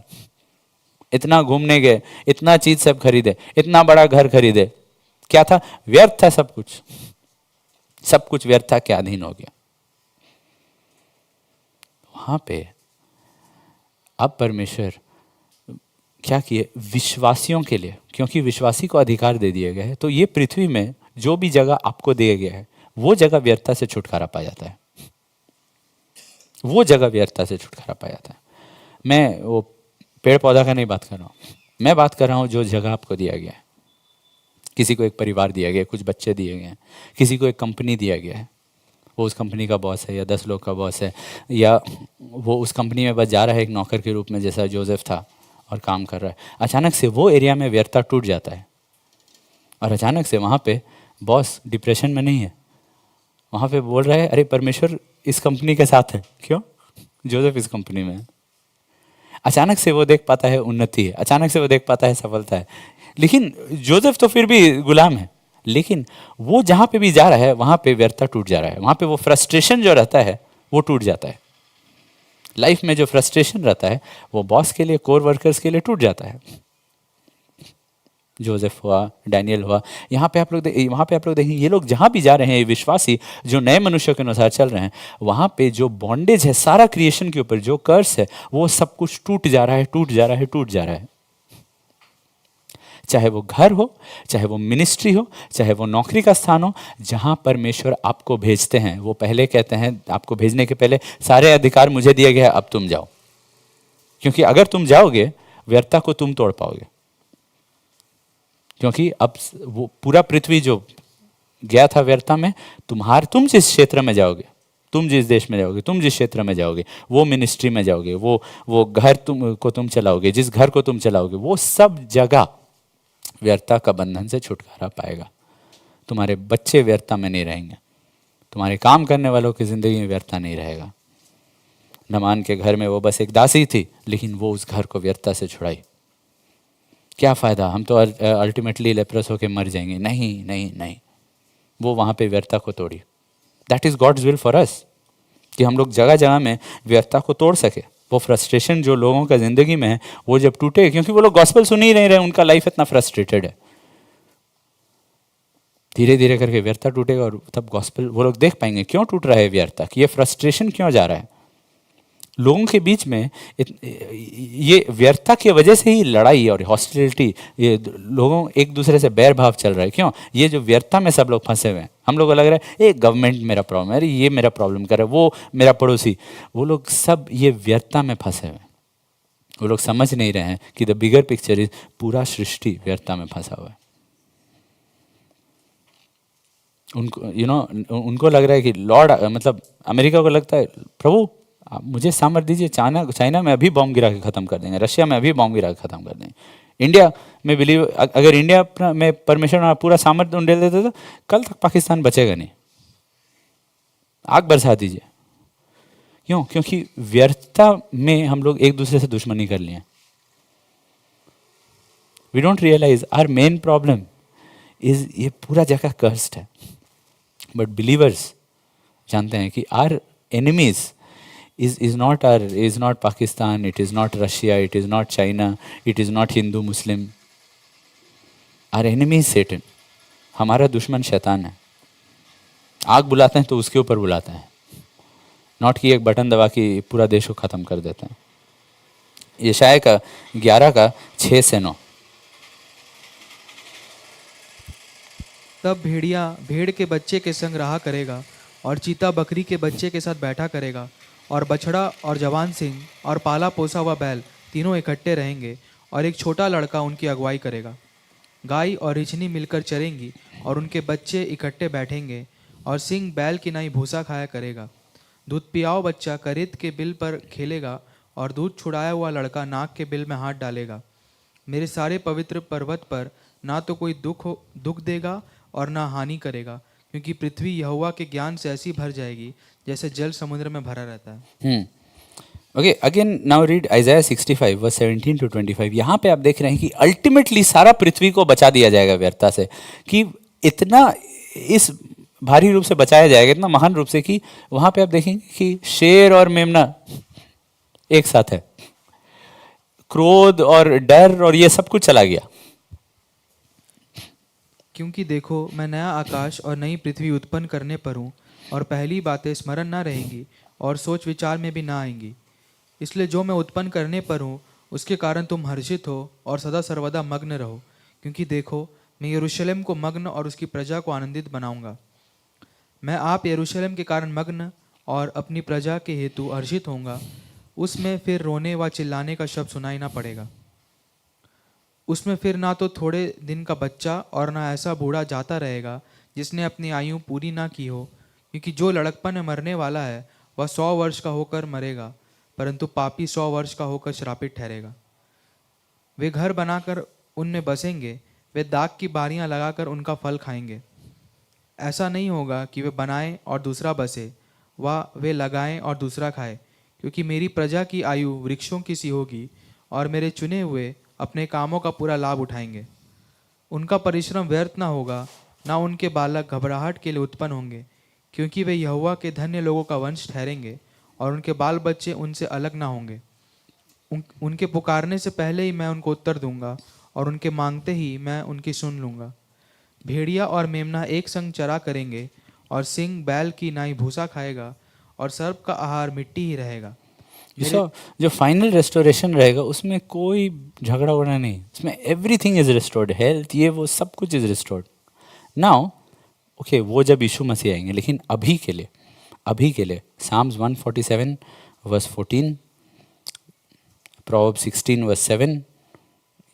इतना घूमने गए, इतना चीज सब खरीदे, इतना बड़ा घर खरीदे, क्या था? व्यर्थ था सब कुछ. सब कुछ व्यर्थता के अधीन हो गया. वहां पे अब परमेश्वर क्या किए? विश्वासियों के लिए, क्योंकि विश्वासी को अधिकार दे दिया गया है, तो ये पृथ्वी में जो भी जगह आपको दिया गया है वो जगह व्यर्थता से छुटकारा पा जाता है, वो जगह व्यर्थता से छुटकारा पा जाता है। मैं वो पेड़ पौधा का नहीं बात कर रहा हूँ, मैं बात कर रहा हूँ जो जगह आपको दिया गया है। किसी को एक परिवार दिया गया है, कुछ बच्चे दिए गए हैं, किसी को एक कंपनी दिया गया है, वो उस कंपनी का बॉस है या 10 लोग का बॉस है, या वो उस कंपनी में बस जा रहा है एक नौकर के रूप में जैसा जोसेफ था और काम कर रहा है। अचानक से वो एरिया में व्यर्थता टूट जाता है और अचानक से वहाँ पे बॉस डिप्रेशन में नहीं है, वहाँ पे बोल रहा है अरे परमेश्वर इस कंपनी के साथ है। क्यों? जोसेफ इस कंपनी में है। अचानक से वो देख पाता है उन्नति है, अचानक से वो देख पाता है सफलता है। लेकिन जोसेफ तो फिर भी गुलाम है, लेकिन वो जहाँ पे भी जा रहा है वहाँ पे व्यर्थता टूट जा रहा है, वहाँ पे वो फ्रस्ट्रेशन जो रहता है वो टूट जाता है। लाइफ में जो फ्रस्ट्रेशन रहता है वो बॉस के लिए, कोर वर्कर्स के लिए टूट जाता है। जोसेफ हुआ, डैनियल हुआ, यहाँ पे आप लोग वहाँ पे आप लोग देखेंगे ये लोग जहाँ भी जा रहे हैं, ये विश्वासी जो नए मनुष्यों के अनुसार चल रहे हैं, वहाँ पे जो बॉन्डेज है सारा क्रिएशन के ऊपर, जो कर्स है वो सब कुछ टूट जा रहा है, टूट जा रहा है, टूट जा रहा है। चाहे वो घर हो, चाहे वो मिनिस्ट्री हो, चाहे वो नौकरी का स्थान हो, जहाँ परमेश्वर आपको भेजते हैं वो पहले कहते हैं, आपको भेजने के पहले सारे अधिकार मुझे दिया गया है, अब तुम जाओ। क्योंकि अगर तुम जाओगे व्यर्थता को तुम तोड़ पाओगे, क्योंकि अब वो पूरा पृथ्वी जो गया था व्यर्थता में, तुम जिस क्षेत्र में जाओगे, तुम जिस देश में जाओगे, तुम जिस क्षेत्र में जाओगे, वो मिनिस्ट्री में जाओगे, वो घर तुम चलाओगे, जिस घर को तुम चलाओगे, वो सब जगह व्यर्थता का बंधन से छुटकारा पाएगा। तुम्हारे बच्चे व्यर्थता में नहीं रहेंगे, तुम्हारे काम करने वालों की जिंदगी में व्यर्थता नहीं रहेगा। नमान के घर में वो बस एक दासी थी, लेकिन वो उस घर को व्यर्थता से छुड़ाई। क्या फ़ायदा, हम तो अल्टीमेटली लेप्रस होकर मर जाएंगे। नहीं नहीं नहीं, वो वहाँ पे व्यर्थता को तोड़ी। That is God's will for us, कि हम लोग जगह जगह में व्यर्थता को तोड़ सके। वो फ्रस्ट्रेशन जो लोगों का ज़िंदगी में है वो जब टूटे, क्योंकि वो लोग गॉस्पेल सुन ही नहीं रहे, उनका लाइफ इतना फ्रस्ट्रेटेड है, धीरे धीरे करके व्यर्थता टूटेगा और तब गॉस्पेल वो लोग देख पाएंगे क्यों टूट रहा है व्यर्थता, कि ये फ्रस्ट्रेशन क्यों जा रहा है। लोगों के बीच में ये व्यर्थता की वजह से ही लड़ाई और हॉस्टिलिटी, ये लोगों एक दूसरे से बैर भाव चल रहा है। क्यों? ये जो व्यर्थता में सब लोग फंसे हुए हैं। हम लोग को लग रहा है ये गवर्नमेंट मेरा प्रॉब्लम है, अरे ये मेरा प्रॉब्लम कर रहा है, वो मेरा पड़ोसी, वो लोग सब ये व्यर्थता में फंसे हुए हैं। वो लोग समझ नहीं रहे हैं कि द बिगर पिक्चर इज पूरा सृष्टि व्यर्थता में फंसा हुआ है। उनको उनको लग रहा है कि लॉर्ड, मतलब अमेरिका को लगता है प्रभु आप मुझे सामर्थ दीजिए, चाइना में अभी बॉम्ब गिरा के ख़त्म कर देंगे, रशिया में अभी बॉम्ब गिरा के ख़त्म कर देंगे। इंडिया में बिलीव, अगर इंडिया में परमेश्वर पूरा सामर्थ उंडेल देते तो कल तक पाकिस्तान बचेगा नहीं। आग बरसा दीजिए। क्यों? क्योंकि व्यर्थता में हम लोग एक दूसरे से दुश्मनी कर लिए। We don't realise our main problem is ये पूरा जगह कर्स्ड है, बट बिलीवर्स जानते हैं कि our enemies is not Pakistan, it is not Russia, it is not China, it is not Hindu Muslim. Our enemy is Satan. हमारा दुश्मन शैतान है। आग बुलाते हैं तो उसके ऊपर बुलाते हैं, नॉट कि एक बटन दबा के पूरा देश को ख़त्म कर देते हैं। यशाया का 11 का 6 से 9। तब भेड़िया भेड़ के बच्चे के संग रहा करेगा और चीता बकरी के बच्चे के साथ बैठा करेगा, और बछड़ा और जवान सिंह और पाला पोसा हुआ बैल तीनों इकट्ठे रहेंगे, और एक छोटा लड़का उनकी अगुवाई करेगा। गाय और रिछनी मिलकर चरेंगी और उनके बच्चे इकट्ठे बैठेंगे, और सिंह बैल की नाई भूसा खाया करेगा। दूध पियाओ बच्चा करीत के बिल पर खेलेगा, और दूध छुड़ाया हुआ लड़का नाक के बिल में हाथ डालेगा। मेरे सारे पवित्र पर्वत पर ना तो कोई दुख देगा और ना हानि करेगा, क्योंकि पृथ्वी यहोवा के ज्ञान से ऐसी भर जाएगी जैसे जल समुद्र में भरा रहता है। Okay, again now read Isaiah 65 verse 17 to 25। यहाँ पे आप देख रहे हैं कि अल्टीमेटली सारा पृथ्वी को बचा दिया जाएगा व्यर्थता से, कि इतना इस भारी रूप से बचाया जाएगा, इतना महान रूप से कि वहाँ पे आप देखेंगे कि शेर और मेमना एक साथ है, क्रोध और डर और ये सब कुछ चला गया। क्योंकि देखो मैं नया आकाश और नई पृथ्वी उत्पन्न करने पर हूँ, और पहली बातें स्मरण न रहेंगी और सोच विचार में भी ना आएंगी। इसलिए जो मैं उत्पन्न करने पर हूँ उसके कारण तुम हर्षित हो और सदा सर्वदा मग्न रहो, क्योंकि देखो मैं यरूशलेम को मग्न और उसकी प्रजा को आनंदित बनाऊंगा। मैं आप यरूशलेम के कारण मग्न और अपनी प्रजा के हेतु हर्षित होऊंगा। उसमें फिर रोने व चिल्लाने का शब्द सुनाई ना पड़ेगा। उसमें फिर ना तो थोड़े दिन का बच्चा और ना ऐसा बूढ़ा जाता रहेगा जिसने अपनी आयु पूरी ना की हो, क्योंकि जो लड़कपन में मरने वाला है वह 100 वर्ष का होकर मरेगा, परंतु पापी 100 वर्ष का होकर श्रापित ठहरेगा। वे घर बनाकर उनमें बसेंगे, वे दाख की बारियां लगाकर उनका फल खाएंगे। ऐसा नहीं होगा कि वे बनाएं और दूसरा बसे, व वे लगाएं और दूसरा खाए, क्योंकि मेरी प्रजा की आयु वृक्षों की सी होगी और मेरे चुने हुए अपने कामों का पूरा लाभ उठाएंगे। उनका परिश्रम व्यर्थ ना होगा, ना उनके बालक घबराहट के लिए उत्पन्न होंगे, क्योंकि वे यहोवा के धन्य लोगों का वंश ठहरेंगे और उनके बाल बच्चे उनसे अलग ना होंगे। उनके पुकारने से पहले ही मैं उनको उत्तर दूंगा और उनके मांगते ही मैं उनकी सुन लूंगा। भेड़िया और मेमना एक संग चरा करेंगे और सिंह बैल की नाई भूसा खाएगा और सर्प का आहार मिट्टी ही रहेगा। जो फाइनल रेस्टोरेशन रहेगा उसमें कोई झगड़ा वगड़ा नहीं, उसमें एवरीथिंग इज रिस्टोर्ड, हेल्थ ये वो सब कुछ इज रिस्टोर्ड। नाउ ओके, वो जब यीशु मसीह आएंगे, लेकिन अभी के लिए साम्स 147 वर्स 14, प्रोवर्ब्स 16 वर्स 7,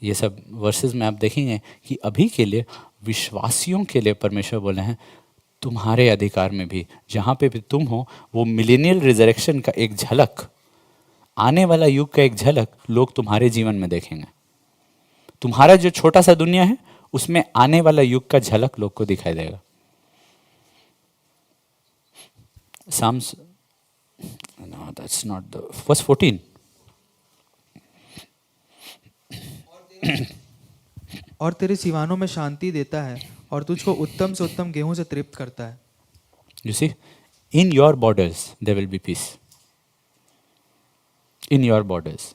ये सब वर्सेस में आप देखेंगे कि अभी के लिए विश्वासियों के लिए परमेश्वर बोले हैं तुम्हारे अधिकार में भी जहाँ पे भी तुम हो, वो मिलेनियल रिजरेक्शन का एक झलक, आने वाला युग का एक झलक लोग तुम्हारे जीवन में देखेंगे। तुम्हारा जो छोटा सा दुनिया है उसमें आने वाला युग का झलक लोग को दिखाई देगा। Psalms, no, that's not the verse 14. और तेरे सिवानों में शांति देता है और तुझको उत्तम से उत्तम गेहूं से तृप्त करता है। You see, in your borders there will be peace. In your borders.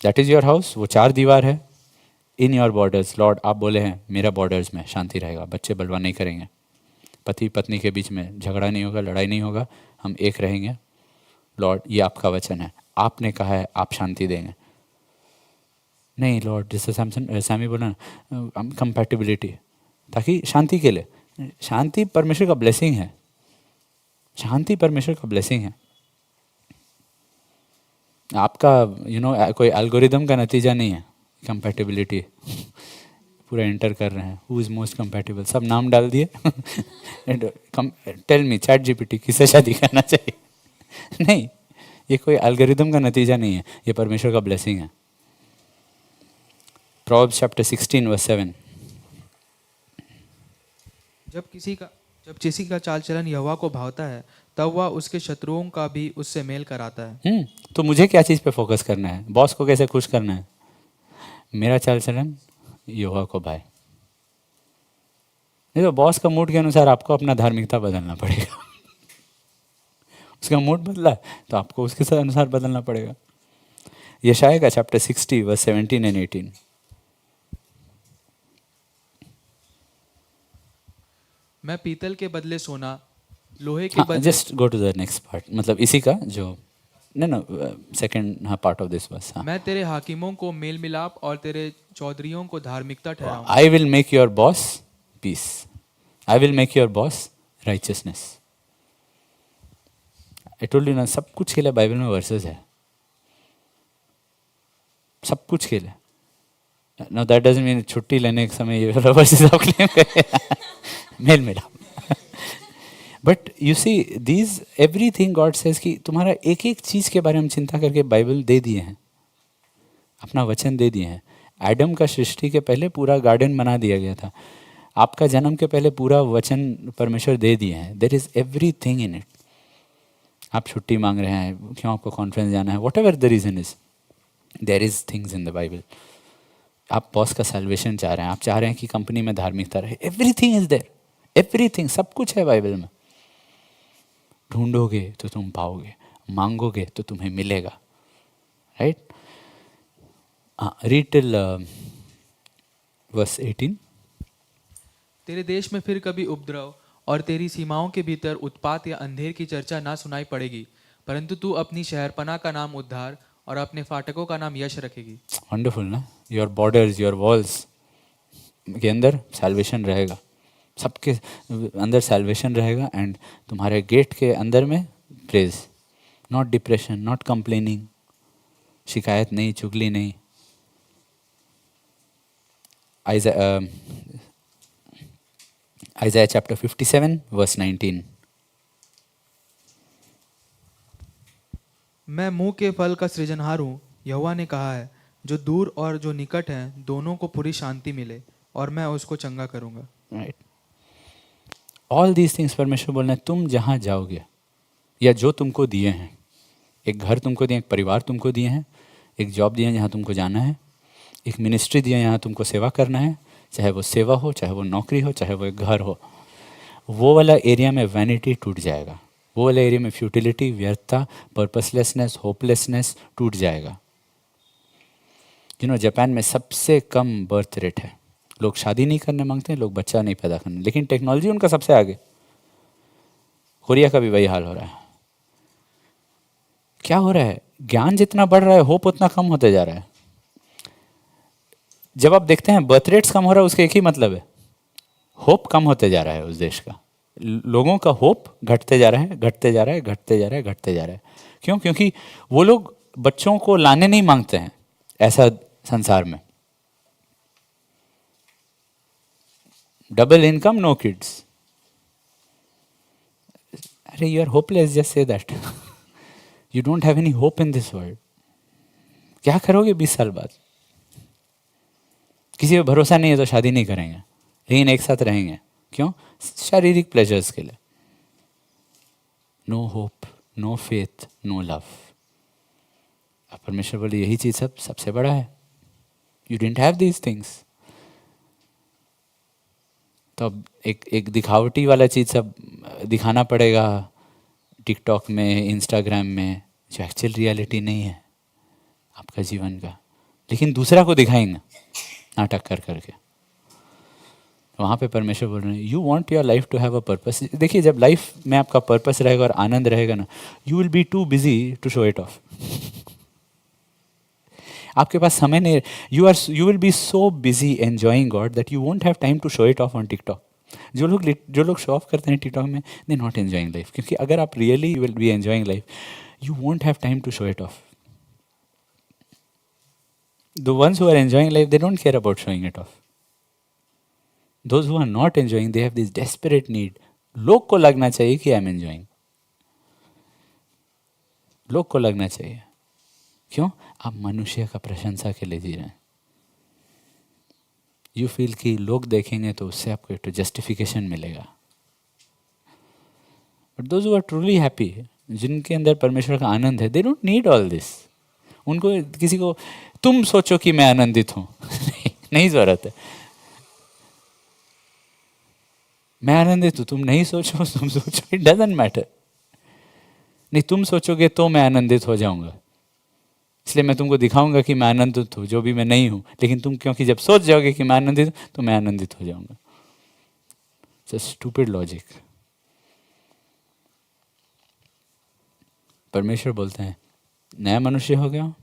That is your house. वो 4 दीवार है। In your borders, Lord, आप बोले हैं मेरा बॉर्डर्स में शांति रहेगा, बच्चे बलवा नहीं करेंगे, पति पत्नी के बीच में झगड़ा नहीं होगा, लड़ाई नहीं होगा, हम एक रहेंगे। लॉर्ड, ये आपका वचन है, आपने कहा है आप शांति देंगे। नहीं लॉर्ड, जैसे सैमी बोला ना, कंपैटिबिलिटी, ताकि शांति के लिए, शांति परमेश्वर का ब्लेसिंग है, शांति परमेश्वर का ब्लेसिंग है। आपका कोई एल्गोरिदम का नतीजा नहीं है कंपैटिबिलिटी। पूरा एंटर कर रहे हैं हु इज मोस्ट कंपैटिबल, सब नाम डाल दिए टेल मी चैट जीपीटी किससे शादी करना चाहिए। नहीं, ये कोई एल्गोरिदम का नतीजा नहीं है, ये परमेश्वर का ब्लेसिंग है। Proverbs chapter 16 verse 7। जब किसी का चाल चलन यहोवा को भावता है, तब वह उसके शत्रुओं का भी उससे मेल कराता है। तो मुझे क्या चीज़ पे फोकस करना है? बॉस को कैसे खुश करना है? मेरा चाल चलन यहोवा को भाए। नहीं तो बॉस का मूड के अनुसार आपको अपना धार्मिकता बदलना पड़ेगा। उसका मूड बदला तो आपको उसके अनुसार बदलना पड़ेगा। यशाया का चैप्टर 60 वर्स 17 एंड 18। मैं पीतल के बदले सोना, लोहे के बदले, just go to the next part, मतलब इसी का जो second part of this verse. मैं तेरे हाकिमों को मेल मिलाप और तेरे चौधरियों को धार्मिकता ठहराऊं। I will make your boss peace, I will make your boss righteousness. I told you ना, सब कुछ के लिए बाइबल में वर्सेस है, सब कुछ के लिए। नो दैट डजंट मीन छुट्टी लेने के समय ये वर्सेस आप क्लेम करें मेल मिलाप। But you see these everything God says कि तुम्हारा एक एक चीज़ के बारे में चिंता करके बाइबल दे दिए हैं, अपना वचन दे दिए हैं। एडम का सृष्टि के पहले पूरा गार्डन बना दिया गया था, आपका जन्म के पहले पूरा वचन परमेश्वर दे दिए हैं। There is everything in it. आप छुट्टी मांग रहे हैं, क्यों आपको कॉन्फ्रेंस जाना है, whatever the reason is, there is things in the Bible. आप बॉस का सैल्वेशन चाह रहे हैं, आप चाह रहे हैं कि कंपनी में धार्मिकता रहे, एवरीथिंग इज देयर, एवरीथिंग, सब कुछ है बाइबल में। ढूंढोगे तो तुम पाओगे, मांगोगे तो तुम्हें मिलेगा, राइट? Read till verse 18। तेरे देश में फिर कभी उपद्रव और तेरी सीमाओं के भीतर उत्पात या अंधेर की चर्चा ना सुनाई पड़ेगी, परंतु तू अपनी शहरपनाह का नाम उद्धार और अपने फाटकों का नाम यश रखेगी। वंडरफुल ना, योर बॉर्डर्स, योर वॉल्स, के अंदर सैल्वेशन रहेगा, सबके अंदर सैल्वेशन रहेगा, एंड तुम्हारे गेट के अंदर में praise, not depression, not complaining, शिकायत नहीं, चुगली नहीं। Isaiah chapter 57 verse 19. मैं मुंह के फल का सृजनहार हूँ, यहोवा ने कहा है। जो दूर और जो निकट हैं दोनों को पूरी शांति मिले, और मैं उसको चंगा करूँगा। Right. All these things परमेश्वर बोल रहे हैं, तुम जहाँ जाओगे या जो तुमको दिए हैं, एक घर तुमको दिए, एक परिवार तुमको दिए हैं, एक जॉब दिए हैं जहाँ तुमको जाना है, एक मिनिस्ट्री दिए हैं यहाँ तुमको सेवा करना है, चाहे वो सेवा हो, चाहे वो नौकरी हो, चाहे वो एक घर हो, वो वाला एरिया में वैनिटी टूट जाएगा, वो वाला एरिया में फ्यूटिलिटी, व्यर्थता, पर्पसलेसनेस, होपलेसनेस टूट जाएगा। जापान में सबसे कम बर्थ रेट है, लोग शादी नहीं करने मांगते हैं, लोग बच्चा नहीं पैदा करने, लेकिन टेक्नोलॉजी उनका सबसे आगे। कोरिया का भी वही हाल हो रहा है। क्या हो रहा है? ज्ञान जितना बढ़ रहा है, होप उतना कम होते जा रहा है। जब आप देखते हैं बर्थ रेट्स कम हो रहा है, उसका एक ही मतलब है, होप कम होते जा रहा है उस देश का। लोगों का होप घटते जा रहा है, घटते जा रहा है, घटते जा रहा है, घटते जा रहा है। क्यों? क्योंकि वो लोग बच्चों को लाने नहीं मांगते हैं ऐसा संसार में। Double income, no kids. अरे you are hopeless, just say that. You don't have any hope in this world. क्या करोगे 20 साल बाद? किसी पे भरोसा नहीं है तो शादी नहीं करेंगे, लेकिन एक साथ रहेंगे। क्यों? शारीरिक प्लेजर्स के लिए। No hope, no faith, no love. अब परमेश्वर बोले यही चीज सबसे बड़ा है। You didn't have these things. तो अब एक दिखावटी वाला चीज सब दिखाना पड़ेगा टिकटॉक में, इंस्टाग्राम में, जो एक्चुअल रियलिटी नहीं है आपका जीवन का, लेकिन दूसरा को दिखाएंगे नाटक कर करके। वहाँ पे परमेश्वर बोल रहे हैं, you want your life to have a purpose. देखिए, जब लाइफ में आपका पर्पस रहेगा और आनंद रहेगा ना, you will be too busy to show it off. आपके पास समय नहीं, you will be so busy enjoying God that you won't have time to show it off on TikTok. जो लोग शो ऑफ करते हैं टिकटॉक में, दे नॉट एंजॉइंग लाइफ। क्योंकि अगर आप really will be enjoying life, you won't have time to show it off. The ones who are enjoying life, they don't care about showing it off. Those who are not enjoying, they have this desperate need. लोग को लगना चाहिए कि I am enjoying. लोग को लगना चाहिए। क्यों? आप मनुष्य का प्रशंसा के लिए जी रहे हैं। यू फील कि लोग देखेंगे तो उससे आपको एक जस्टिफिकेशन मिलेगा। But those who are truly happy, जिनके अंदर परमेश्वर का आनंद है, they don't need all this. उनको किसी को तुम सोचो कि मैं आनंदित हूं नहीं जरूरत है। मैं आनंदित हूं, तुम नहीं सोचो, तुम सोचो, इट डजंट मैटर। नहीं, तुम सोचोगे तो मैं आनंदित हो जाऊंगा, इसलिए मैं तुमको दिखाऊंगा कि मैं आनंदित हूं, जो भी मैं नहीं हूं। लेकिन तुम क्योंकि जब सोच जाओगे कि मैं आनंदित हूं, तो मैं आनंदित हो जाऊंगा। It's a stupid logic. परमेश्वर बोलते हैं, नया मनुष्य हो गया।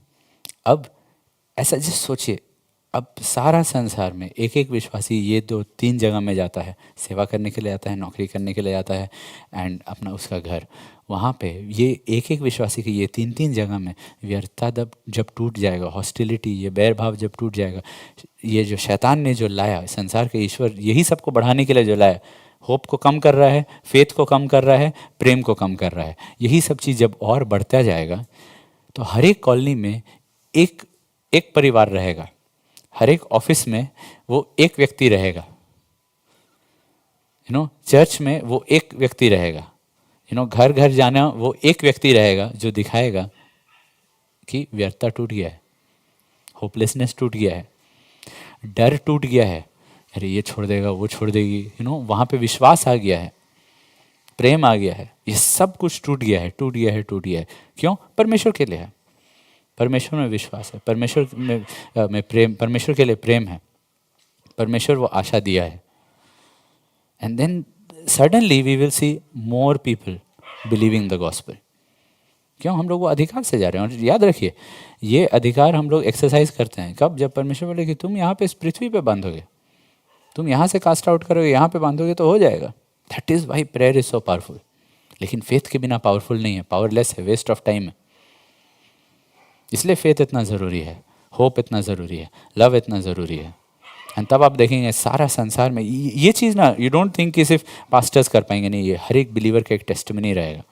अब ऐसा जस्ट सोचिए, अब सारा संसार में एक एक विश्वासी ये 2-3 जगह में जाता है, सेवा करने के लिए आता है, नौकरी करने के लिए आता है, एंड अपना उसका घर। वहाँ पे ये एक एक विश्वासी की ये 3-3 जगह में व्यर्थता जब टूट जाएगा, हॉस्टिलिटी, ये बैर भाव जब टूट जाएगा, ये जो शैतान ने जो लाया, संसार के ईश्वर यही सबको बढ़ाने के लिए जो लाया, होप को कम कर रहा है, फेथ को कम कर रहा है, प्रेम को कम कर रहा है, यही सब चीज़ जब और बढ़ता जाएगा, तो हर एक कॉलोनी में एक परिवार रहेगा, हर एक ऑफिस में वो एक व्यक्ति रहेगा, चर्च में वो एक व्यक्ति रहेगा, घर घर जाना वो एक व्यक्ति रहेगा, जो दिखाएगा कि व्यर्थता टूट गया है, होपलेसनेस टूट गया है, डर टूट गया है, अरे ये छोड़ देगा, वो छोड़ देगी, वहाँ पे विश्वास आ गया है, प्रेम आ गया है, ये सब कुछ टूट गया है, टूट गया है, टूट गया है। क्यों? परमेश्वर के लिए है, परमेश्वर में विश्वास है, परमेश्वर में प्रेम, परमेश्वर के लिए प्रेम है, परमेश्वर वो आशा दिया है। And then suddenly we will see more people believing the gospel. क्यों? हम लोग वो अधिकार से जा रहे हैं। और याद रखिए, ये अधिकार हम लोग एक्सरसाइज करते हैं कब? जब परमेश्वर बोले कि तुम यहाँ पे इस पृथ्वी पे बंद हो गए, तुम यहाँ से कास्ट आउट करोगे, यहाँ पे बांधोगे तो हो जाएगा। That is why prayer is so powerful. लेकिन फेथ के बिना पावरफुल नहीं है, पावरलेस है, वेस्ट ऑफ टाइम है। इसलिए फेथ इतना ज़रूरी है, होप इतना ज़रूरी है, लव इतना ज़रूरी है। एंड तब आप देखेंगे सारा संसार में ये चीज़ ना, यू डोंट थिंक कि सिर्फ पास्टर्स कर पाएंगे, नहीं, ये हर एक बिलीवर का एक टेस्टिमनी रहेगा।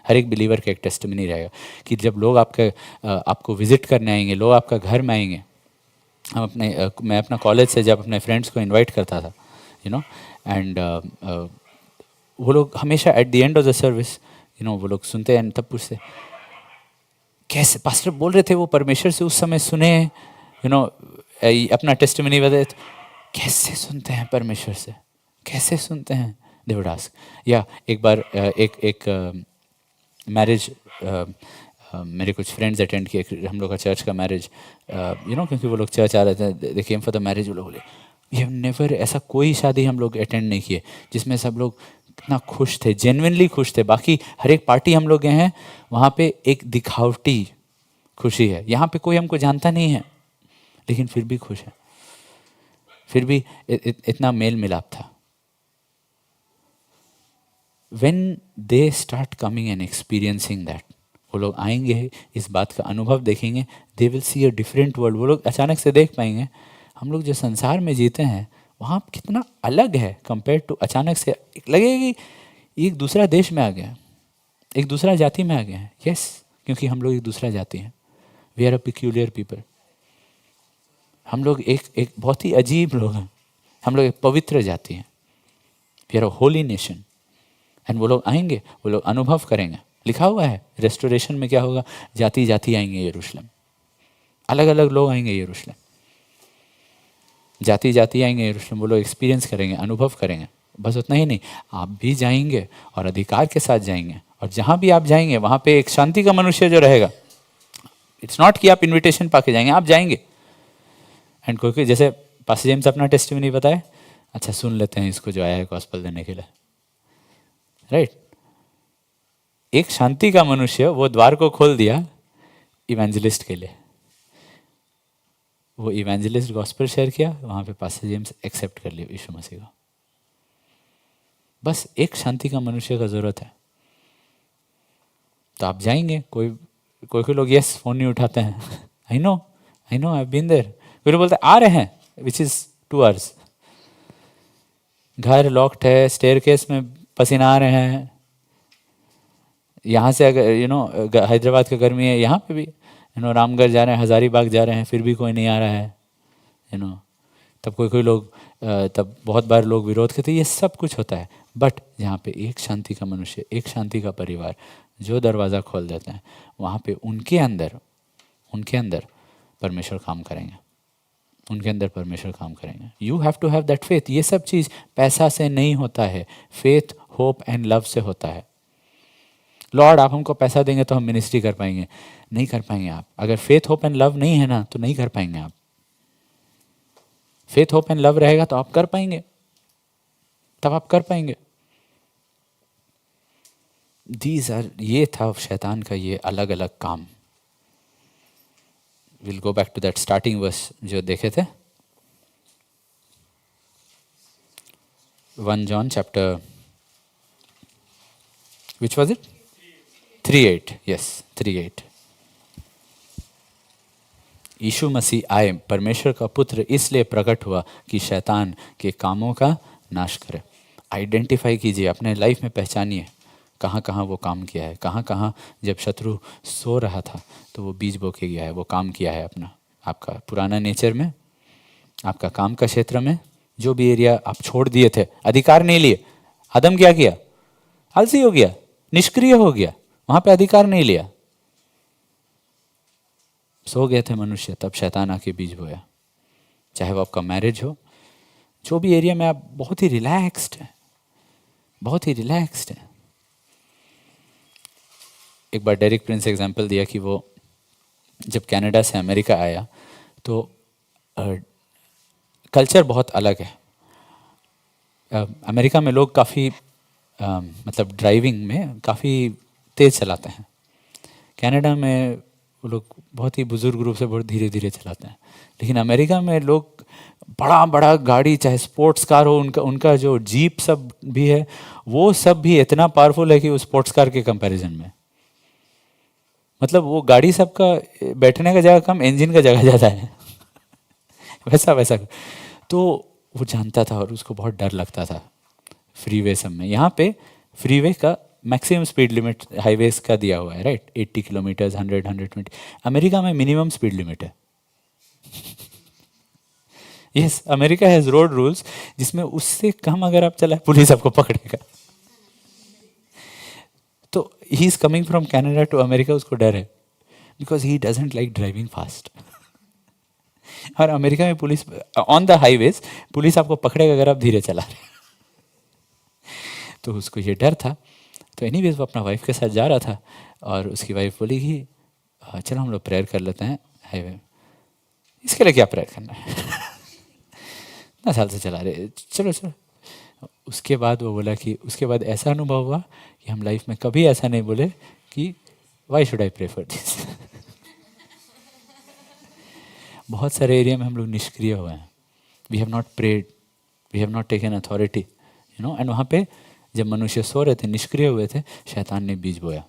हर एक बिलीवर का एक टेस्टिमनी रहेगा कि जब लोग आपको विजिट करने आएंगे, लोग आपका घर में आएंगे। मैं अपना कॉलेज से जब अपने फ्रेंड्स को इनवाइट करता था, एंड वो लोग हमेशा eight the end of the service, वो लोग सुनते हैं, तब पूछते कैसे पास्टर बोल रहे थे वो परमेश्वर से उस समय सुने, अपना टेस्टिमनी बताए, तो कैसे सुनते हैं परमेश्वर से, कैसे सुनते हैं, दे वुड आस्क। या एक बार एक मैरिज, मेरे कुछ फ्रेंड्स अटेंड किए, हम लोग का चर्च का मैरिज, क्योंकि वो लोग चर्च आ रहे थे, दे केम फॉर द मैरिज। वो लोग बोले वी हैव नेवर, ऐसा कोई शादी हम लोग अटेंड नहीं किए जिसमें सब लोग इतना खुश थे, जेन्युइनली खुश थे। बाकी हर एक पार्टी हम लोग गए हैं, वहाँ पे एक दिखावटी खुशी है। यहाँ पे कोई हमको जानता नहीं है लेकिन फिर भी खुश है, फिर भी इतना मेल मिलाप था। When they start coming and experiencing that, वो लोग आएंगे, इस बात का अनुभव देखेंगे, they will see a different world। वो लोग अचानक से देख पाएंगे हम लोग जो संसार में जीते हैं वहाँ कितना अलग है कंपेयर टू, अचानक से लगेगा कि एक दूसरा देश में आ गया, एक दूसरा जाति में आ गया है। यस, क्योंकि हम लोग एक दूसरा जाति हैं। We are a peculiar people. हम लोग एक बहुत ही अजीब लोग हैं, हम लोग एक पवित्र जाति हैं। We are a holy nation. And वो लोग आएंगे, वो लोग अनुभव करेंगे। लिखा हुआ है रेस्टोरेशन में क्या होगा, जाति जाति आएंगे यरूशलेम, अलग अलग लोग आएंगे यरूशलेम, जाति जाति आएंगे यरूशलेम। वो लोग एक्सपीरियंस करेंगे, अनुभव करेंगे। बस उतना ही नहीं, आप भी जाएंगे और अधिकार के साथ जाएंगे। और जहाँ भी आप जाएंगे वहाँ पे एक शांति का मनुष्य जो रहेगा। इट्स नॉट कि आप इन्विटेशन पा के जाएंगे, आप जाएंगे। एंड कोई जैसे पास्टर जेम्स अपना टेस्टिमनी बताए, अच्छा सुन लेते हैं इसको जो आया है गॉस्पेल देने के लिए, राइट। एक शांति का मनुष्य वो द्वार को खोल दिया इवेंजलिस्ट के लिए। वो इवेंजलिस्ट गॉस्पेल शेयर किया, वहाँ पे पास्टर जेम्स एक्सेप्ट कर लिया यीशु मसीह को। बस एक शांति का मनुष्य का ज़रूरत है। तो आप जाएंगे, कोई लोग यस फ़ोन नहीं उठाते हैं। I know I been there. कोई लोग बोलते आ रहे हैं विच इज़ 2 hours, घर लॉक्ड है, स्टेयरकेस में पसीना आ रहे हैं। यहाँ से अगर हैदराबाद का गर्मी है, यहाँ पे भी रामगढ़ जा रहे हैं, हज़ारीबाग जा रहे हैं, फिर भी कोई नहीं आ रहा है। तब कोई लोग, तब बहुत बार लोग विरोध करते, ये सब कुछ होता है। बट जहाँ पे एक शांति का मनुष्य, एक शांति का परिवार जो दरवाज़ा खोल देते हैं, वहाँ पे उनके अंदर परमेश्वर काम करेंगे, उनके अंदर परमेश्वर काम करेंगे। You have to have that faith. ये सब चीज़ पैसा से नहीं होता है, फेथ, होप एंड लव से होता है। लॉर्ड आप हमको पैसा देंगे तो हम मिनिस्ट्री कर पाएंगे, नहीं कर पाएंगे आप। अगर फेथ, होप एंड लव नहीं है ना, तो नहीं कर पाएंगे आप। फेथ, होप एंड लव रहेगा तो आप कर पाएंगे, तब आप कर पाएंगे। ये था शैतान का ये अलग अलग काम। Will go back to that starting verse जो देखे थे, 1 John chapter, which was it? 3:8, yes, 3:8। यीशु मसीह आए, परमेश्वर का पुत्र इसलिए प्रकट हुआ कि शैतान के कामों का नाश करे। आइडेंटिफाई कीजिए, अपने लाइफ में पहचानिए कहाँ कहाँ वो काम किया है, कहाँ कहाँ जब शत्रु सो रहा था तो वो बीज बो के गया है, वो काम किया है अपना। आपका पुराना नेचर में, आपका काम का क्षेत्र में, जो भी एरिया आप छोड़ दिए थे, अधिकार नहीं लिए। आदम क्या किया? आलसी हो गया, निष्क्रिय हो गया, वहाँ पे अधिकार नहीं लिया, सो गए थे मनुष्य। तब शैतान आके बीज बोया। चाहे वो आपका मैरिज हो, जो भी एरिया में आप बहुत ही रिलैक्स्ड हैं, बहुत ही रिलैक्स्ड हैं। एक बार डेरिक प्रिंस एग्जाम्पल दिया कि वो जब कनाडा से अमेरिका आया तो कल्चर बहुत अलग है। अमेरिका में लोग काफ़ी मतलब ड्राइविंग में काफ़ी तेज़ चलाते हैं। कनाडा में वो लोग बहुत ही बुजुर्ग रूप से बहुत धीरे धीरे चलाते हैं। लेकिन अमेरिका में लोग बड़ा बड़ा गाड़ी, चाहे स्पोर्ट्स कार हो, उनका उनका जो जीप सब भी है, वो सब भी इतना पावरफुल है कि उस स्पोर्ट्स कार के कंपैरिजन में, मतलब वो गाड़ी सबका बैठने का जगह कम, इंजन का जगह ज़्यादा है। वैसा वैसा। तो वो जानता था और उसको बहुत डर लगता था फ्रीवे सब में। यहाँ पे फ्रीवे का मैक्सिमम स्पीड लिमिट हाईवेज का दिया हुआ है, राइट, 80 किलोमीटर, 100, 120। अमेरिका में मिनिमम स्पीड लिमिट है। Yes, America has road rules जिसमें उससे कम अगर आप चलाए पुलिस आपको पकड़ेगा। तो he is coming from Canada to America, उसको डर है because he doesn't like driving fast. और अमेरिका में police on the highways, police आपको पकड़ेगा अगर आप धीरे चला रहे। तो उसको ये डर था। तो एनीवेज वो अपना वाइफ के साथ जा रहा था और उसकी वाइफ बोली कि चलो हम लोग प्रेयर कर लेते हैं हाईवे। इसके लिए क्या प्रेयर करना है, इतना साल से चला रहे, चलो चलो। उसके बाद वो बोला कि उसके बाद ऐसा अनुभव हुआ कि हम लाइफ में कभी ऐसा नहीं बोले कि why should I pray for this. बहुत सारे एरिया में हम लोग निष्क्रिय हुए हैं, we have not prayed, we have not taken authority, you know. And वहाँ पे जब मनुष्य सो रहे थे, निष्क्रिय हुए थे, शैतान ने बीज बोया।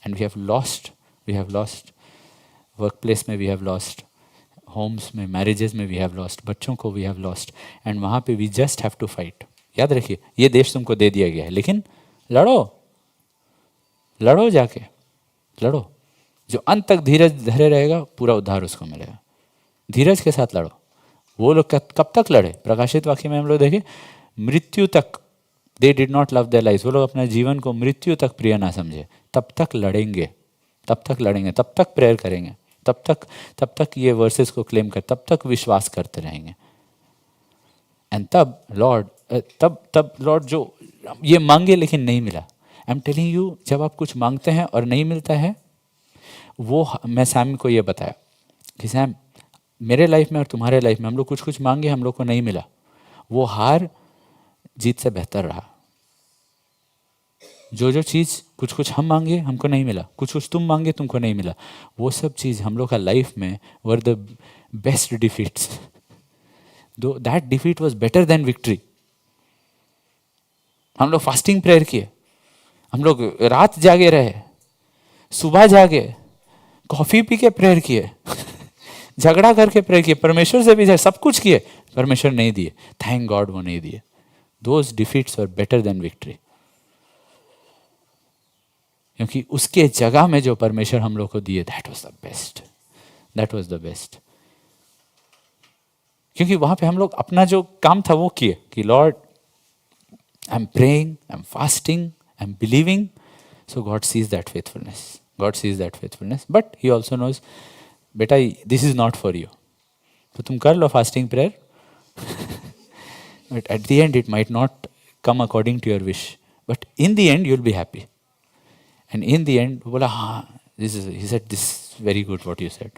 And we have lost workplace में, वी हैव लॉस्ट होम्स में, मैरिजेस में वी हैव लॉस्ट, बच्चों को वी हैव लॉस्ट। एंड वहाँ पे we just have to fight. याद रखिए, ये देश तुमको दे दिया गया है, लेकिन लड़ो, लड़ो, जाके लड़ो। जो अंत तक धीरज धरे रहेगा, पूरा उद्धार उसको मिलेगा। धीरज के साथ लड़ो। वो लोग कब तक लड़े? प्रकाशित वाक्य में हम लोग देखें, मृत्यु तक। They did not love their life. वो लोग अपने जीवन को मृत्यु तक प्रिय ना समझे। तब तक लड़ेंगे, तब तक लड़ेंगे, तब तक प्रेयर करेंगे, तब तक ये वर्सेस को क्लेम कर, तब तक विश्वास करते रहेंगे। एंड तब लॉर्ड जो ये मांगे लेकिन नहीं मिला। आई एम टेलिंग यू, जब आप कुछ मांगते हैं और नहीं मिलता है, वो मैं सैम को ये बताया कि सैम, मेरे लाइफ में और तुम्हारे लाइफ में हम लोग कुछ मांगे, हम लोग को नहीं मिला, वो हार जीत से बेहतर रहा। जो चीज़ कुछ हम मांगे हमको नहीं मिला, कुछ तुम मांगे तुमको नहीं मिला, वो सब चीज़ हम लोग का लाइफ में वर द बेस्ट डिफीट्स। दो that defeat was better than victory. हम लोग फास्टिंग प्रेयर किए, हम लोग रात जागे रहे, सुबह जागे, कॉफी पी के प्रेयर किए, झगड़ा करके प्रेयर किए, परमेश्वर से भी सब कुछ किए, परमेश्वर नहीं दिए। थैंक गॉड वो नहीं दिए। Those defeats are better than victory. क्योंकि उसके जगह में जो परमेश्वर हम लोग को दिए, that was the best, that was the best. क्योंकि वहां पे हम लोग अपना जो काम था वो किए कि lord I am praying, I am fasting, I am believing, so God sees that faithfulness, God sees that faithfulness. But he also knows, बेटा this is not for you. तो तुम कर लो fasting prayer, but at the end it might not come according to your wish, but in the end you will be happy. And in the end वो बोला, हाँ this is, he said this very good what you said,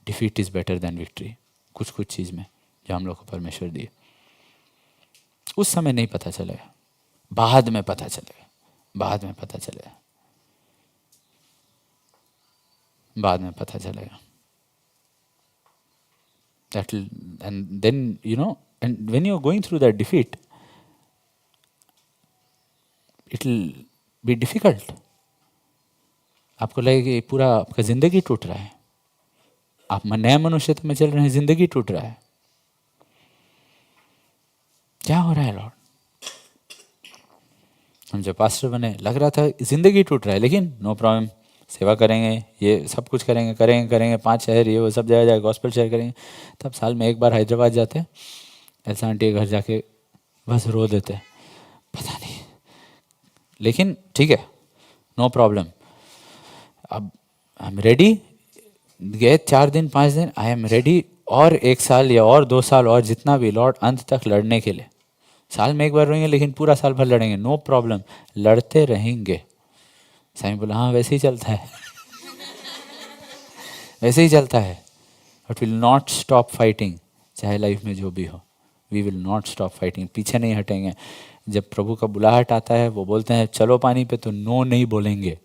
defeat is better than victory. कुछ चीज़ में जो हम लोग को परमेश्वर दिए, उस समय नहीं पता चलेगा, बाद में पता चलेगा, बाद में पता चलेगा, बाद में पता चलेगा। That will, and then you know, and when you're going through that defeat, it will be difficult. आपको लगेगा कि पूरा आपका जिंदगी टूट रहा है, आप नया मनुष्यत्व में चल रहे हैं, जिंदगी टूट रहा है, क्या हो रहा है लॉर्ड? हम जब पास्टर बने लग रहा था जिंदगी टूट रहा है, लेकिन नो प्रॉब्लम, सेवा करेंगे, ये सब कुछ करेंगे, 5 शहर ये वो सब जगह जाए गॉस्पेल शेयर करेंगे। तब साल में एक बार हैदराबाद जाते, ऐसा आंटी के घर जाके बस रो देते, पता नहीं, लेकिन ठीक है, नो प्रॉब्लम। अब आई एम रेडी, गए 4 दिन 5 दिन, आई एम रेडी, और 1 साल या और 2 साल और जितना भी लॉर्ड अंत तक लड़ने के लिए। साल में एक बार रोएंगे लेकिन पूरा साल भर लड़ेंगे, नो प्रॉब्लम, लड़ते रहेंगे। साईं बोला, हाँ वैसे ही चलता है, वैसे ही चलता है, but will not stop fighting. चाहे लाइफ में जो भी हो, we will not stop fighting, पीछे नहीं हटेंगे। जब प्रभु का बुलाहट आता है, वो बोलते हैं चलो पानी पे, तो नो नहीं बोलेंगे,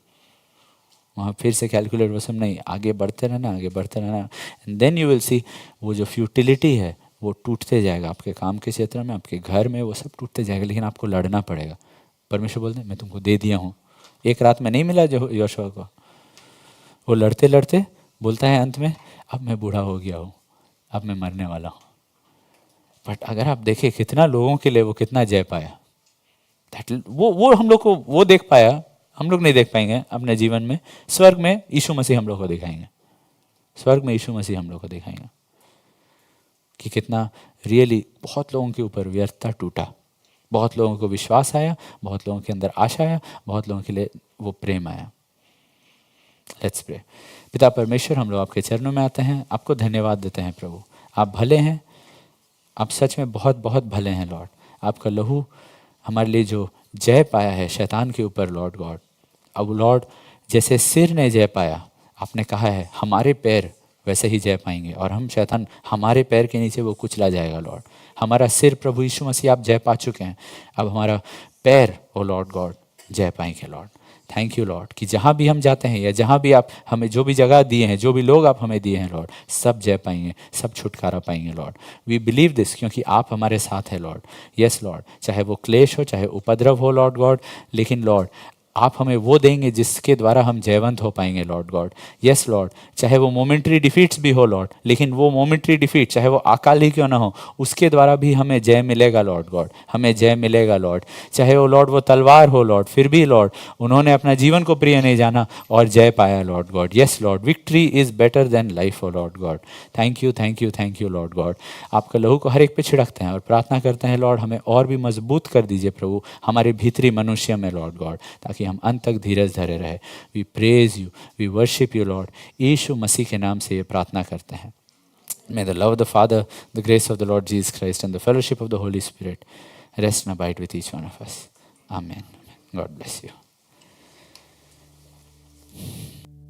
वहाँ फिर से कैलकुलेट वो सब नहीं, आगे बढ़ते रहना, आगे बढ़ते रहना, and then you will see वो जो फ्यूटिलिटी है वो टूटते जाएगा आपके काम के क्षेत्र में, आपके घर में, वो सब टूटते जाएगा, लेकिन आपको लड़ना पड़ेगा। परमेश्वर बोलते हैं मैं तुमको दे दिया हूँ। एक रात में नहीं मिला जो यहोशू को, वो लड़ते लड़ते बोलता है अंत में अब मैं बूढ़ा हो गया हूँ, अब मैं मरने वाला हूँ। बट अगर आप देखें कितना लोगों के लिए वो कितना जय पाया, वो हम लोग को वो देख पाया, हम लोग नहीं देख पाएंगे अपने जीवन में। स्वर्ग में यीशु मसीह हम लोग को दिखाएंगे, स्वर्ग में यीशु मसीह हम लोग को दिखाएंगे कि कितना रियली बहुत लोगों के ऊपर व्यर्थता टूटा, बहुत लोगों को विश्वास आया, बहुत लोगों के अंदर आशा आया, बहुत लोगों के लिए वो प्रेम आया। Let's pray. पिता परमेश्वर, हम लोग आपके चरणों में आते हैं, आपको धन्यवाद देते हैं प्रभु। आप भले हैं, आप सच में बहुत बहुत भले हैं लॉर्ड। आपका लहू हमारे लिए जो जय पाया है शैतान के ऊपर लॉर्ड गॉड, अब लॉर्ड जैसे सिर ने जय पाया, आपने कहा है हमारे पैर वैसे ही जय पाएंगे, और हम शैतान हमारे पैर के नीचे वो कुचला जाएगा लॉर्ड। हमारा सिर प्रभु यीशु मसीह आप जय पा चुके हैं, अब हमारा पैर ओ लॉर्ड गॉड जय पाएंगे लॉर्ड। थैंक यू लॉर्ड कि जहाँ भी हम जाते हैं या जहाँ भी आप हमें जो भी जगह दिए हैं, जो भी लोग आप हमें दिए हैं लॉर्ड, सब जय पाएंगे, सब छुटकारा पाएंगे लॉर्ड। वी बिलीव दिस क्योंकि आप हमारे साथ हैं लॉर्ड। यस लॉर्ड, चाहे वो क्लेश हो, चाहे उपद्रव हो लॉर्ड गॉड, लेकिन लॉर्ड आप हमें वो देंगे जिसके द्वारा हम जयवंत हो पाएंगे लॉर्ड गॉड। यस लॉर्ड, चाहे वो मोमेंट्री डिफीट्स भी हो लॉर्ड, लेकिन वो मोमेंट्री डिफीट चाहे वो अकाल ही क्यों ना हो, उसके द्वारा भी हमें जय मिलेगा लॉर्ड गॉड, हमें जय मिलेगा लॉर्ड। चाहे वो लॉर्ड वो तलवार हो लॉर्ड, फिर भी लॉर्ड उन्होंने अपना जीवन को प्रिय नहीं जाना और जय पाया Lord God. Yes Lord, victory is better than life O Lord God. Thank you thank you thank you Lord God. आपका लहू को हर एक पे छिड़कते हैं और प्रार्थना करते हैं लॉर्ड हमें और भी मजबूत कर दीजिए प्रभु हमारे भीतरी मनुष्य में लॉर्ड गॉड, ताकि हम अंत तक धीरज धरे रहे। We praise you, we worship you lord. Yeshu Masih के नाम से ये प्रार्थना करते हैं। May the love of the Father, the grace of the Lord Jesus Christ, and the fellowship of the Holy Spirit rest and abide with each one of us. Amen. God bless you.